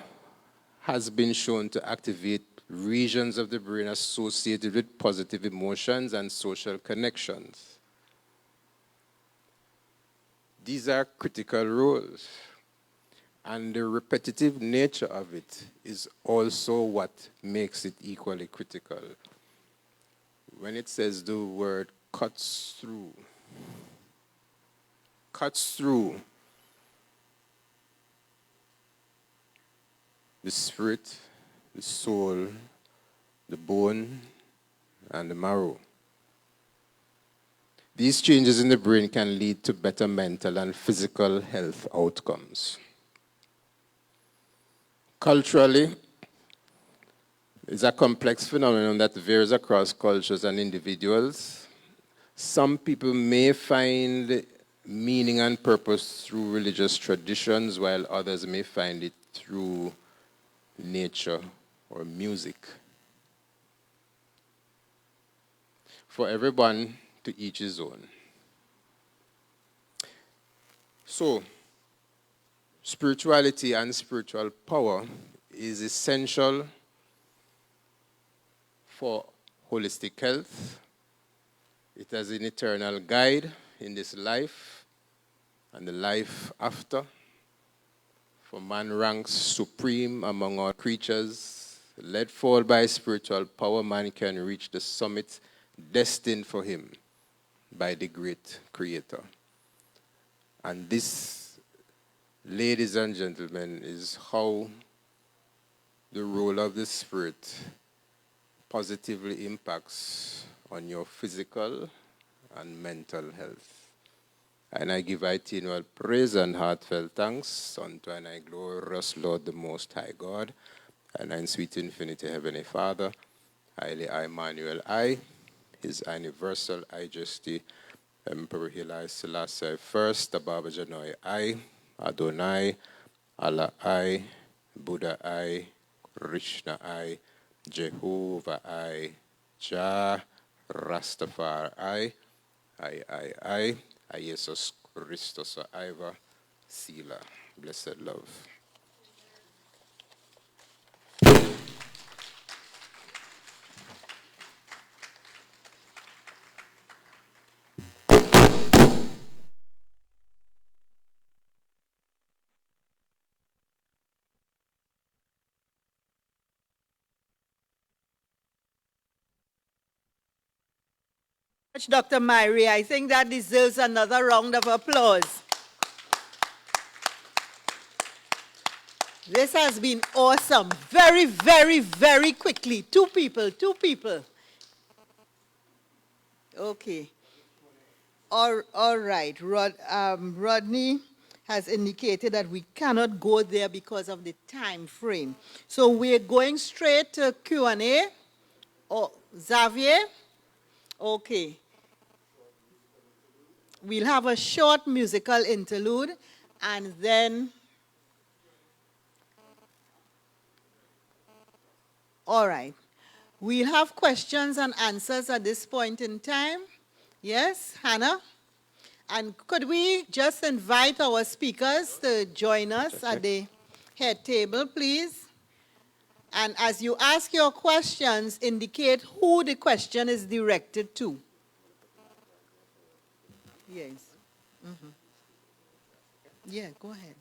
has been shown to activate regions of the brain associated with positive emotions and social connections. These are critical roles. And the repetitive nature of it is also what makes it equally critical. When it says the word cuts through the spirit, the soul, the bone, and the marrow. These changes in the brain can lead to better mental and physical health outcomes. Culturally, it's a complex phenomenon that varies across cultures and individuals. Some people may find meaning and purpose through religious traditions, while others may find it through nature or music. For everyone, to each his own. So, spirituality and spiritual power is essential for holistic health. It has an eternal guide in this life. and the life after. For man ranks supreme among all creatures. Led forward by spiritual power, man can reach the summit destined for him by the great Creator. And this, ladies and gentlemen, is how the role of the Spirit positively impacts on your physical and mental health. And I give eternal praise and heartfelt thanks unto and I glorious Lord, the Most High God, and in sweet infinity Heavenly Father, highly I, Emmanuel, I, His universal majesty, Emperor Haile Selassie first, Ababa Janoi I, Adonai, Allah I, Buddha I, Krishna I, Jehovah I, Jah, Rastafari I, Jesus Christus, Iva, Sila, blessed love. Dr. Myrie, I think that deserves another round of applause. This has been awesome. Very, very, very quickly. Two people. Okay. All right. Rodney has indicated that we cannot go there because of the time frame. So we're going straight to Q&A. Oh, Xavier? Okay. We'll have a short musical interlude and then, all right. We'll have questions and answers at this point in time. Yes, Hannah? And could we just invite our speakers to join us at the head table, please? And as you ask your questions, indicate who the question is directed to. Yes. Mm-hmm. Yeah, go ahead.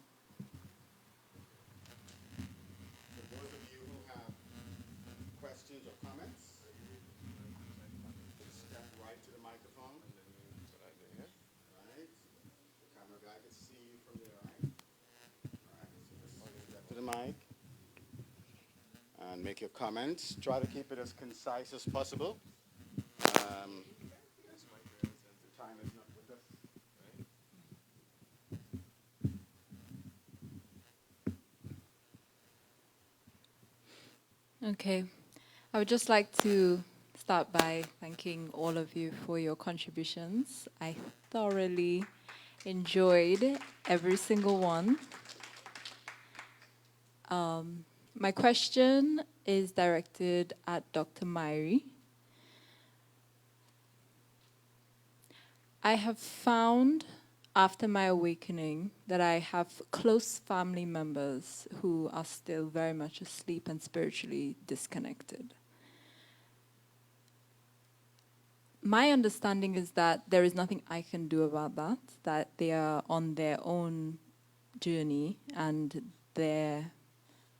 For those of you who have questions or comments, step right to the microphone. Right. The camera guy can see you from there, right? Right. So just step to the mic and make your comments. Try to keep it as concise as possible. The time is not with us. Okay. I would just like to start by thanking all of you for your contributions. I thoroughly enjoyed every single one. My question is directed at Dr. Myrie. I have found after my awakening that I have close family members who are still very much asleep and spiritually disconnected. My understanding is that there is nothing I can do about that they are on their own journey and their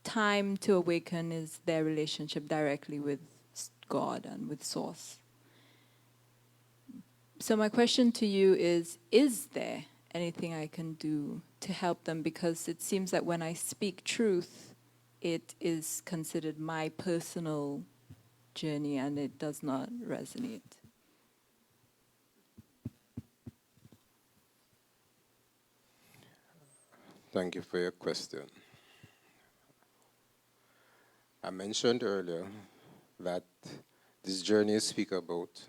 time to awaken is their relationship directly with God and with Source. So my question to you is there anything I can do to help them? Because it seems that when I speak truth, it is considered my personal journey and it does not resonate. Thank you for your question. I mentioned earlier that this journey you speak about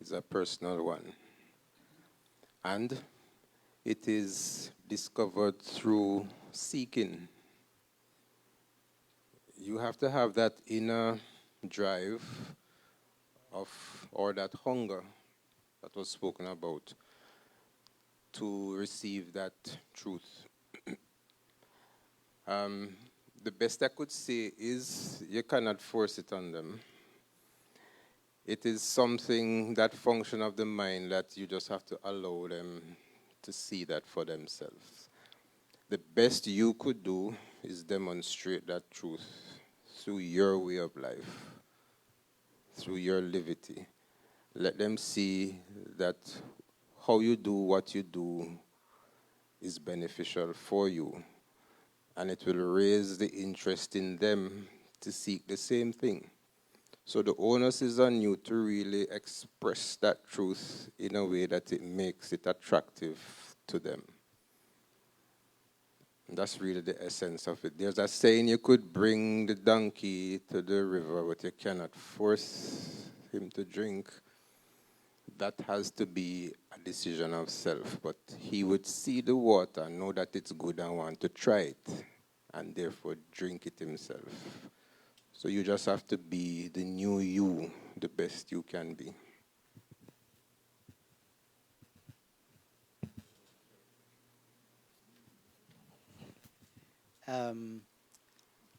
is a personal one. And it is discovered through seeking. You have to have that inner drive or that hunger that was spoken about to receive that truth. The best I could say is you cannot force it on them. It is something, that function of the mind, that you just have to allow them to see that for themselves. The best you could do is demonstrate that truth through your way of life, through your livity. Let them see that how you do what you do is beneficial for you, and it will raise the interest in them to seek the same thing. So the onus is on you to really express that truth in a way that it makes it attractive to them. And that's really the essence of it. There's a saying, you could bring the donkey to the river, but you cannot force him to drink. That has to be a decision of self. But he would see the water, know that it's good and want to try it, and therefore drink it himself. So you just have to be the new you, the best you can be.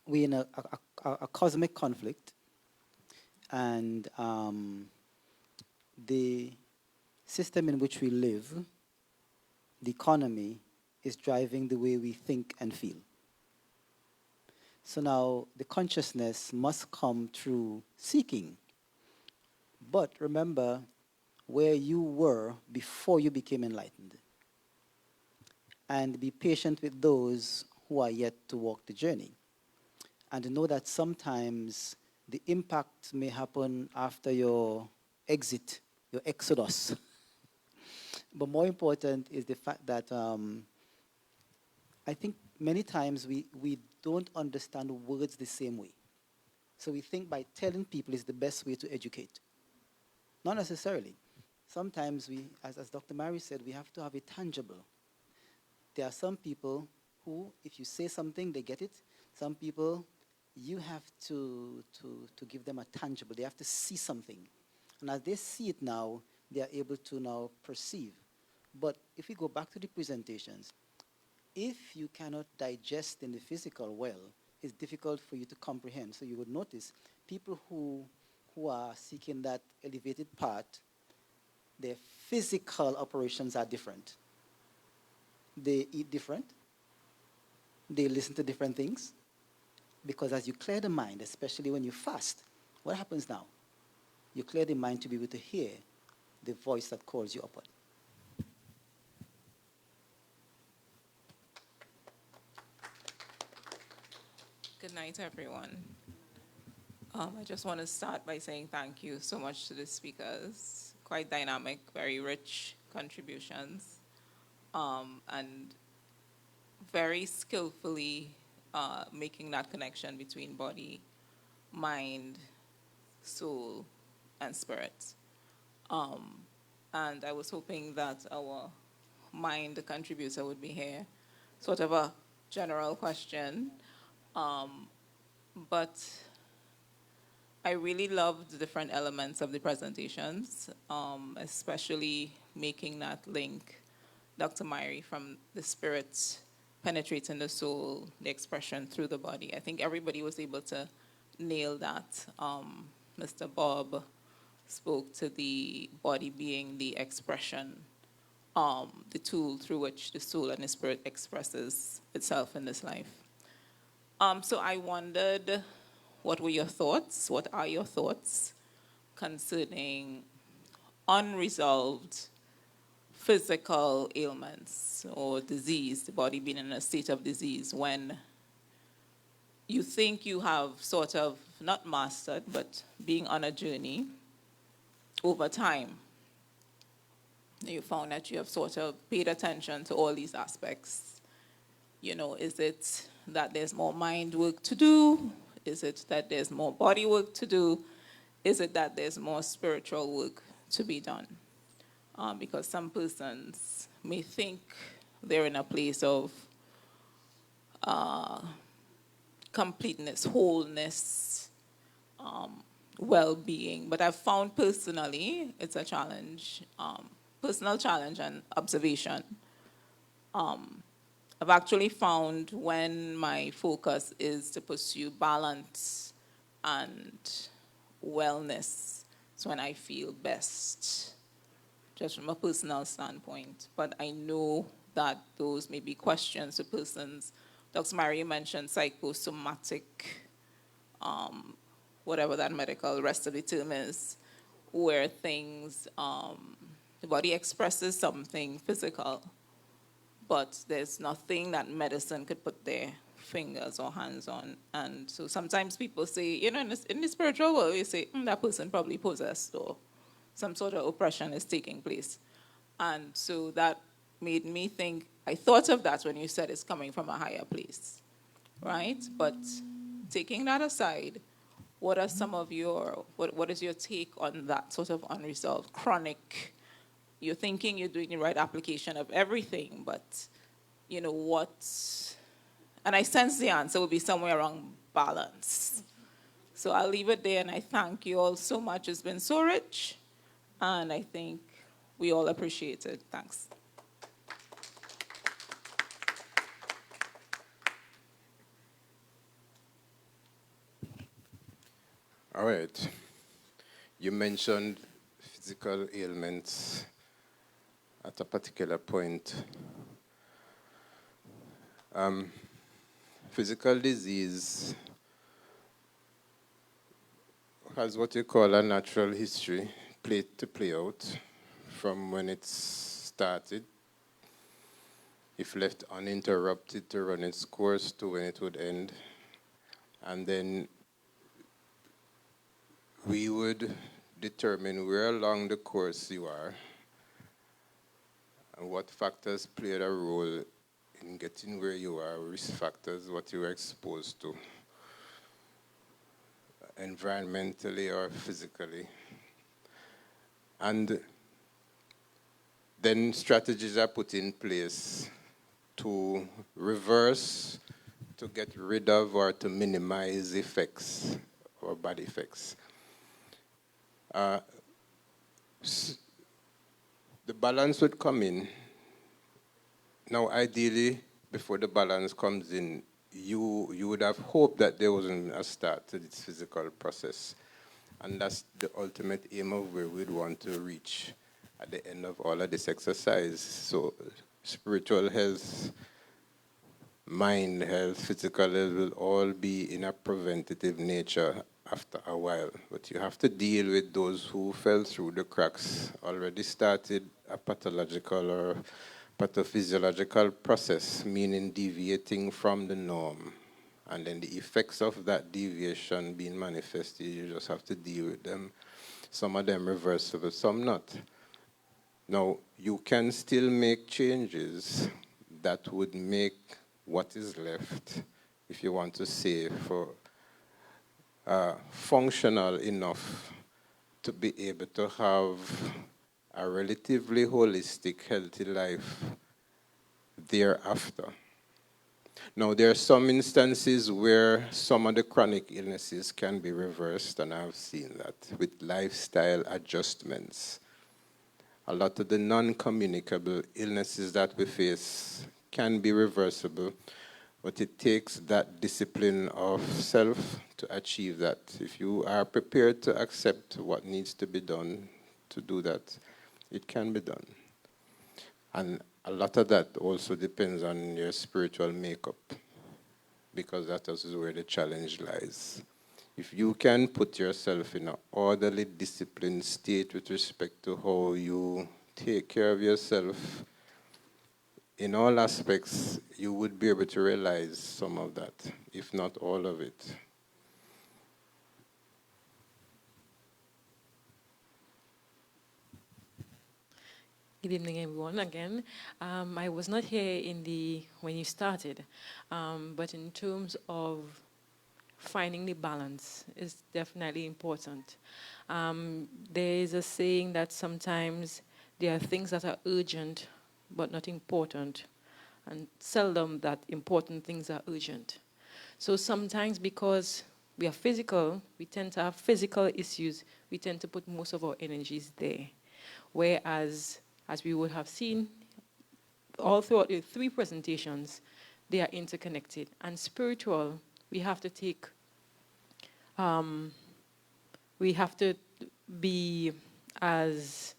We're in a cosmic conflict, and the system in which we live, the economy, is driving the way we think and feel. So now the consciousness must come through seeking. But remember where you were before you became enlightened. And be patient with those who are yet to walk the journey. And know that sometimes the impact may happen after your exit, your exodus. But more important is the fact that I think many times we don't understand words the same way. So we think by telling people is the best way to educate. Not necessarily. Sometimes we, as Dr. Mary said, we have to have it tangible. There are some people who, if you say something, they get it. Some people, you have to give them a tangible. They have to see something. And as they see it now, they are able to now perceive. But if we go back to the presentations, if you cannot digest in the physical well, it's difficult for you to comprehend. So you would notice people who are seeking that elevated part, their physical operations are different. They eat different. They listen to different things. Because as you clear the mind, especially when you fast, what happens now? You clear the mind to be able to hear the voice that calls you upward. Good night, everyone. I just want to start by saying thank you so much to the speakers. Quite dynamic, very rich contributions, and very skillfully making that connection between body, mind, soul, and spirit. And I was hoping that our mind contributor would be here. Sort of a general question. But I really loved the different elements of the presentations, especially making that link, Dr. Myrie, from the spirit penetrating the soul, the expression through the body. I think everybody was able to nail that. Mr. Bob spoke to the body being the expression, the tool through which the soul and the spirit expresses itself in this life. So I wondered, what were your thoughts? What are your thoughts concerning unresolved physical ailments or disease, the body being in a state of disease, when you think you have sort of not mastered, but being on a journey over time? You found that you have sort of paid attention to all these aspects. You know, is it that there's more mind work to do? Is it that there's more body work to do? Is it that there's more spiritual work to be done? Because some persons may think they're in a place of completeness, wholeness, well-being. But I've found personally, it's a challenge, personal challenge and observation. I've actually found when my focus is to pursue balance and wellness, it's when I feel best. just from a personal standpoint, but I know that those may be questions to persons. Dr. Mary mentioned psychosomatic, whatever that medical rest of the term is, where things, the body expresses something physical, but there's nothing that medicine could put their fingers or hands on. And so sometimes people say, you know, in the spiritual world, you say, that person probably possessed or some sort of oppression is taking place. And so that made me think, I thought of that when you said it's coming from a higher place, right? But taking that aside, what are some of your, what is your take on that sort of unresolved chronic, you're thinking you're doing the right application of everything, but you know what, and I sense the answer will be somewhere around balance. So I'll leave it there, and I thank you all so much. It's been so rich, and I think we all appreciate it. Thanks. All right. You mentioned physical ailments at a particular point. Physical disease has what you call a natural history to play out from when it started, if left uninterrupted to run its course to when it would end. And then we would determine where along the course you are and what factors played a role in getting where you are, risk factors, what you were exposed to, environmentally or physically. And then strategies are put in place to reverse, to get rid of, or to minimize effects or bad effects. The balance would come in. Now, ideally, before the balance comes in, you would have hoped that there wasn't a start to this physical process. And that's the ultimate aim of where we'd want to reach at the end of all of this exercise. So spiritual health, mind health, physical health will all be in a preventative nature after a while. But you have to deal with those who fell through the cracks, already started a pathological or pathophysiological process, meaning deviating from the norm. And then the effects of that deviation being manifested, you just have to deal with them. Some of them reversible, some not. Now, you can still make changes that would make what is left, if you want to say, for functional enough to be able to have a relatively holistic, healthy life thereafter. Now, there are some instances where some of the chronic illnesses can be reversed, and I've seen that with lifestyle adjustments. A lot of the non-communicable illnesses that we face can be reversible, but it takes that discipline of self to achieve that. If you are prepared to accept what needs to be done to do that, it can be done. And a lot of that also depends on your spiritual makeup, because that is where the challenge lies. If you can put yourself in an orderly, disciplined state with respect to how you take care of yourself, in all aspects, you would be able to realize some of that, if not all of it. Good evening, everyone. Again, I was not here when you started, but in terms of finding the balance is definitely important. There is a saying that sometimes there are things that are urgent but not important, and seldom that important things are urgent. So sometimes because we are physical, we tend to have physical issues, we tend to put most of our energies there. Whereas, as we would have seen all throughout the three presentations, they are interconnected. And spiritual, we have to take, we have to be as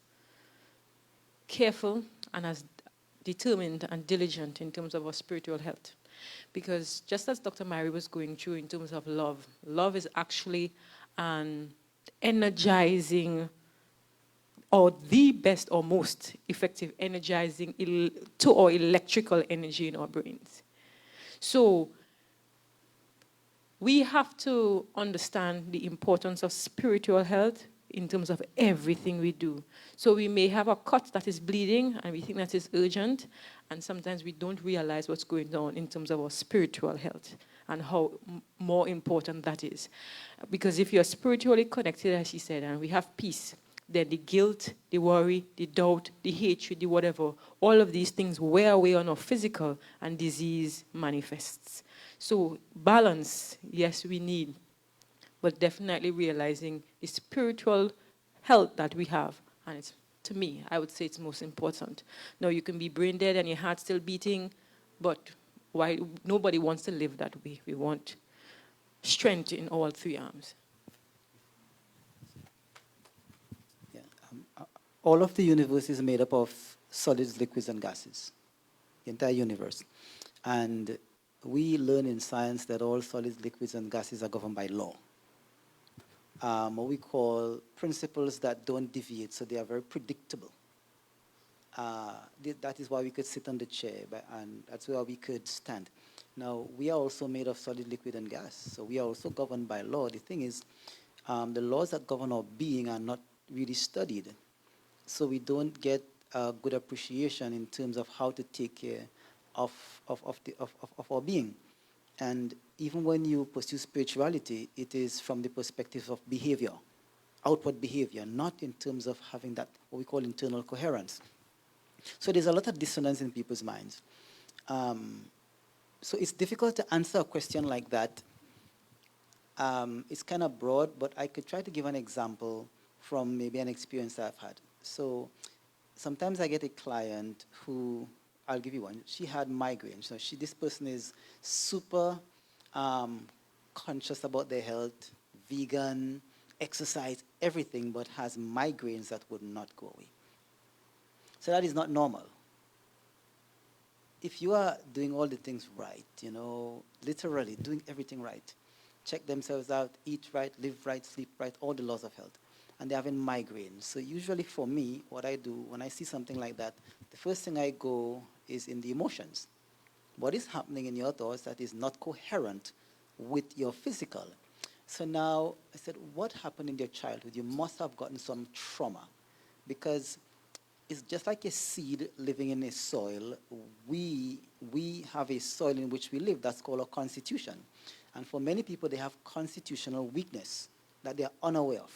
careful and as determined and diligent in terms of our spiritual health. Because just as Dr. Mary was going through in terms of love, love is actually an energizing or the best or most effective energizing to our electrical energy in our brains. So we have to understand the importance of spiritual health in terms of everything we do. So we may have a cut that is bleeding and we think that is urgent, and sometimes we don't realize what's going on in terms of our spiritual health and how more important that is. Because if you're spiritually connected, as she said, and we have peace, then the guilt, the worry, the doubt, the hatred, the whatever, all of these things wear away on our physical, and disease manifests. So balance, yes, we need, but definitely realizing the spiritual health that we have. And it's, to me, I would say it's most important. Now, you can be brain dead and your heart still beating, but why? Nobody wants to live that way. We want strength in all three arms. Yeah. All of the universe is made up of solids, liquids, and gases, the entire universe. And we learn in science that all solids, liquids, and gases are governed by law. What we call principles that don't deviate, so they are very predictable. That is why we could sit on the chair, and that's why we could stand. Now, we are also made of solid, liquid, and gas, so we are also governed by law. The thing is, the laws that govern our being are not really studied, so we don't get a good appreciation in terms of how to take care of our being. And even when you pursue spirituality, it is from the perspective of behavior, outward behavior, not in terms of having that, what we call internal coherence. So there's a lot of dissonance in people's minds. So it's difficult to answer a question like that. It's kind of broad, but I could try to give an example from maybe an experience I've had. So sometimes I get a client who, I'll give you one. She had migraine. So this person is super conscious about their health, vegan, exercise, everything, but has migraines that would not go away. So that is not normal. If you are doing all the things right, literally doing everything right, check themselves out, eat right, live right, sleep right, all the laws of health, and they're having migraines. So usually for me, what I do when I see something like that, the first thing I go is in the emotions. What is happening in your thoughts that is not coherent with your physical? So now I said, what happened in your childhood? You must have gotten some trauma, because it's just like a seed living in a soil. We have a soil in which we live that's called a constitution. And for many people, they have constitutional weakness that they are unaware of.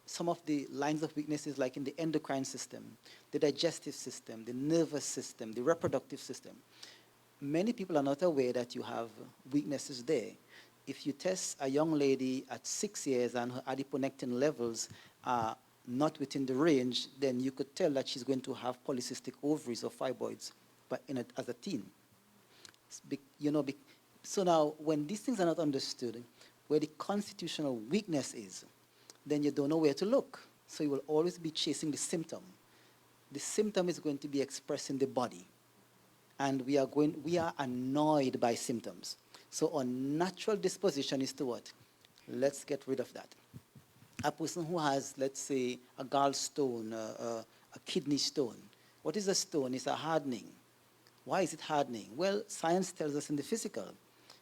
Some of the lines of weaknesses, like in the endocrine system, the digestive system, the nervous system, the reproductive system. Many people are not aware that you have weaknesses there. If you test a young lady at 6 years and her adiponectin levels are not within the range, then you could tell that she's going to have polycystic ovaries or fibroids as a teen. So now, when these things are not understood, where the constitutional weakness is, then you don't know where to look. So you will always be chasing the symptom. The symptom is going to be expressed in the body. And we are annoyed by symptoms. So our natural disposition is to what? Let's get rid of that. A person who has, let's say, a gallstone, a kidney stone. What is a stone? It's a hardening. Why is it hardening? Well, science tells us in the physical.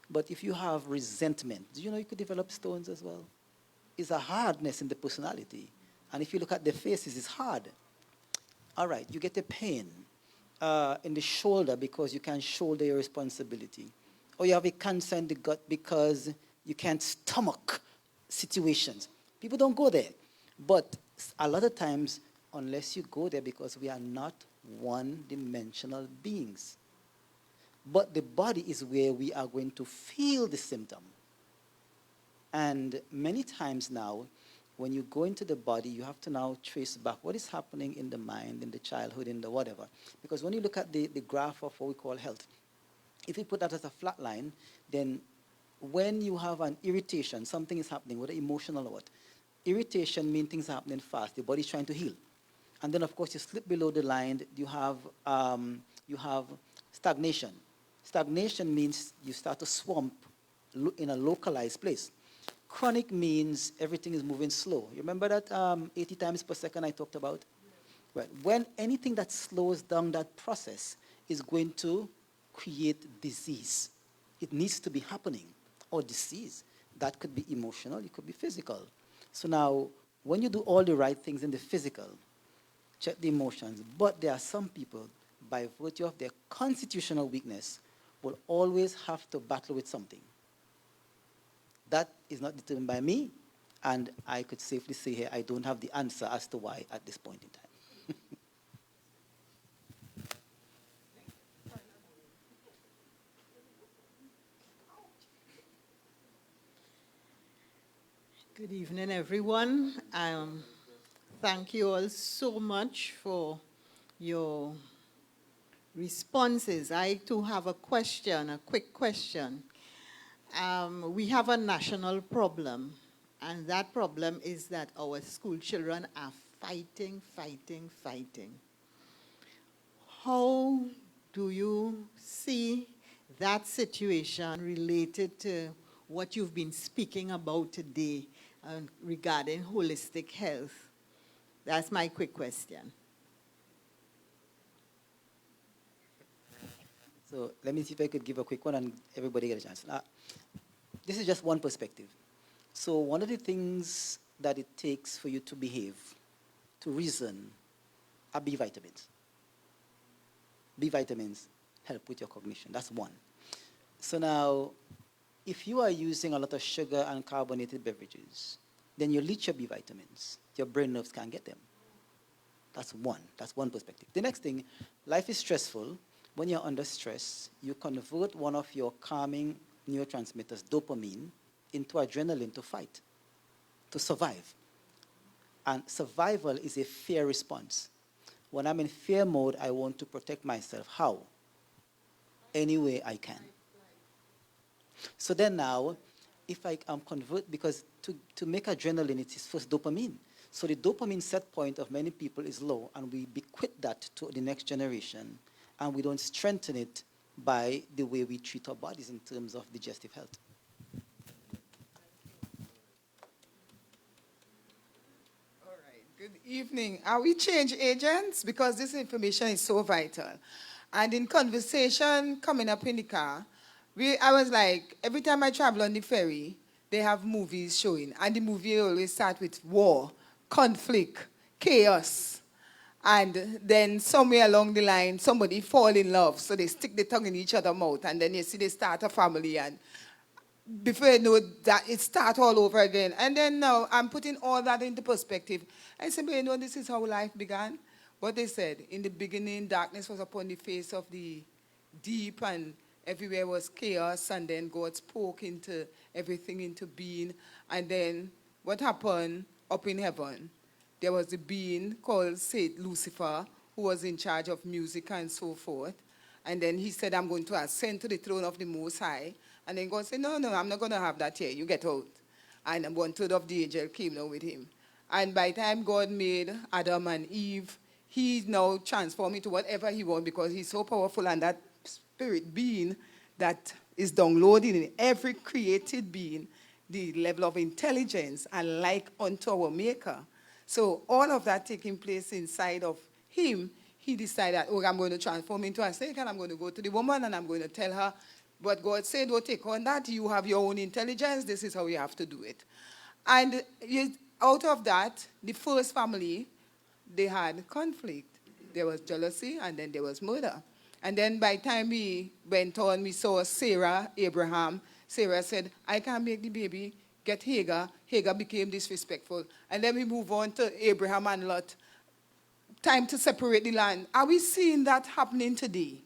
But if you have resentment, do you know you could develop stones as well? It's a hardness in the personality. And if you look at their faces, it's hard. All right, you get a pain in the shoulder because you can't shoulder your responsibility. Or you have a cancer in the gut because you can't stomach situations. People don't go there. But a lot of times, unless you go there, because we are not one-dimensional beings. But the body is where we are going to feel the symptom. And many times now, when you go into the body, you have to now trace back what is happening in the mind, in the childhood, in the whatever. Because when you look at the graph of what we call health, if you put that as a flat line, then when you have an irritation, something is happening, whether emotional or what, irritation means things are happening fast. The body's trying to heal. And then, of course, you slip below the line, you have stagnation. Stagnation means you start to swamp in a localized place. Chronic means everything is moving slow. You remember that 80 times per second I talked about? Right. When anything that slows down that process is going to create disease. It needs to be happening, or disease. That could be emotional, it could be physical. So now, when you do all the right things in the physical, check the emotions, but there are some people, by virtue of their constitutional weakness, will always have to battle with something. That is not determined by me, and I could safely say here, I don't have the answer as to why at this point in time. Good evening, everyone. Thank you all so much for your responses. I too have a question, a quick question. We have a national problem, and that problem is that our school children are fighting. How do you see that situation related to what you've been speaking about today regarding holistic health? That's my quick question. So let me see if I could give a quick one and everybody get a chance. This is just one perspective. So one of the things that it takes for you to behave, to reason, are B vitamins. B vitamins help with your cognition. That's one. So now, if you are using a lot of sugar and carbonated beverages, then you leach your B vitamins. Your brain nerves can't get them. That's one. That's one perspective. The next thing, life is stressful. When you're under stress, you convert one of your calming neurotransmitters, dopamine, into adrenaline to fight, to survive. And survival is a fear response. When I'm in fear mode, I want to protect myself. How? Any way I can. So then now, if I convert, because to make adrenaline, it is first dopamine. So the dopamine set point of many people is low, and we bequeath that to the next generation, and we don't strengthen it by the way we treat our bodies in terms of digestive health. All right, good evening. Are we change agents? Because this information is so vital. And in conversation coming up in the car, I was like, every time I travel on the ferry, they have movies showing. And the movie always start with war, conflict, chaos. And then somewhere along the line, somebody fall in love. So they stick the tongue in each other's mouth. And then you see they start a family. And before you know that, it starts all over again. And then now I'm putting all that into perspective. I said, but you know, this is how life began. What they said, in the beginning, darkness was upon the face of the deep, and everywhere was chaos, and then God spoke into everything into being. And then what happened up in heaven? There was a being called Saint Lucifer, who was in charge of music and so forth. And then he said, I'm going to ascend to the throne of the Most High. And then God said, no, I'm not going to have that here. You get out. And 1/3 of the angel came down with him. And by the time God made Adam and Eve, he now transformed into whatever he wants, because he's so powerful, and that spirit being that is downloading in every created being the level of intelligence and like unto our Maker. So all of that taking place inside of him, he decided, oh, I'm going to transform into a snake, and I'm going to go to the woman, and I'm going to tell her, but God said, don't take on that. You have your own intelligence. This is how you have to do it. And out of that, the first family, they had conflict. There was jealousy, and then there was murder. And then by the time we went on, we saw Sarah, Abraham. Sarah said, I can't make the baby. Get Hagar. Hagar became disrespectful. And then we move on to Abraham and Lot. Time to separate the land. Are we seeing that happening today?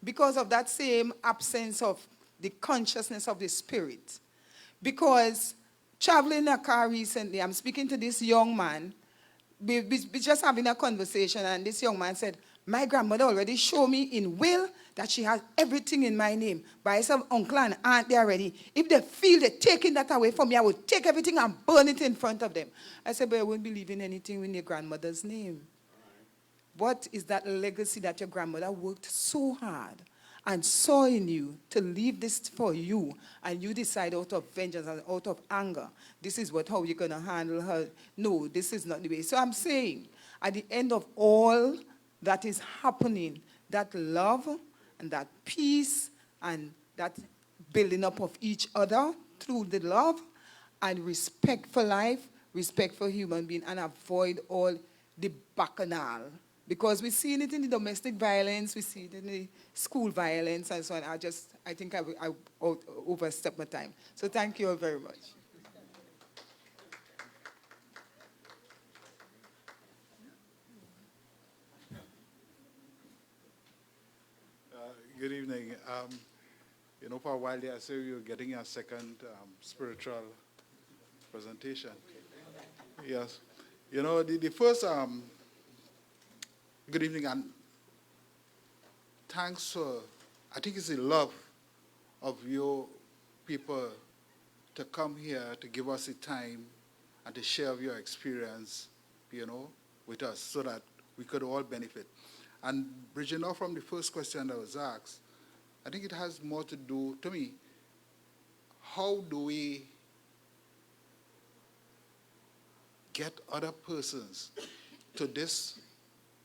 Because of that same absence of the consciousness of the spirit. Because traveling in a car recently, I'm speaking to this young man. We just having a conversation, and this young man said, My grandmother already showed me in will that she has everything in my name. By some uncle and aunt, they already. If they feel they're taking that away from me, I will take everything and burn it in front of them. I said, but I won't believe in anything in your grandmother's name. What is that legacy that your grandmother worked so hard and saw in you to leave this for you, and you decide out of vengeance and out of anger, this is how you're going to handle her? No, this is not the way. So I'm saying, at the end of all that is happening, that love and that peace and that building up of each other through the love and respect for life, respect for human being, and avoid all the bacchanal. Because we see it in the domestic violence, we see it in the school violence, and so on. I think I overstepped my time. So thank you all very much. Good evening. For a while there, I said you were getting a second spiritual presentation. Yes. The first, good evening, and thanks for, I think it's the love of your people to come here to give us the time and to share your experience, with us so that we could all benefit. And bridging off from the first question that was asked, I think it has more to do, to me, how do we get other persons to this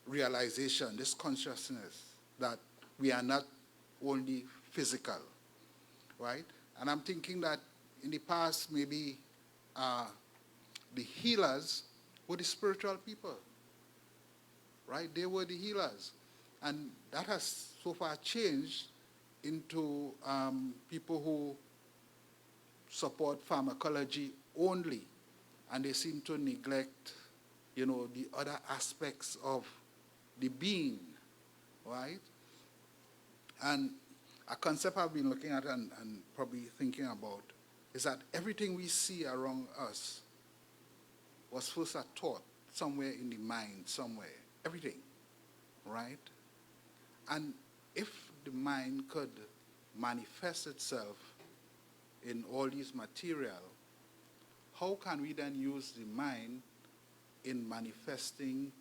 realization, this consciousness that we are not only physical, right? And I'm thinking that in the past, maybe the healers were the spiritual people, right? They were the healers. And that has so far changed into people who support pharmacology only. And they seem to neglect, the other aspects of the being, right? And a concept I've been looking at and probably thinking about is that everything we see around us was first a thought somewhere in the mind, somewhere. Everything, right? And if the mind could manifest itself in all these material, how can we then use the mind in manifesting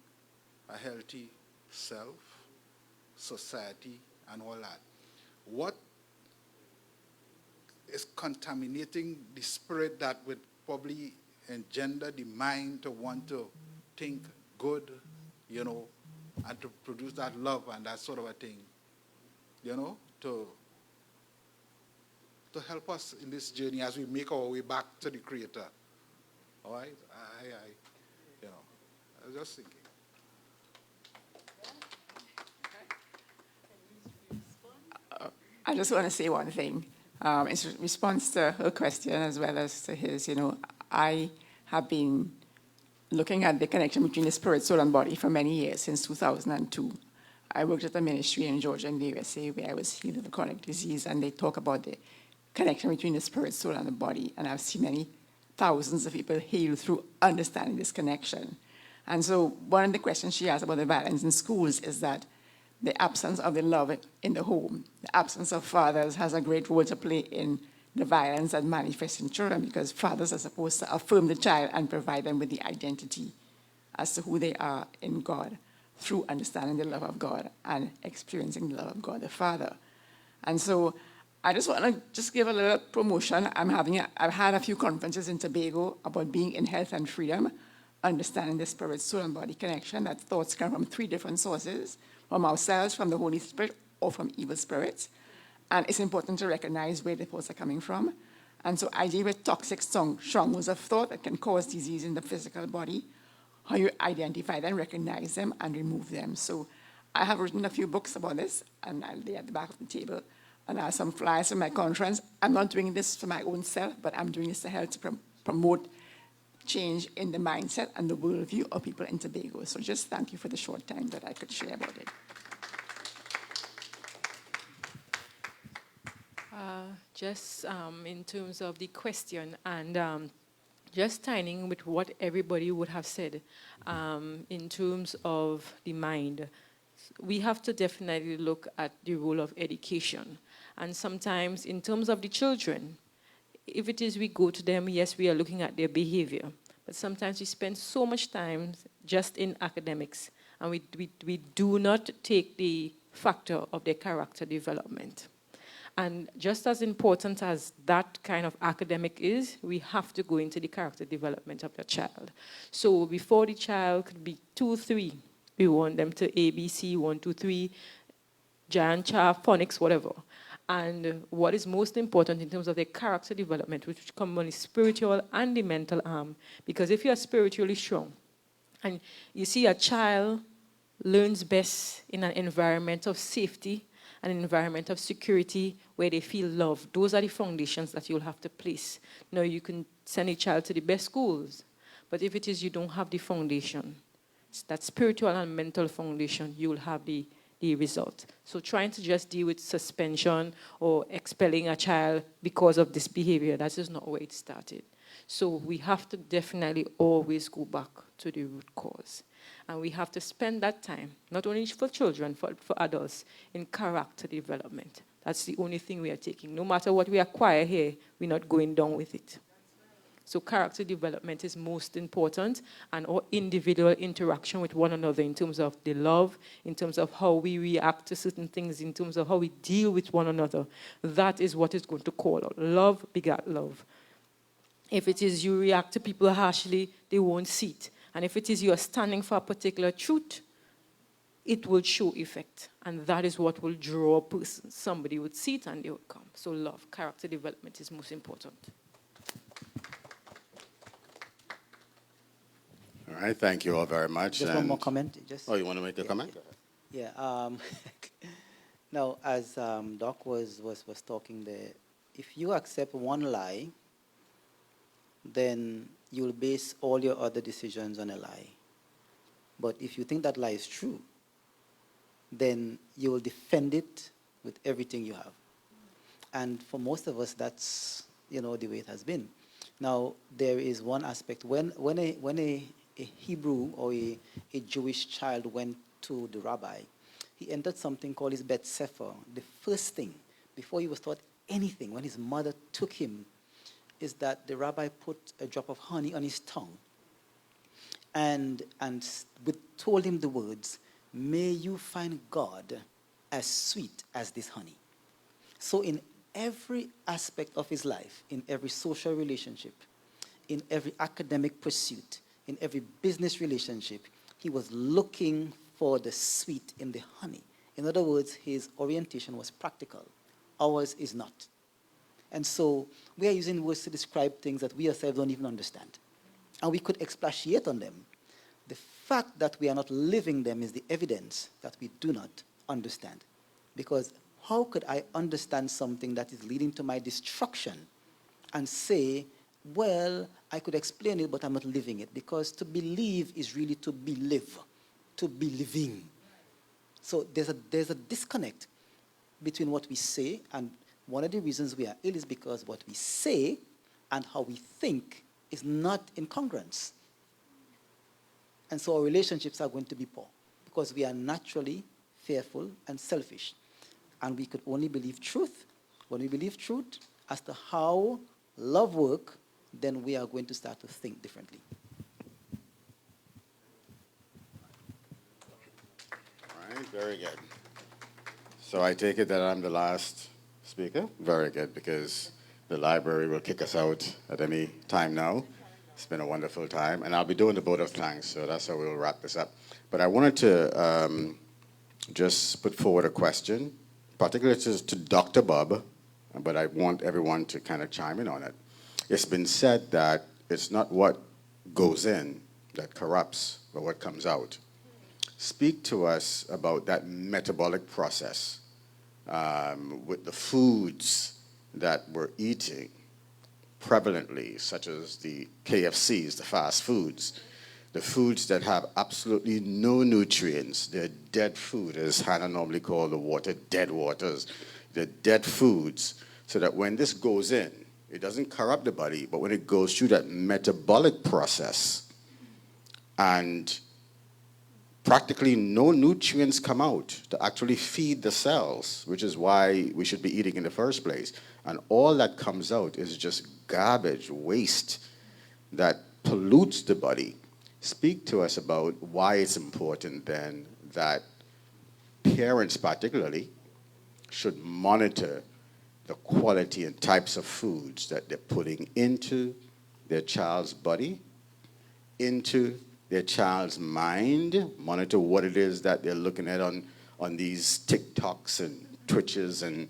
a healthy self, society, and all that? What is contaminating the spirit that would probably engender the mind to want to think good, and to produce that love and that sort of a thing, to help us in this journey as we make our way back to the Creator. All right? I was just thinking. I just want to say one thing. In response to her question as well as to his, I have been looking at the connection between the spirit, soul, and body for many years, since 2002. I worked at a ministry in Georgia in the USA where I was healed of a chronic disease, and they talk about the connection between the spirit, soul, and the body. And I've seen many thousands of people healed through understanding this connection. And so one of the questions she asked about the violence in schools is that the absence of the love in the home, the absence of fathers has a great role to play in the violence that manifests in children, because fathers are supposed to affirm the child and provide them with the identity as to who they are in God through understanding the love of God and experiencing the love of God the Father. And so I just want to just give a little promotion. I've had a few conferences in Tobago about being in health and freedom, understanding the spirit, soul, and body connection, that thoughts come from 3 different sources, from ourselves, from the Holy Spirit, or from evil spirits. And it's important to recognize where the thoughts are coming from. And so I deal with toxic strongholds of thought that can cause disease in the physical body, how you identify them, recognize them, and remove them. So I have written a few books about this, and they're at the back of the table. And I have some flyers from my conference. I'm not doing this for my own self, but I'm doing this to help to promote change in the mindset and the worldview of people in Tobago. So just thank you for the short time that I could share about it. Just in terms of the question and just tying in with what everybody would have said in terms of the mind. we have to definitely look at the role of education. And sometimes, in terms of the children, if it is we go to them, yes, we are looking at their behavior. But sometimes we spend so much time just in academics, and we do not take the factor of their character development. And just as important as that kind of academic is, we have to go into the character development of the child. So before the child could be 2, 3, we want them to ABC, 1, 2, 3, giant chart, phonics, whatever. And what is most important in terms of their character development, which commonly spiritual and the mental arm, because if you are spiritually strong, and you see a child learns best in an environment of safety, an environment of security where they feel loved. Those are the foundations that you'll have to place. Now, you can send a child to the best schools, but if it is you don't have the foundation, that spiritual and mental foundation, you will have the result. So trying to just deal with suspension or expelling a child because of this behavior, that is not where it started. So we have to definitely always go back to the root cause. And we have to spend that time, not only for children, for adults, in character development. That's the only thing we are taking. No matter what we acquire here, we're not going down with it. So character development is most important, and our individual interaction with one another in terms of the love, in terms of how we react to certain things, in terms of how we deal with one another. That is what is going to call out. Love begat love. If it is you react to people harshly, they won't see it. And if it is you are standing for a particular truth, it will show effect. And that is what will draw a person. Somebody would see it and they would come. So love, character development is most important. All right, thank you all very much. Just one more comment. Oh, you want to make a comment? Yeah. Now, as Doc was talking there, if you accept one lie, then you'll base all your other decisions on a lie. But if you think that lie is true, then you will defend it with everything you have. And for most of us, that's, the way it has been. Now, there is one aspect. When a Hebrew or a Jewish child went to the rabbi, he entered something called his Bet Sefer. The first thing, before he was taught anything, when his mother took him, is that the rabbi put a drop of honey on his tongue and told him the words, "May you find God as sweet as this honey." So in every aspect of his life, in every social relationship, in every academic pursuit, in every business relationship, he was looking for the sweet in the honey. In other words, his orientation was practical. Ours is not. And so we are using words to describe things that we ourselves don't even understand. And we could expatiate on them. The fact that we are not living them is the evidence that we do not understand. Because how could I understand something that is leading to my destruction and say, well, I could explain it, but I'm not living it? Because to believe is really to believe, to be living. So there's a disconnect between what we say, and one of the reasons we are ill is because what we say and how we think is not in congruence. And so our relationships are going to be poor because we are naturally fearful and selfish. And we could only believe truth. When we believe truth as to how love works, then we are going to start to think differently. All right, very good. So I take it that I'm the last speaker? Very good, because the library will kick us out at any time now. It's been a wonderful time, and I'll be doing the vote of thanks, so that's how we'll wrap this up. But I wanted to just put forward a question, particularly to Dr. Bob, but I want everyone to kind of chime in on it. It's been said that it's not what goes in that corrupts, but what comes out. Speak to us about that metabolic process with the foods that we're eating prevalently, such as the KFCs, the fast foods, the foods that have absolutely no nutrients. They're dead food, as Hannah normally called the water, dead waters. They're dead foods, so that when this goes in, it doesn't corrupt the body, but when it goes through that metabolic process and practically no nutrients come out to actually feed the cells, which is why we should be eating in the first place. And all that comes out is just garbage, waste that pollutes the body. Speak to us about why it's important then that parents particularly should monitor the quality and types of foods that they're putting into their child's body, into their child's mind, monitor what it is that they're looking at on these TikToks and Twitches and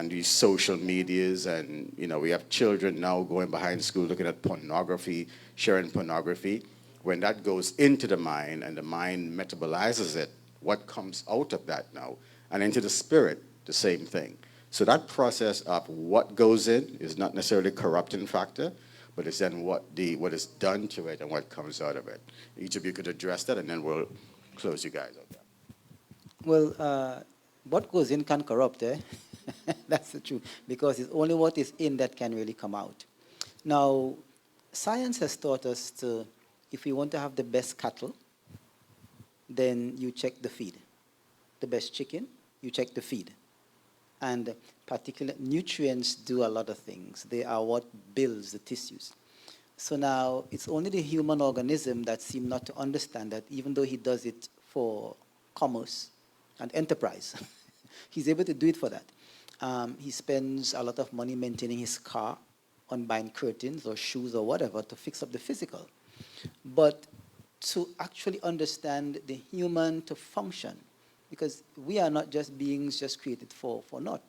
these social medias. And, you know, we have children now going behind school looking at pornography, sharing pornography. When that goes into the mind and the mind metabolizes it, what comes out of that now? And into the spirit, the same thing. So that process of what goes in is not necessarily a corrupting factor, but it's then what is done to it and what comes out of it. Each of you could address that, and then we'll close you guys out there. Well, what goes in can corrupt, eh? That's the truth, because it's only what is in that can really come out. Now, science has taught us to, if we want to have the best cattle, then you check the feed. The best chicken, you check the feed. And particular nutrients do a lot of things. They are what builds the tissues. So now it's only the human organism that seems not to understand that, even though he does it for commerce and enterprise, he's able to do it for that. He spends a lot of money maintaining his car, on buying curtains or shoes or whatever to fix up the physical. But to actually understand the human to function, because we are not just beings just created for naught.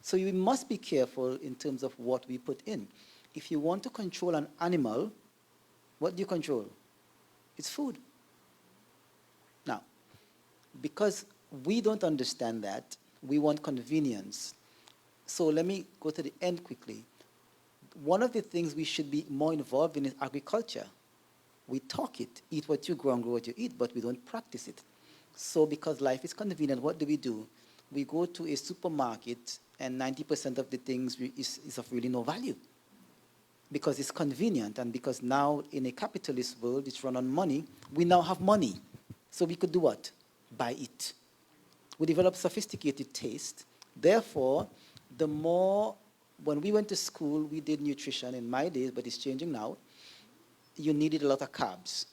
So we must be careful in terms of what we put in. If you want to control an animal, what do you control? It's food. Now, because we don't understand that, we want convenience. So let me go to the end quickly. One of the things we should be more involved in is agriculture. We talk it, eat what you grow and grow what you eat, but we don't practice it. So because life is convenient, what do? We go to a supermarket and 90% of the things is of really no value. Because it's convenient, and because now in a capitalist world, it's run on money, we now have money. So we could do what? Buy it. We develop sophisticated taste. Therefore, the more, when we went to school, we did nutrition in my days, but it's changing now. You needed a lot of carbs.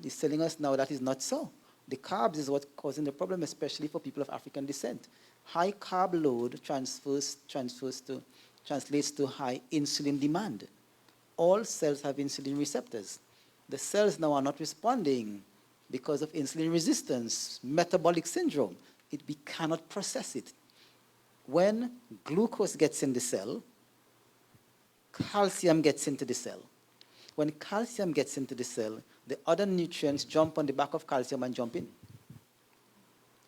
He's telling us now that is not so. The carbs is what's causing the problem, especially for people of African descent. High carb load translates to high insulin demand. All cells have insulin receptors. The cells now are not responding because of insulin resistance, metabolic syndrome. We cannot process it. When glucose gets in the cell, calcium gets into the cell. When calcium gets into the cell, the other nutrients jump on the back of calcium and jump in.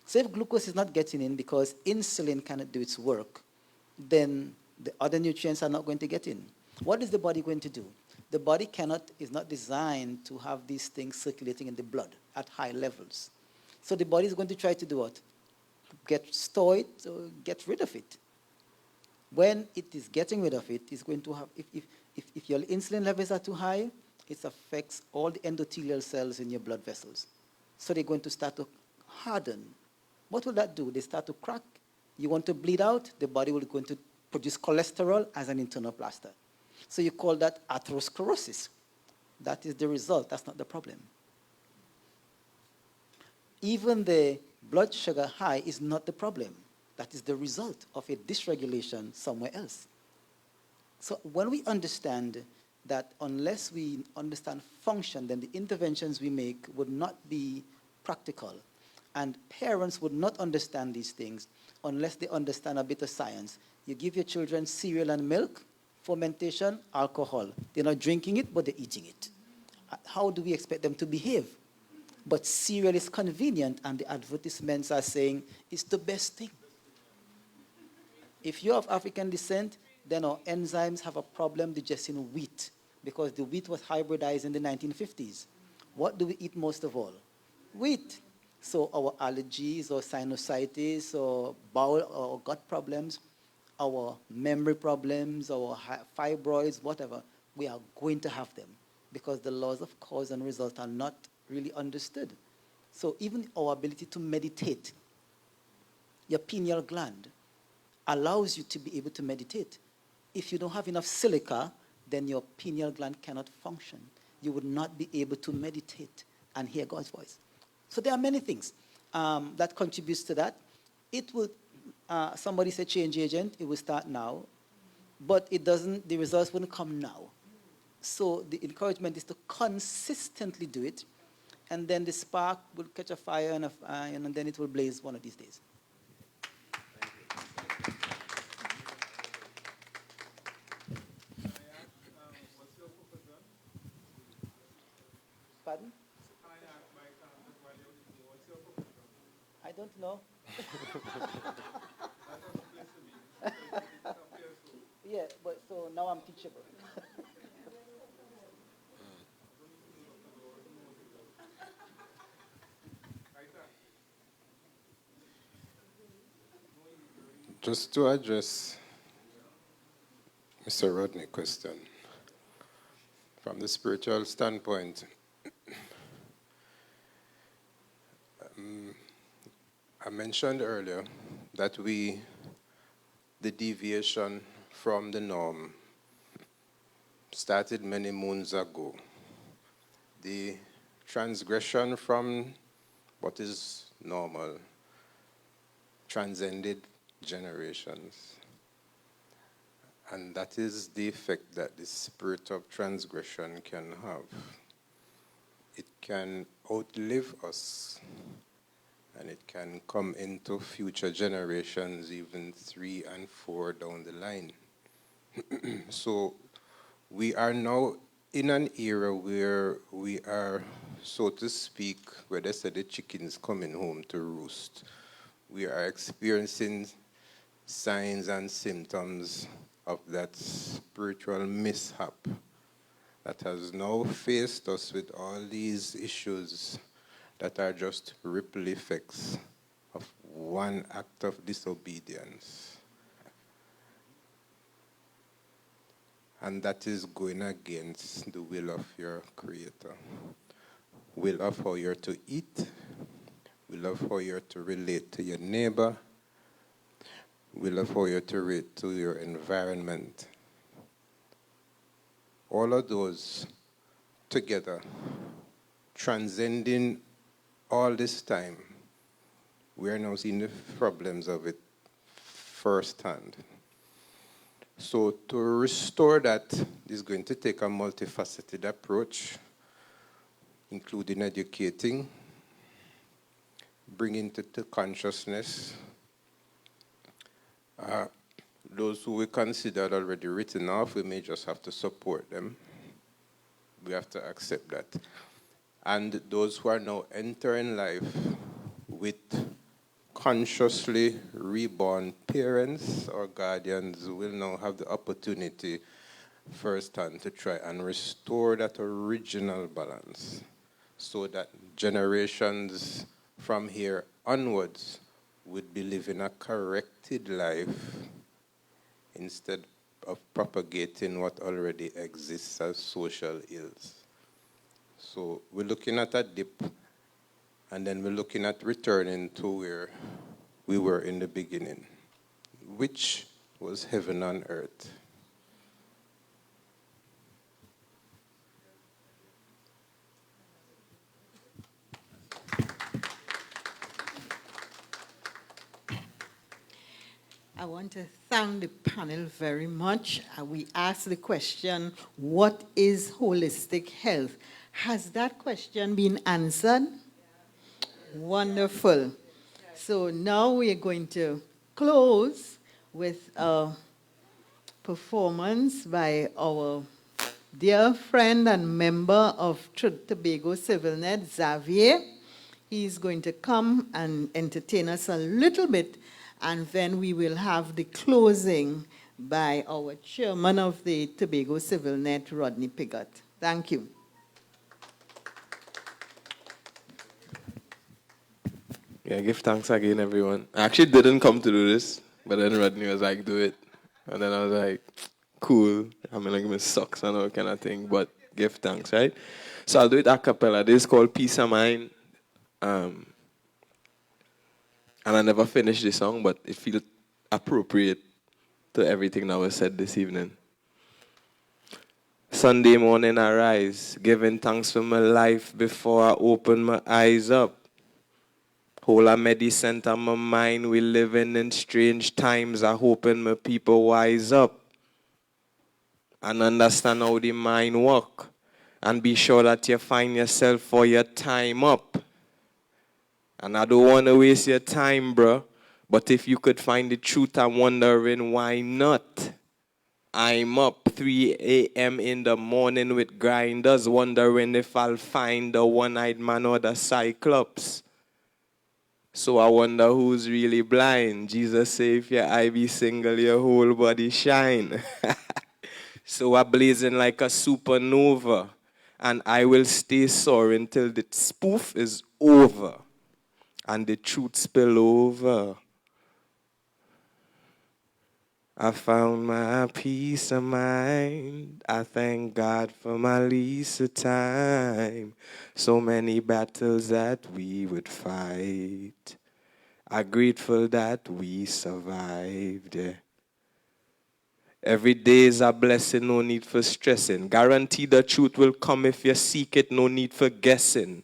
So if glucose is not getting in because insulin cannot do its work, then the other nutrients are not going to get in. What is the body going to do? The body is not designed to have these things circulating in the blood at high levels. So the body is going to try to do what? Store it, or get rid of it. When it is getting rid of it, it's going to have, if your insulin levels are too high, it affects all the endothelial cells in your blood vessels. So they're going to start to harden. What will that do? They start to crack. You want to bleed out, the body will going to produce cholesterol as an internal plaster. So you call that atherosclerosis. That is the result, that's not the problem. Even the blood sugar high is not the problem. That is the result of a dysregulation somewhere else. So when we understand that unless we understand function, then the interventions we make would not be practical. And parents would not understand these things unless they understand a bit of science. You give your children cereal and milk, fermentation, alcohol. They're not drinking it, but they're eating it. How do we expect them to behave? But cereal is convenient, and the advertisements are saying it's the best thing. If you're of African descent, then our enzymes have a problem digesting wheat because the wheat was hybridized in the 1950s. What do we eat most of all? Wheat. So our allergies or sinusitis or bowel or gut problems, our memory problems, our fibroids, whatever, we are going to have them because the laws of cause and result are not really understood. So even our ability to meditate, your pineal gland allows you to be able to meditate. If you don't have enough silica, then your pineal gland cannot function. You would not be able to meditate and hear God's voice. So there are many things that contributes to that. It will, somebody said change agent, it will start now, but it doesn't, the results wouldn't come now. So the encouragement is to consistently do it, and then the spark will catch a fire and then it will blaze one of these days. Pardon? I don't know. Yeah, but so now I'm teachable. Just to address Mr. Rodney's question, from the spiritual standpoint, I mentioned earlier that the deviation from the norm started many moons ago. The transgression from what is normal transcended generations. And that is the effect that the spirit of transgression can have. It can outlive us, and it can come into future generations, even 3 and 4 down the line. So we are now in an era where we are, so to speak, where they say the chicken's coming home to roost. We are experiencing signs and symptoms of that spiritual mishap that has now faced us with all these issues that are just ripple effects of one act of disobedience. And that is going against the will of your Creator. Will of how you're to eat, will of how you're to relate to your neighbor, will of how you're to relate to your environment. All of those together, transcending all this time, we are now seeing the problems of it firsthand. So to restore that is going to take a multifaceted approach, including educating, bringing to consciousness those who we consider already written off. We may just have to support them. We have to accept that. And those who are now entering life with consciously reborn parents or guardians will now have the opportunity firsthand to try and restore that original balance so that generations from here onwards would be living a corrected life instead of propagating what already exists as social ills. So we're looking at a dip, and then we're looking at returning to where we were in the beginning, which was heaven on earth. I want to thank the panel very much. We asked the question, what is holistic health? Has that question been answered? Wonderful. So now we are going to close with a performance by our dear friend and member of Tobago CivilNet, Xavier. He's going to come and entertain us a little bit, and then we will have the closing by our chairman of the Tobago CivilNet, Rodney Pigott. Thank you. Yeah, give thanks again, everyone. I actually didn't come to do this, but then Rodney was like, do it. And then I was like, cool. I'm going to give me socks and all kind of thing, but give thanks, right? So I'll do it a cappella. This is called Peace of Mind. Um, and I never finished the song, but it feels appropriate to everything that was said this evening. Sunday morning I rise, giving thanks for my life before I open my eyes up. Whole a medicine on my mind, we living in strange times. I hoping my people wise up and understand how the mind work. And be sure that you find yourself for your time up. And I don't want to waste your time, bro. But if you could find the truth, I'm wondering why not. I'm up 3 a.m. in the morning with grinders, wondering if I'll find the one-eyed man or the cyclops. So I wonder who's really blind. Jesus say, if your eye be single, your whole body shine. So I'm blazing like a supernova, and I will stay soaring till the spoof is over and the truth spill over. I found my peace of mind. I thank God for my lease of time. So many battles that we would fight. I'm grateful that we survived. Every day is a blessing, no need for stressing. Guarantee the truth will come if you seek it, no need for guessing.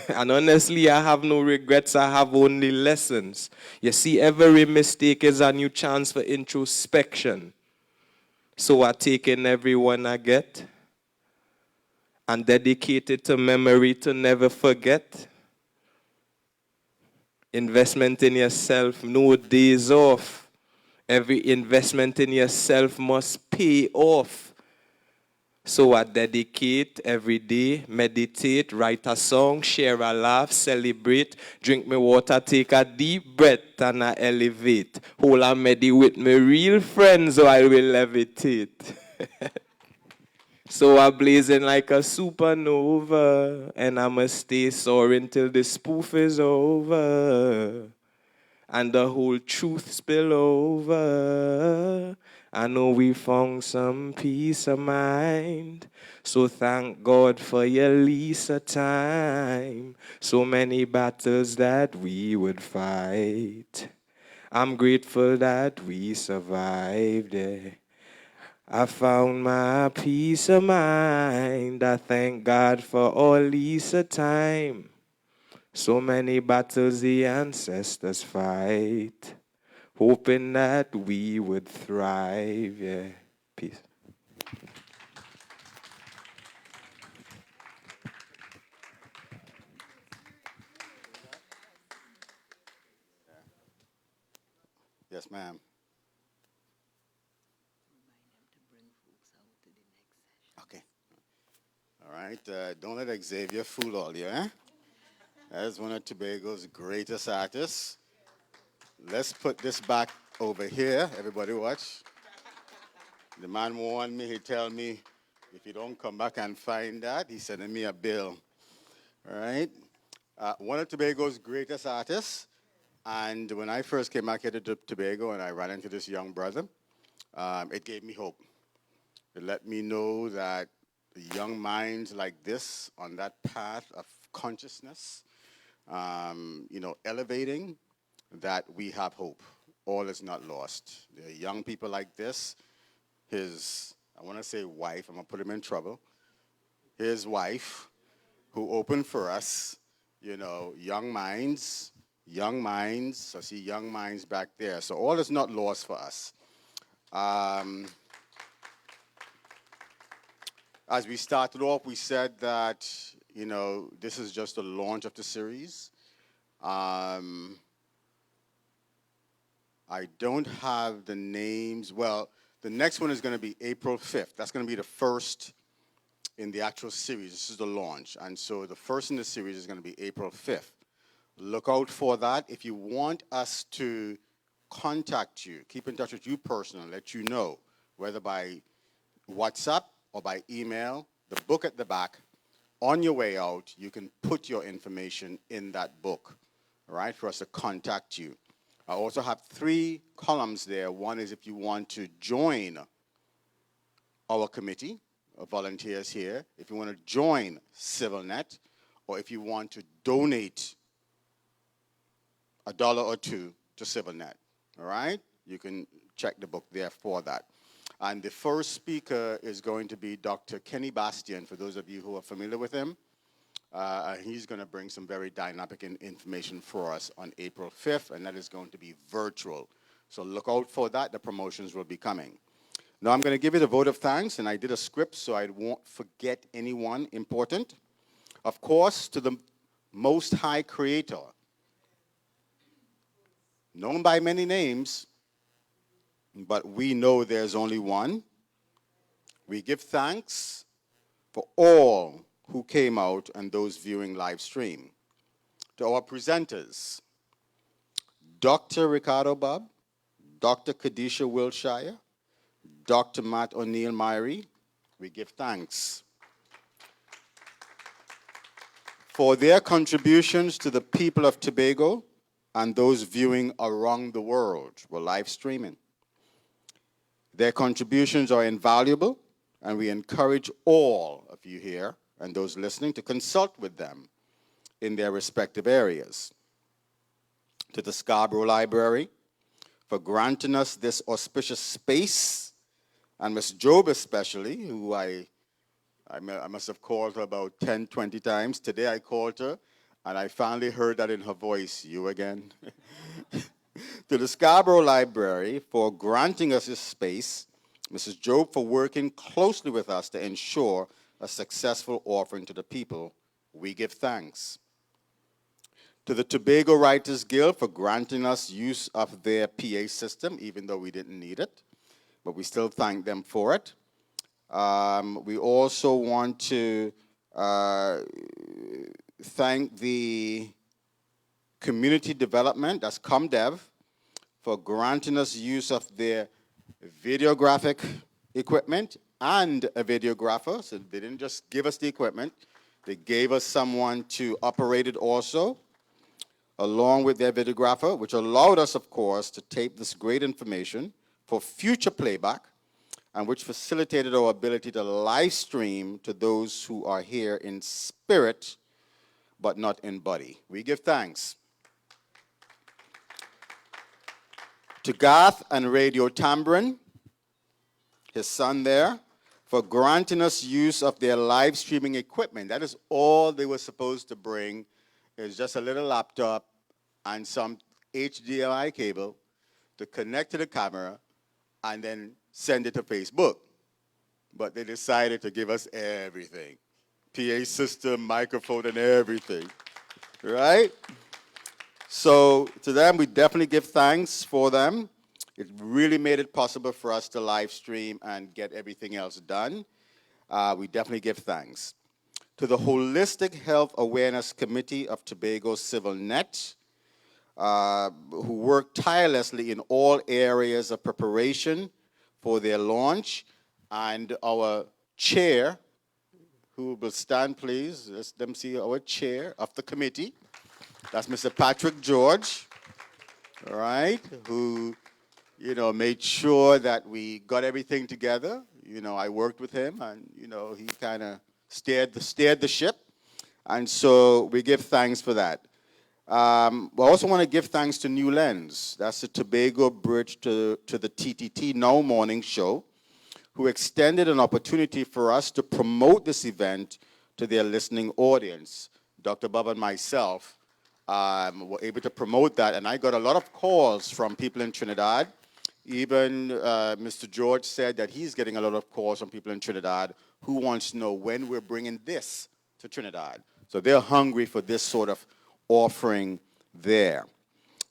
And honestly, I have no regrets, I have only lessons. You see, every mistake is a new chance for introspection. So I take in every one I get and dedicate it to memory to never forget. Investment in yourself, no days off. Every investment in yourself must pay off. So I dedicate every day, meditate, write a song, share a laugh, celebrate, drink me water, take a deep breath, and I elevate. Hold a medi with me real friends, so I will levitate. So I'm blazing like a supernova, and I'ma stay soaring till the spoof is over. And the whole truth spill over. I know we found some peace of mind. So thank God for your lease of time. So many battles that we would fight. I'm grateful that we survived. I found my peace of mind. I thank God for all lease of time. So many battles the ancestors fight, hoping that we would thrive. Yeah. Peace. Yes, ma'am. Okay. All right. Don't let Xavier fool all you, eh? As one of Tobago's greatest artists. Let's put this back over here. Everybody watch. The man warned me. He tell me, if you don't come back and find that, he's sending me a bill. All right. One of Tobago's greatest artists. And when I first came back here to Tobago and I ran into this young brother, it gave me hope. It let me know that young minds like this on that path of consciousness, elevating, that we have hope. All is not lost. There are young people like this. I want to say wife, I'm going to put him in trouble. His wife, who opened for us, young minds. I see young minds back there. So all is not lost for us. As we started off, we said that, this is just the launch of the series. I don't have the names. Well, the next one is going to be April 5th. That's going to be the first in the actual series. This is the launch. And so the first in the series is going to be April 5th. Look out for that. If you want us to contact you, keep in touch with you personally, let you know, whether by WhatsApp or by email, the book at the back. On your way out, you can put your information in that book, all right, for us to contact you. I also have 3 columns there. One is if you want to join our committee of volunteers here, if you want to join CivilNet, or if you want to donate a dollar or two to CivilNet. All right? You can check the book there for that. And the first speaker is going to be Dr. Kenny Bastian, for those of you who are familiar with him. He's going to bring some very dynamic information for us on April 5th, and that is going to be virtual. So look out for that. The promotions will be coming. Now I'm going to give you the vote of thanks, and I did a script so I won't forget anyone important. Of course, to the Most High Creator, known by many names, but we know there's only one. We give thanks for all who came out and those viewing live stream. To our presenters, Dr. Ricardo Bob, Dr. Kadisha Wilshire, Dr. Matt O'Neill Myrie, we give thanks for their contributions to the people of Tobago and those viewing around the world. We're live streaming. Their contributions are invaluable, and we encourage all of you here and those listening to consult with them in their respective areas. To the Scarborough Library for granting us this auspicious space, and Ms. Job especially, who I must have called her about 10, 20 times. Today I called her, and I finally heard that in her voice, you again. To the Scarborough Library for granting us this space, Mrs. Job for working closely with us to ensure a successful offering to the people, we give thanks. To the Tobago Writers Guild for granting us use of their PA system, even though we didn't need it, but we still thank them for it. We also want to thank the Community Development, that's ComDev, for granting us use of their videographic equipment and a videographer. So they didn't just give us the equipment, they gave us someone to operate it also, along with their videographer, which allowed us, of course, to tape this great information for future playback, and which facilitated our ability to live stream to those who are here in spirit, but not in body. We give thanks. To Garth and Radio Tambrin, his son there, for granting us use of their live streaming equipment. That is all they were supposed to bring, is just a little laptop and some HDMI cable to connect to the camera and then send it to Facebook. But they decided to give us everything. PA system, microphone, and everything, right? So to them, we definitely give thanks for them. It really made it possible for us to live stream and get everything else done. We definitely give thanks. To the Holistic Health Awareness Committee of Tobago CivilNet, who worked tirelessly in all areas of preparation for their launch, and our chair, who will stand please, let them see our chair of the committee. That's Mr. Patrick George, all right, who, made sure that we got everything together. I worked with him, and, he kind of steered the ship. And so we give thanks for that. We also want to give thanks to New Lens. That's the Tobago Bridge to the TTT Now Morning Show, who extended an opportunity for us to promote this event to their listening audience. Dr. Bob and myself were able to promote that, and I got a lot of calls from people in Trinidad. Even Mr. George said that he's getting a lot of calls from people in Trinidad who wants to know when we're bringing this to Trinidad. So they're hungry for this sort of offering there.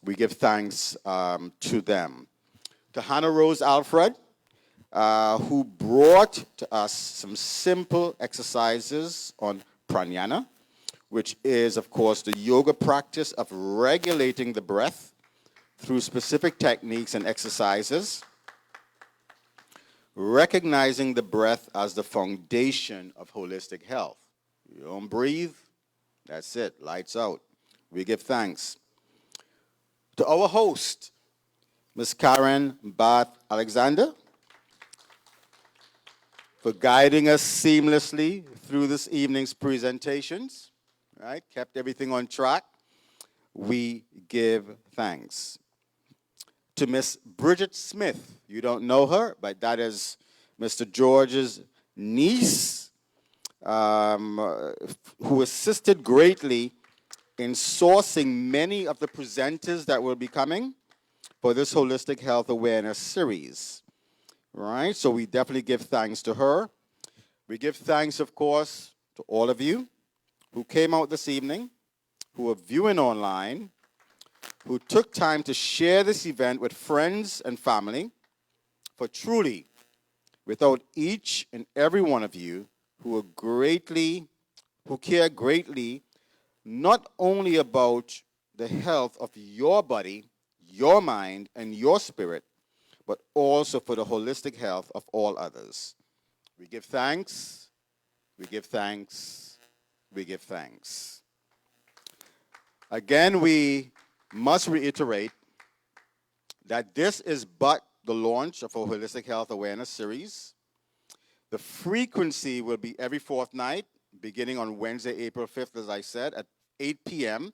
We give thanks to them. To Hannah Rose Alfred, who brought to us some simple exercises on pranayama, which is, of course, the yoga practice of regulating the breath through specific techniques and exercises, recognizing the breath as the foundation of holistic health. You don't breathe, that's it, lights out. We give thanks. To our host, Ms. Karen Bath Alexander, for guiding us seamlessly through this evening's presentations, right? Kept everything on track. we give thanks. To Miss Bridget Smith, you don't know her, but that is Mr. George's niece, who assisted greatly in sourcing many of the presenters that will be coming for this Holistic Health Awareness series. Right? So we definitely give thanks to her. We give thanks, of course, to all of you who came out this evening, who are viewing online, who took time to share this event with friends and family. For truly, without each and every one of you who care greatly, not only about the health of your body, your mind, and your spirit, but also for the holistic health of all others. We give thanks, we give thanks, we give thanks. Again, we must reiterate that this is but the launch of our Holistic Health Awareness series. The frequency will be every fourth night, beginning on Wednesday, April 5th, as I said, at 8 p.m.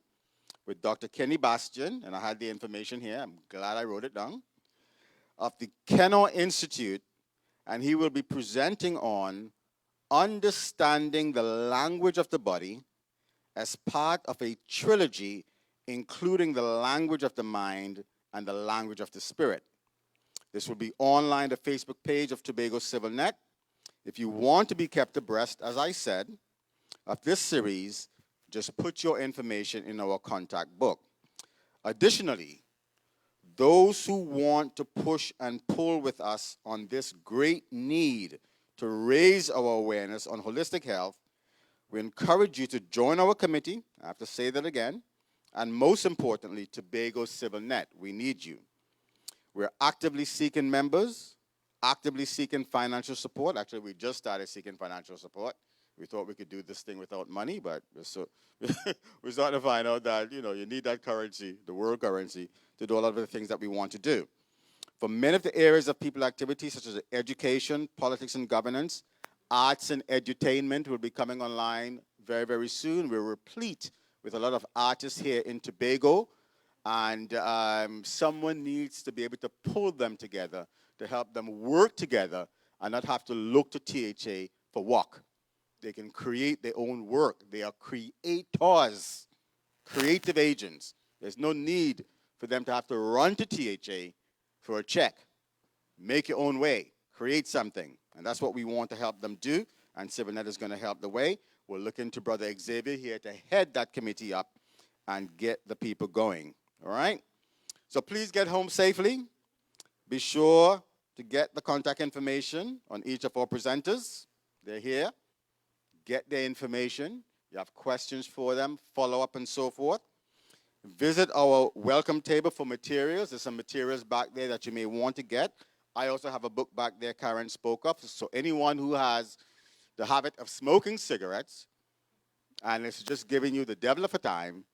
with Dr. Kenny Bastian, and I had the information here, I'm glad I wrote it down, of the Kenner Institute, and he will be presenting on understanding the language of the body as part of a trilogy, including the language of the mind and the language of the spirit. This will be online, the Facebook page of Tobago Civil Net. If you want to be kept abreast, as I said, of this series, just put your information in our contact book. Additionally, those who want to push and pull with us on this great need to raise our awareness on holistic health, we encourage you to join our committee. I have to say that again. And most importantly, Tobago Civil Net. We need you. We're actively seeking members, actively seeking financial support. Actually, we just started seeking financial support. We thought we could do this thing without money, but we're starting to find out that, you need that currency, the world currency, to do a lot of the things that we want to do. For many of the areas of people activity, such as education, politics and governance, arts and edutainment will be coming online very, very soon. We're replete with a lot of artists here in Tobago, and someone needs to be able to pull them together to help them work together and not have to look to THA for work. They can create their own work. They are creators, creative agents. There's no need for them to have to run to THA for a check. Make your own way. Create something. And that's what we want to help them do, and CivilNet is going to help the way. We're looking to Brother Xavier here to head that committee up and get the people going. All right? So please get home safely. Be sure to get the contact information on each of our presenters. They're here. Get their information. You have questions for them, follow up, and so forth. Visit our welcome table for materials. There's some materials back there that you may want to get. I also have a book back there Karen spoke of. So anyone who has the habit of smoking cigarettes, and it's just giving you the devil of a time,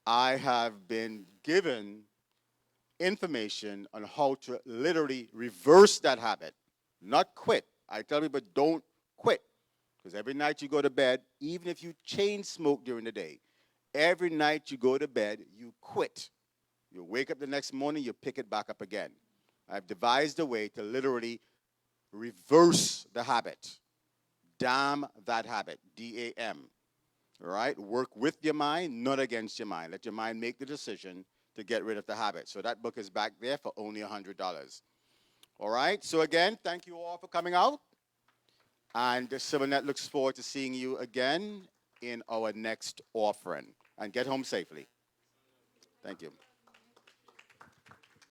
I have been given information on how to literally reverse that habit, not quit. I tell people, don't quit. Because every night you go to bed, even if you chain smoke during the day, every night you go to bed, you quit. You wake up the next morning, you pick it back up again. I've devised a way to literally reverse the habit. Damn that habit, D-A-M. All right? Work with your mind, not against your mind. Let your mind make the decision to get rid of the habit. So that book is back there for only $100. All right? So again, thank you all for coming out. And CivilNet looks forward to seeing you again in our next offering. And get home safely. Thank you.